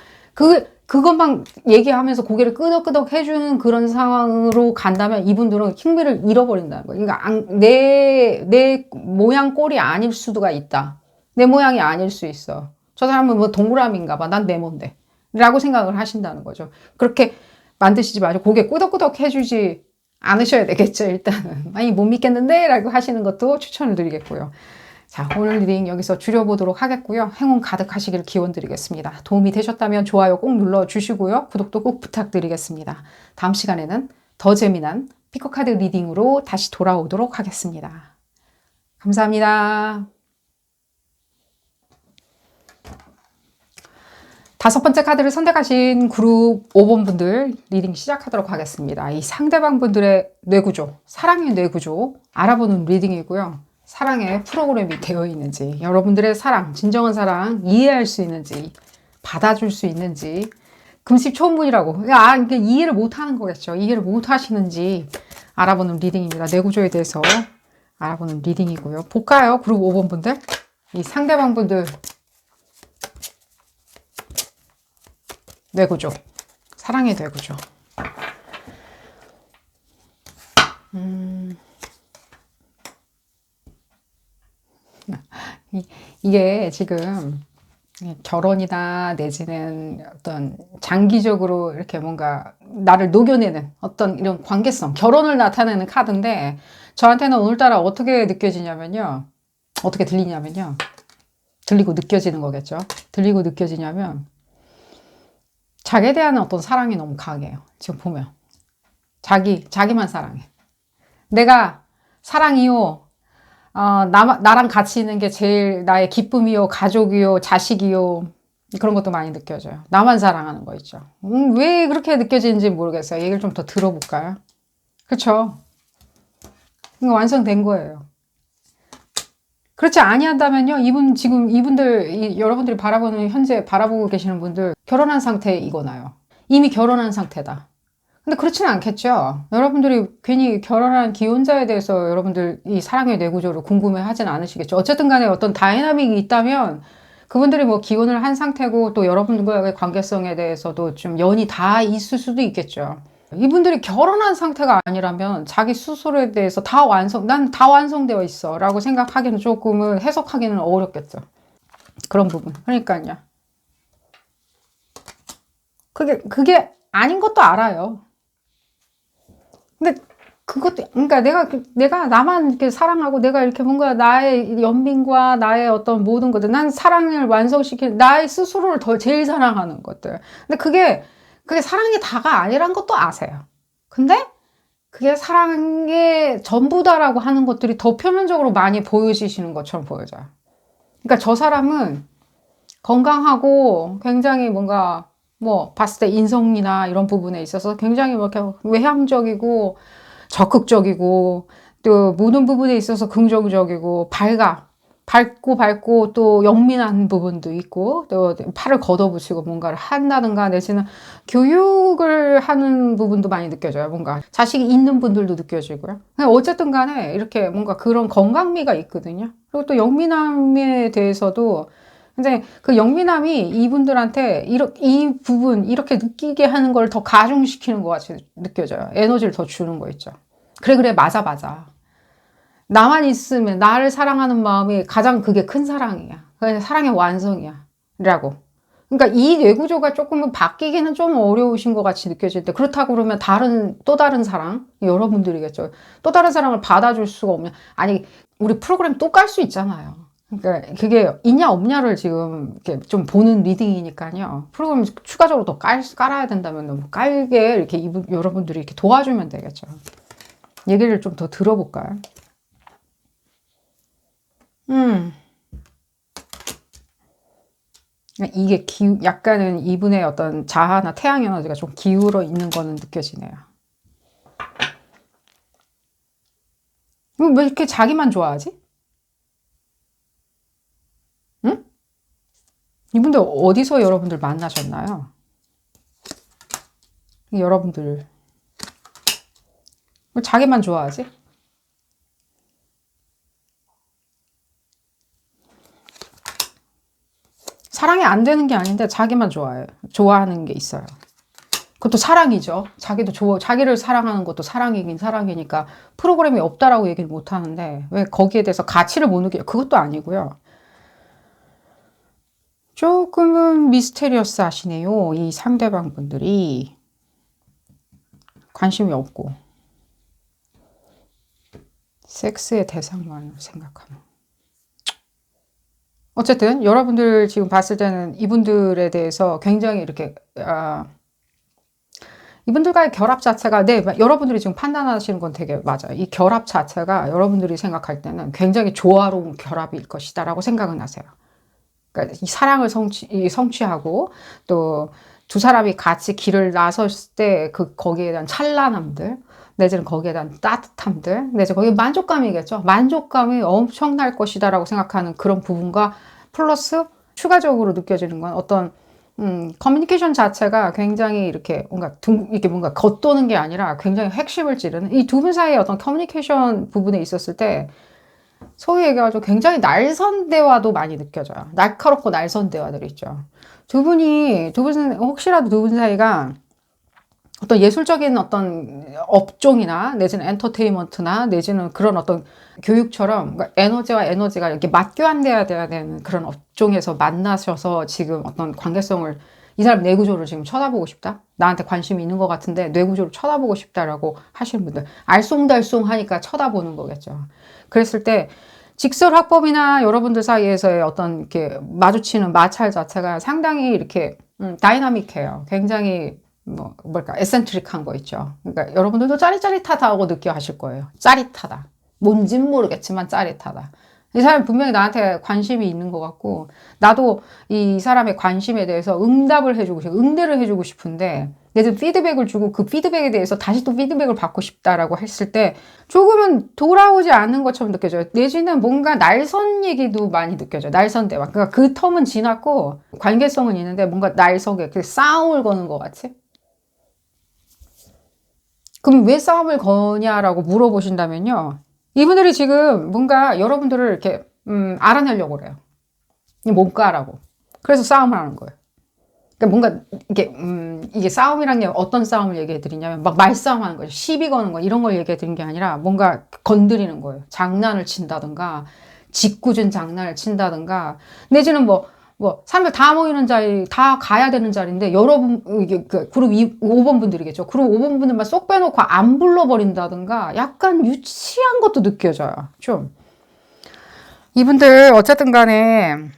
그것만 얘기하면서 고개를 끄덕끄덕 해주는 그런 상황으로 간다면 이분들은 흥미를 잃어버린다는 거예요. 그러니까 내 모양 꼴이 아닐 수가 있다. 내 모양이 아닐 수 있어. 저 사람은 뭐 동그라미인가 봐. 난 네모인데. 라고 생각을 하신다는 거죠. 그렇게 만드시지 마시고 고개 끄덕끄덕 해주지 않으셔야 되겠죠. 일단은. 아니 못 믿겠는데? 라고 하시는 것도 추천을 드리겠고요. 자, 오늘 리딩 여기서 줄여보도록 하겠고요. 행운 가득하시길 기원 드리겠습니다. 도움이 되셨다면 좋아요 꼭 눌러주시고요. 구독도 꼭 부탁드리겠습니다. 다음 시간에는 더 재미난 피커카드 리딩으로 다시 돌아오도록 하겠습니다. 감사합니다. 5번째 카드를 선택하신 그룹 5번 분들 리딩 시작하도록 하겠습니다. 이 상대방 분들의 뇌구조, 사랑의 뇌구조 알아보는 리딩이고요. 사랑의 프로그램이 되어 있는지, 여러분들의 사랑, 진정한 사랑 이해할 수 있는지, 받아줄 수 있는지, 금시초문이라고. 그러니까 이해를 못하는 거겠죠. 이해를 못하시는지 알아보는 리딩입니다. 뇌구조에 대해서 알아보는 리딩이고요. 볼까요? 그룹 5번 분들. 이 상대방 분들 뇌구조, 사랑의 뇌구조. 이게 지금 결혼이나 내지는 어떤 장기적으로 이렇게 뭔가 나를 녹여내는 어떤 이런 관계성, 결혼을 나타내는 카드인데 저한테는 오늘따라 어떻게 느껴지냐면요. 어떻게 들리냐면요. 들리고 느껴지는 거겠죠. 들리고 느껴지냐면 자기에 대한 어떤 사랑이 너무 강해요. 지금 보면. 자기만 사랑해. 내가 사랑이요. 나랑 같이 있는 게 제일 나의 기쁨이요, 가족이요, 자식이요. 그런 것도 많이 느껴져요. 나만 사랑하는 거 있죠. 왜 그렇게 느껴지는지 모르겠어요. 얘기를 좀 더 들어볼까요? 그쵸? 이거 완성된 거예요. 그렇지 아니한다면요. 지금 여러분들이 바라보는, 현재 바라보고 계시는 분들, 결혼한 상태이거나요. 이미 결혼한 상태다. 근데 그렇지는 않겠죠. 여러분들이 괜히 결혼한 기혼자에 대해서 여러분들 이 사랑의 뇌구조를 궁금해 하진 않으시겠죠. 어쨌든 간에 어떤 다이나믹이 있다면 그분들이 뭐 기혼을 한 상태고 또 여러분들과의 관계성에 대해서도 좀 연이 다 있을 수도 있겠죠. 이분들이 결혼한 상태가 아니라면 자기 스스로에 대해서 난 다 완성되어 있어 라고 생각하기는 조금은 해석하기는 어렵겠죠. 그런 부분. 그러니까요. 그게 아닌 것도 알아요. 근데 그러니까 내가 나만 이렇게 사랑하고 내가 이렇게 뭔가 나의 연민과 나의 어떤 모든 것들, 난 사랑을 완성시키는 나의 스스로를 제일 사랑하는 것들. 근데 그게 사랑이 다가 아니란 것도 아세요. 근데 그게 사랑의 전부다라고 하는 것들이 더 표면적으로 많이 보여지시는 것처럼 보여져요. 그러니까 저 사람은 건강하고 굉장히 뭔가 뭐 봤을 때 인성이나 이런 부분에 있어서 굉장히 뭐 이렇게 외향적이고 적극적이고 또 모든 부분에 있어서 긍정적이고 밝고 또 영민한 부분도 있고 또 팔을 걷어붙이고 뭔가를 한다든가 내지는 교육을 하는 부분도 많이 느껴져요. 뭔가 자식이 있는 분들도 느껴지고요. 어쨌든 간에 이렇게 뭔가 그런 건강미가 있거든요. 그리고 또 영민함에 대해서도 근데 그 영민함이 이분들한테 이 부분 이렇게 느끼게 하는 걸 더 가중시키는 것 같이 느껴져요. 에너지를 더 주는 거 있죠. 그래 맞아. 나만 있으면 나를 사랑하는 마음이 가장 그게 큰 사랑이야. 그게 사랑의 완성이야. 라고. 그러니까 이 뇌구조가 조금은 바뀌기는 좀 어려우신 것 같이 느껴질 때 그렇다고 그러면 또 다른 사랑 여러분들이겠죠. 또 다른 사랑을 받아줄 수가 없냐. 아니 우리 프로그램 또 깔 수 있잖아요. 그러니까 그게 있냐 없냐를 지금 이렇게 좀 보는 리딩이니까요. 프로그램 추가적으로 더 깔아야 된다면 너무 깔게 이렇게 여러분들이 이렇게 도와주면 되겠죠. 얘기를 좀 더 들어볼까요? 이게 약간은 이분의 어떤 자아나 태양 에너지가 좀 기울어 있는 거는 느껴지네요. 왜 이렇게 자기만 좋아하지? 응? 이분들 어디서 여러분들 만나셨나요? 여러분들 왜 자기만 좋아하지? 사랑이 안 되는 게 아닌데 자기만 좋아하는 게 있어요. 그것도 사랑이죠. 자기를 사랑하는 것도 사랑이긴 사랑이니까 프로그램이 없다라고 얘기를 못 하는데 왜 거기에 대해서 가치를 못 느껴요? 그것도 아니고요. 조금은 미스테리어스 하시네요. 이 상대방 분들이 관심이 없고 섹스의 대상만 생각하는. 어쨌든 여러분들 지금 봤을 때는 이분들에 대해서 굉장히 이렇게 이분들과의 결합 자체가 여러분들이 지금 판단하시는 건 되게 맞아요. 이 결합 자체가 여러분들이 생각할 때는 굉장히 조화로운 결합일 것이다 라고 생각은 하세요. 그러니까 이 사랑을 성취하고 또 두 사람이 같이 길을 나섰을 때 거기에 대한 찬란함들 내지는 거기에 대한 따뜻함들 내지는 거기에 만족감이겠죠. 만족감이 엄청날 것이다 라고 생각하는 그런 부분과 플러스 추가적으로 느껴지는 건 어떤 커뮤니케이션 자체가 굉장히 이렇게 뭔가 겉도는 게 아니라 굉장히 핵심을 찌르는 이 두 분 사이의 어떤 커뮤니케이션 부분에 있었을 때 소위 얘기해가지고 굉장히 날선 대화도 많이 느껴져요. 날카롭고 날선 대화들이 있죠. 혹시라도 두 분 사이가 어떤 예술적인 어떤 업종이나 내지는 엔터테인먼트나 내지는 그런 어떤 교육처럼 에너지와 에너지가 이렇게 맞교환돼야 되는 그런 업종에서 만나셔서 지금 어떤 관계성을 이 사람 뇌구조를 지금 쳐다보고 싶다? 나한테 관심이 있는 것 같은데 뇌구조를 쳐다보고 싶다라고 하시는 분들 알쏭달쏭 하니까 쳐다보는 거겠죠. 그랬을 때 직설학법이나 여러분들 사이에서의 어떤 이렇게 마주치는 마찰 자체가 상당히 이렇게 다이나믹해요. 굉장히 에센트릭한 거 있죠. 그러니까 여러분들도 짜릿짜릿하다고 느껴 하실 거예요. 짜릿하다. 뭔진 모르겠지만 짜릿하다. 이 사람이 분명히 나한테 관심이 있는 것 같고, 나도 이 사람의 관심에 대해서 응답을 해주고 싶고, 응대를 해주고 싶은데, 내가 피드백을 주고 그 피드백에 대해서 다시 또 피드백을 받고 싶다라고 했을 때, 조금은 돌아오지 않는 것처럼 느껴져요. 내지는 뭔가 날선 얘기도 많이 느껴져요. 날선 대화. 그러니까 그 텀은 지났고, 관계성은 있는데, 뭔가 날석에 그 싸움을 거는 것 같이? 그럼 왜 싸움을 거냐라고 물어보신다면요. 이분들이 지금 뭔가 여러분들을 이렇게 알아내려고 그래요. 이 뭔가라고. 그래서 싸움을 하는 거예요. 그러니까 뭔가 이게 싸움이란 게 어떤 싸움을 얘기해 드리냐면 막 말싸움 하는 거죠. 시비 거는 거 이런 걸 얘기해 드린 게 아니라 뭔가 건드리는 거예요. 장난을 친다든가 짓궂은 장난을 친다든가 내지는 사람들 다 모이는 자리, 다 가야 되는 자리인데, 여러분, 이게, 그룹 5번 분들이겠죠. 그룹 5번 분들만 쏙 빼놓고 안 불러버린다든가, 약간 유치한 것도 느껴져요. 좀. 이분들, 어쨌든 간에,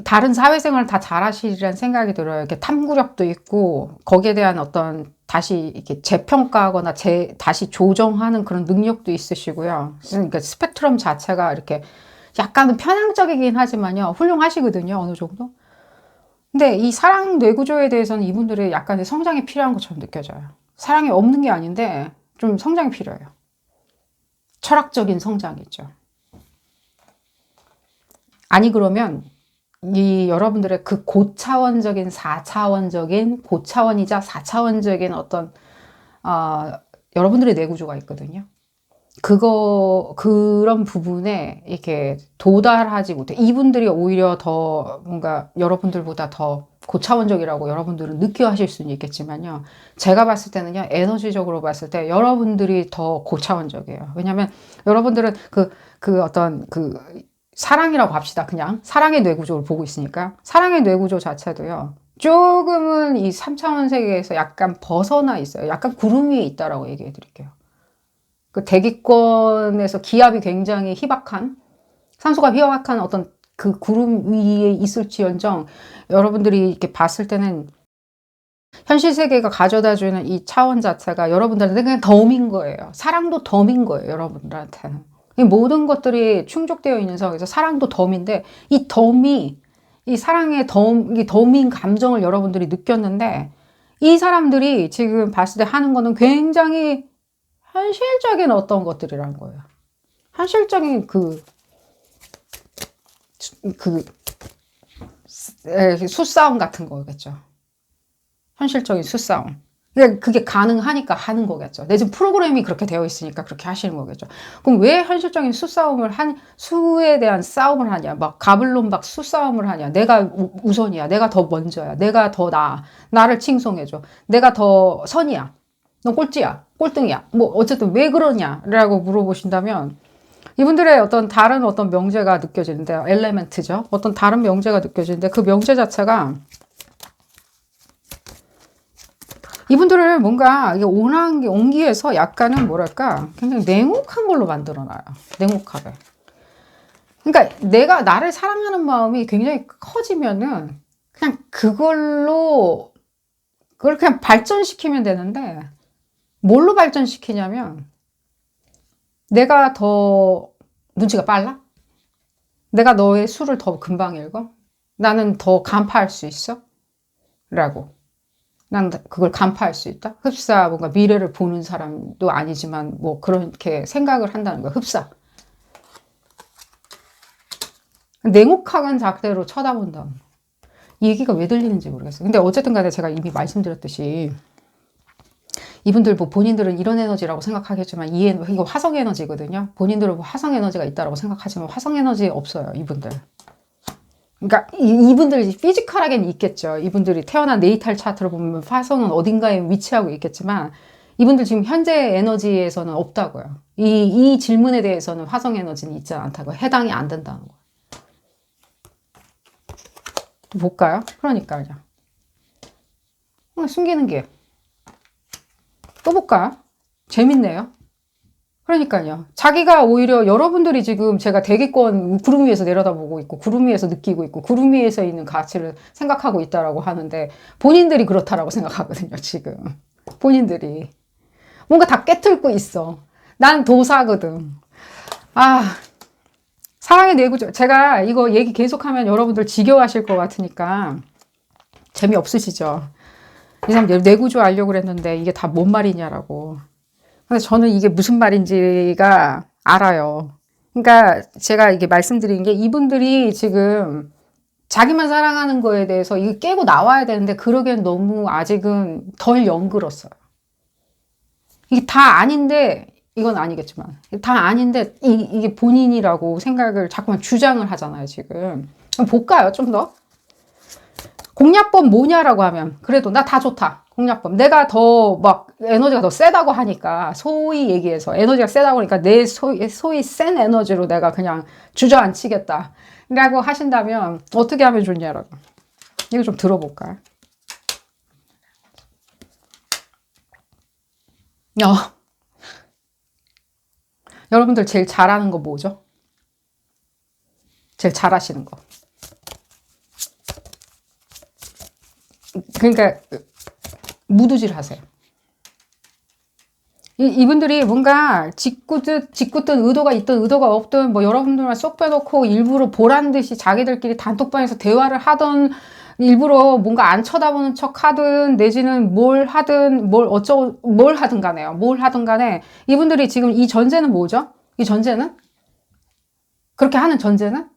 다른 사회생활을 다 잘하시리라는 생각이 들어요. 이렇게 탐구력도 있고, 거기에 대한 어떤, 다시 이렇게 재평가하거나 다시 조정하는 그런 능력도 있으시고요. 그러니까 스펙트럼 자체가 이렇게 약간은 편향적이긴 하지만요. 훌륭하시거든요. 어느 정도. 근데 이 사랑 뇌구조에 대해서는 이분들의 약간의 성장이 필요한 것처럼 느껴져요. 사랑이 없는 게 아닌데, 좀 성장이 필요해요. 철학적인 성장이죠. 아니 그러면 이 여러분들의 그 고차원적인 4차원적인 고차원이자 4차원적인 어떤 여러분들의 뇌구조가 있거든요. 그런 부분에 이렇게 도달하지 못해. 이분들이 오히려 더 뭔가 여러분들보다 더 고차원적이라고 여러분들은 느껴 하실 수는 있겠지만요. 제가 봤을 때는요, 에너지적으로 봤을 때 여러분들이 더 고차원적이에요. 왜냐면 여러분들은 어떤 사랑이라고 합시다. 그냥 사랑의 뇌구조를 보고 있으니까 사랑의 뇌구조 자체도요. 조금은 이 3차원 세계에서 약간 벗어나 있어요. 약간 구름 위에 있다라고 얘기해 드릴게요. 그 대기권에서 기압이 굉장히 희박한 산소가 희박한 어떤 그 구름 위에 있을지언정 여러분들이 이렇게 봤을 때는 현실 세계가 가져다주는 이 차원 자체가 여러분들한테 그냥 덤인 거예요. 사랑도 덤인 거예요. 여러분들한테는. 이 모든 것들이 충족되어 있는 상황에서 사랑도 덤인데 이 덤이 이 사랑의 이 덤인 감정을 여러분들이 느꼈는데 이 사람들이 지금 봤을 때 하는 거는 굉장히 현실적인 어떤 것들이라는 거예요. 현실적인 수싸움 같은 거겠죠. 현실적인 수싸움. 그게 가능하니까 하는 거겠죠. 내 지금 프로그램이 그렇게 되어 있으니까 그렇게 하시는 거겠죠. 그럼 왜 현실적인 수에 대한 싸움을 하냐? 막 가불론박 수싸움을 하냐? 내가 우선이야. 내가 더 먼저야. 내가 더 나아. 나를 칭송해줘. 내가 더 선이야. 너 꼴찌야. 꼴등이야. 어쨌든 왜 그러냐라고 물어보신다면 이분들의 다른 명제가 느껴지는데 엘레멘트죠. 어떤 다른 명제가 느껴지는데 그 명제 자체가 이분들을 뭔가 온기에서 약간은 뭐랄까 굉장히 냉혹한 걸로 만들어놔요. 냉혹하게. 그러니까 나를 사랑하는 마음이 굉장히 커지면은 그냥 그걸 그냥 발전시키면 되는데 뭘로 발전시키냐면 내가 더 눈치가 빨라? 내가 너의 수를 더 금방 읽어? 나는 더 간파할 수 있어? 라고. 난 그걸 간파할 수 있다? 흡사, 뭔가 미래를 보는 사람도 아니지만, 그렇게 생각을 한다는 거야. 흡사. 냉혹한 작대로 쳐다본다. 이 얘기가 왜 들리는지 모르겠어요. 근데 어쨌든 간에 제가 이미 말씀드렸듯이, 이분들 본인들은 이런 에너지라고 생각하겠지만, 이거 화성 에너지거든요. 본인들은 화성 에너지가 있다라고 생각하지만, 화성 에너지 없어요, 이분들. 그러니까 이분들이 피지컬하게는 있겠죠. 이분들이 태어난 네이탈 차트를 보면 화성은 어딘가에 위치하고 있겠지만 이분들 지금 현재 에너지에서는 없다고요. 이 질문에 대해서는 화성 에너지는 있지 않다고 해당이 안 된다는 거예요. 볼까요? 그러니까요. 숨기는 게. 또 볼까요? 재밌네요. 그러니까요. 자기가 오히려 여러분들이 지금 제가 대기권 구름 위에서 내려다보고 있고 구름 위에서 느끼고 있고 구름 위에서 있는 가치를 생각하고 있다라고 하는데 본인들이 그렇다라고 생각하거든요. 지금 본인들이 뭔가 다 깨뚫고 있어. 난 도사거든. 아, 사랑의 내구조. 제가 이거 얘기 계속하면 여러분들 지겨워하실 것 같으니까 재미없으시죠? 이 사람 내구조 알려고 그랬는데 이게 다 뭔 말이냐라고. 근데 저는 이게 무슨 말인지가 알아요. 그러니까 제가 이게 말씀드린 게 이분들이 지금 자기만 사랑하는 거에 대해서 이게 깨고 나와야 되는데 그러기엔 너무 아직은 덜 연글었어요. 이게 다 아닌데 이건 아니겠지만 다 아닌데 이게 본인이라고 생각을 자꾸만 주장을 하잖아요 지금. 그럼 볼까요 좀 더? 공략법 뭐냐라고 하면 그래도 나 다 좋다. 공략법. 내가 더 막 에너지가 더 세다고 하니까 소위 얘기해서 에너지가 세다고 하니까 내 소위 센 에너지로 내가 그냥 주저앉히겠다. 라고 하신다면 어떻게 하면 좋냐라고. 이거 좀 들어볼까요? 여러분들 제일 잘하는 거 뭐죠? 제일 잘하시는 거. 그러니까 무두질 하세요. 이분들이 뭔가 짓궂든 의도가 있든 의도가 없든 뭐 여러분들만 쏙 빼놓고 일부러 보란 듯이 자기들끼리 단톡방에서 대화를 하던 일부러 뭔가 안 쳐다보는 척 하든 내지는 뭘 하든 뭘 하든 가네요. 뭘 하든 간에 이분들이 지금 이 전제는 뭐죠? 이 전제는? 그렇게 하는 전제는?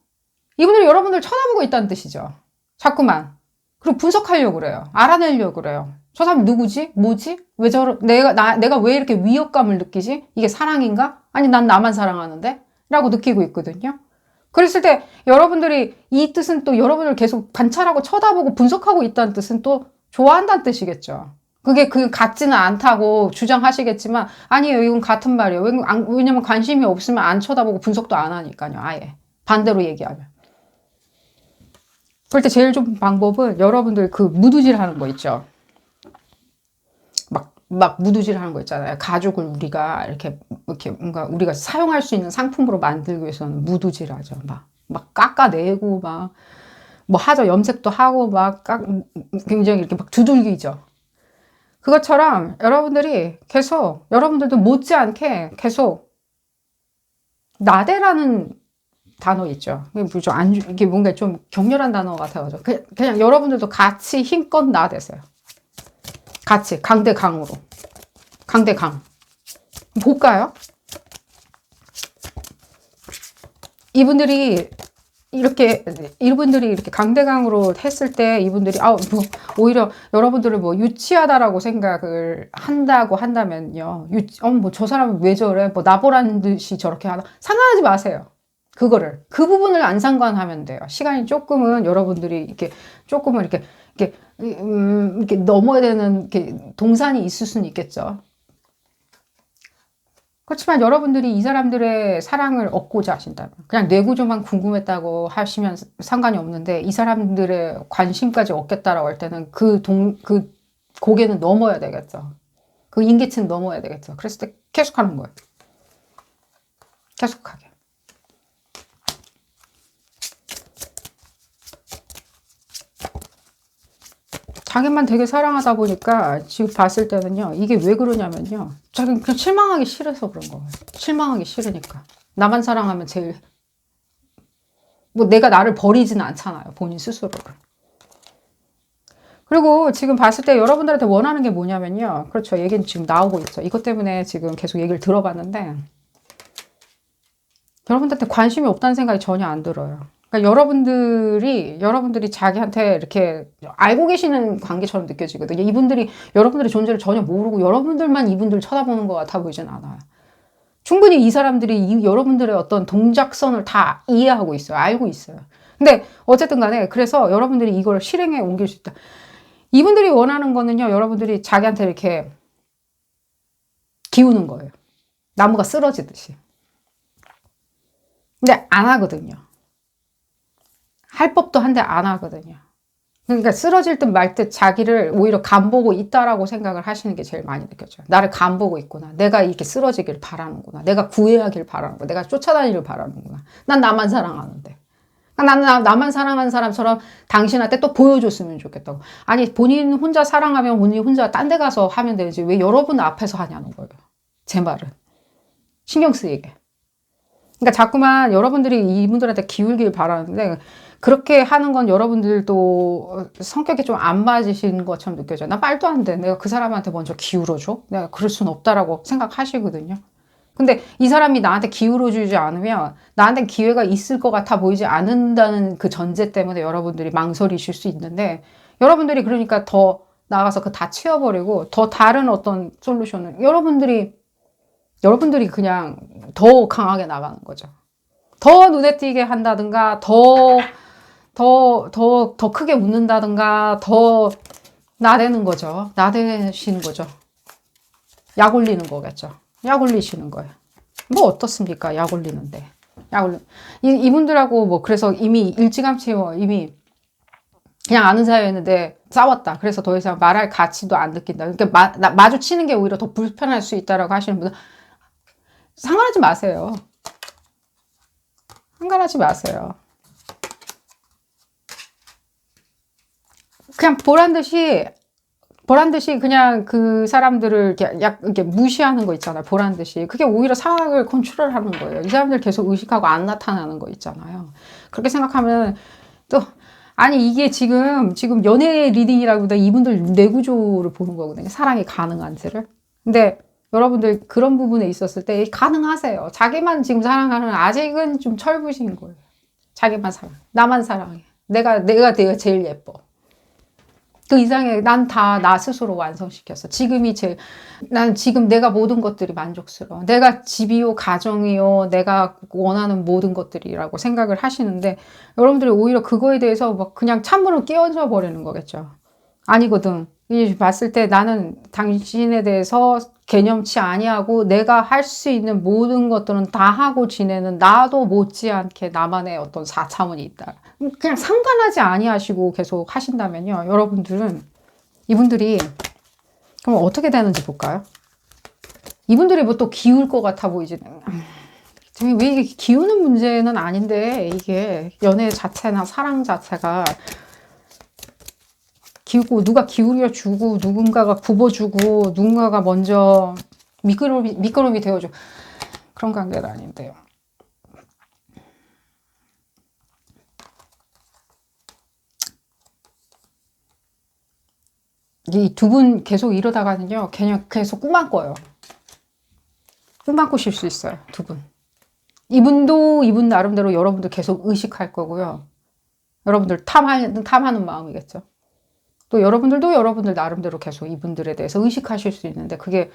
이분들이 여러분들 쳐다보고 있다는 뜻이죠. 자꾸만. 그리고 분석하려고 그래요. 알아내려고 그래요. 저 사람 누구지? 뭐지? 왜 내가 왜 이렇게 위협감을 느끼지? 이게 사랑인가? 아니, 난 나만 사랑하는데? 라고 느끼고 있거든요. 그랬을 때 여러분들이 이 뜻은 또 여러분을 계속 관찰하고 쳐다보고 분석하고 있다는 뜻은 또 좋아한다는 뜻이겠죠. 그게 같지는 않다고 주장하시겠지만 아니에요. 이건 같은 말이에요. 왜냐면 관심이 없으면 안 쳐다보고 분석도 안 하니까요. 아예. 반대로 얘기하면. 그럴 때 제일 좋은 방법은 여러분들 그 무두질 하는 거 있죠. 막 무두질 하는 거 있잖아요. 가죽을 우리가 이렇게 뭔가 우리가 사용할 수 있는 상품으로 만들기 위해서는 무두질 하죠. 막 깎아내고 뭐 하죠. 염색도 하고 굉장히 이렇게 막 두들기죠. 그것처럼 여러분들이 계속 여러분들도 못지않게 계속 나대라는 단어 있죠. 이게 뭔가 좀 격렬한 단어 같아가지고 그냥 여러분들도 같이 힘껏 나대세요. 같이 강대강으로. 강대강. 볼까요? 이분들이 이렇게 강대강으로 했을 때 이분들이 오히려 여러분들을 뭐 유치하다라고 생각을 한다고 한다면요. 뭐 저 사람은 왜 저래? 뭐 나보라는 듯이 저렇게 하나? 상관하지 마세요. 그 부분을 안 상관하면 돼요. 시간이 조금은 여러분들이 이렇게 넘어야 되는 동산이 있을 수는 있겠죠. 그렇지만 여러분들이 이 사람들의 사랑을 얻고자 하신다면 그냥 뇌구조만 궁금했다고 하시면 상관이 없는데 이 사람들의 관심까지 얻겠다라고 할 때는 그 고개는 넘어야 되겠죠. 그 인계치는 넘어야 되겠죠. 그랬을 때 계속하는 거예요. 계속하게. 자기만 되게 사랑하다 보니까 지금 봤을 때는요. 이게 왜 그러냐면요. 자기는 그냥 실망하기 싫어서 그런 거예요. 실망하기 싫으니까. 나만 사랑하면 제일 뭐 내가 나를 버리지는 않잖아요. 본인 스스로를. 그리고 지금 봤을 때 여러분들한테 원하는 게 뭐냐면요. 그렇죠. 얘기는 지금 나오고 있죠. 이것 때문에 지금 계속 얘기를 들어봤는데 여러분들한테 관심이 없다는 생각이 전혀 안 들어요. 그러니까 여러분들이 자기한테 이렇게 알고 계시는 관계처럼 느껴지거든요. 이분들이 여러분들의 존재를 전혀 모르고 여러분들만 이분들 쳐다보는 것 같아 보이진 않아요. 충분히 이 사람들이 여러분들의 어떤 동작선을 다 이해하고 있어요. 알고 있어요. 근데 어쨌든 간에 그래서 여러분들이 이걸 실행에 옮길 수 있다. 이분들이 원하는 거는요. 여러분들이 자기한테 이렇게 기우는 거예요. 나무가 쓰러지듯이. 근데 안 하거든요. 할 법도 한데 안 하거든요. 그러니까 쓰러질 듯 말 듯 자기를 오히려 간보고 있다라고 생각을 하시는 게 제일 많이 느껴져요. 나를 간보고 있구나. 내가 이렇게 쓰러지길 바라는구나. 내가 구애하길 바라는구나. 내가 쫓아다니길 바라는구나. 난 나만 사랑하는데. 나는 나만 사랑하는 사람처럼 당신한테 또 보여줬으면 좋겠다고. 아니, 본인 혼자 사랑하면 본인 혼자 딴 데 가서 하면 되지. 왜 여러분 앞에서 하냐는 거예요. 제 말은. 신경 쓰이게. 그러니까 자꾸만 여러분들이 이분들한테 기울길 바라는데, 그렇게 하는 건 여러분들도 성격이 좀 안 맞으신 것처럼 느껴져요. 나 말도 안 돼. 내가 그 사람한테 먼저 기울어줘? 내가 그럴 순 없다라고 생각하시거든요. 근데 이 사람이 나한테 기울어주지 않으면 나한테 기회가 있을 것 같아 보이지 않는다는 그 전제 때문에 여러분들이 망설이실 수 있는데, 여러분들이 그러니까 더 나가서 그 다 치워버리고 더 다른 어떤 솔루션을 여러분들이 그냥 더 강하게 나가는 거죠. 더 눈에 띄게 한다든가, 더 크게 웃는다든가, 더 나대는 거죠. 나대시는 거죠. 약 올리는 거겠죠. 약 올리시는 거예요. 뭐 어떻습니까? 약 올리는데. 이분들하고 뭐 그래서 이미 일찌감치 이미 그냥 아는 사이였는데 싸웠다. 그래서 더 이상 말할 가치도 안 느낀다. 그러니까 마주치는 게 오히려 더 불편할 수 있다라고 하시는 분들 상관하지 마세요. 상관하지 마세요. 그냥 보란 듯이 그냥 그 사람들을 이렇게 무시하는 거 있잖아요. 보란 듯이. 그게 오히려 상황을 컨트롤하는 거예요. 이 사람들 계속 의식하고 안 나타나는 거 있잖아요. 그렇게 생각하면 또, 아니, 이게 지금 연애 리딩이라기보다 이분들 뇌구조를 보는 거거든요. 사랑이 가능한지를. 근데 여러분들 그런 부분에 있었을 때 가능하세요. 자기만 지금 사랑하는, 아직은 좀 철부신 거예요. 자기만 사랑. 나만 사랑해. 내가 제일 예뻐. 그 이상의, 난 다 나 스스로 완성시켰어. 난 지금 내가 모든 것들이 만족스러워. 내가 집이요, 가정이요, 내가 원하는 모든 것들이라고 생각을 하시는데, 여러분들이 오히려 그거에 대해서 막 그냥 찬물을 끼얹어 버리는 거겠죠. 아니거든. 봤을 때 나는 당신에 대해서 개념치 아니하고 내가 할 수 있는 모든 것들은 다 하고 지내는 나도 못지않게 나만의 어떤 4차원이 있다. 그냥 상관하지 아니하시고 계속 하신다면요. 여러분들은 이분들이 그럼 어떻게 되는지 볼까요? 이분들이 뭐 또 기울 것 같아 보이지는. 왜 이게 기우는 문제는 아닌데, 이게 연애 자체나 사랑 자체가 기우고, 누가 기울여 주고, 누군가가 굽어주고, 누군가가 먼저 미끄럼이 되어줘. 그런 관계는 아닌데요. 이 두 분 계속 이러다가는요, 그냥 계속 꿈만 꿔요. 꿈만 꾸실 수 있어요, 두 분. 이분도 이분 나름대로 여러분들 계속 의식할 거고요. 여러분들 탐하는 마음이겠죠. 또 여러분들도 여러분들 나름대로 계속 이분들에 대해서 의식하실 수 있는데, 그게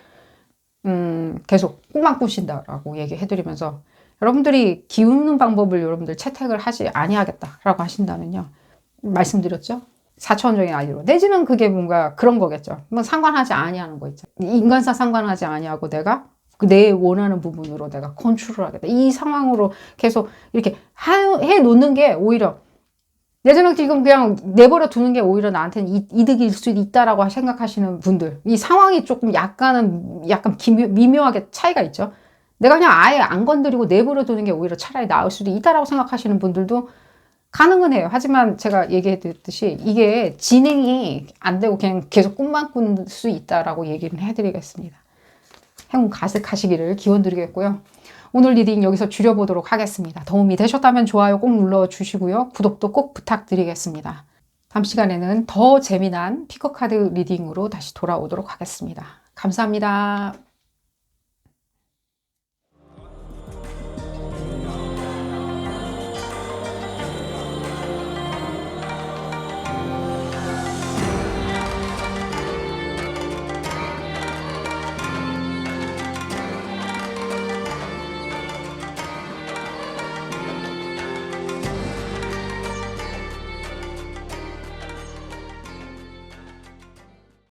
계속 꿈만 꾸신다라고 얘기해드리면서, 여러분들이 기우는 방법을 여러분들 채택을 하지 아니하겠다라고 하신다면요, 말씀드렸죠? 4차원적인 아이디로. 내지는 그게 뭔가 그런 거겠죠. 뭐 상관하지 아니하는 거 있죠. 인간사 상관하지 아니하고 내가 내 원하는 부분으로 내가 컨트롤하겠다. 이 상황으로 계속 이렇게 해 놓는 게 오히려, 내지는 지금 그냥 내버려 두는 게 오히려 나한테는 이득일 수 있다라고 생각하시는 분들, 이 상황이 조금 약간 미묘하게 차이가 있죠. 내가 그냥 아예 안 건드리고 내버려 두는 게 오히려 차라리 나을 수도 있다라고 생각하시는 분들도 가능은 해요. 하지만 제가 얘기했듯이 이게 진행이 안 되고 그냥 계속 꿈만 꿀 수 있다라고 얘기를 해드리겠습니다. 행운 가득하시기를 기원드리겠고요. 오늘 리딩 여기서 줄여보도록 하겠습니다. 도움이 되셨다면 좋아요 꼭 눌러주시고요. 구독도 꼭 부탁드리겠습니다. 다음 시간에는 더 재미난 피커카드 리딩으로 다시 돌아오도록 하겠습니다. 감사합니다.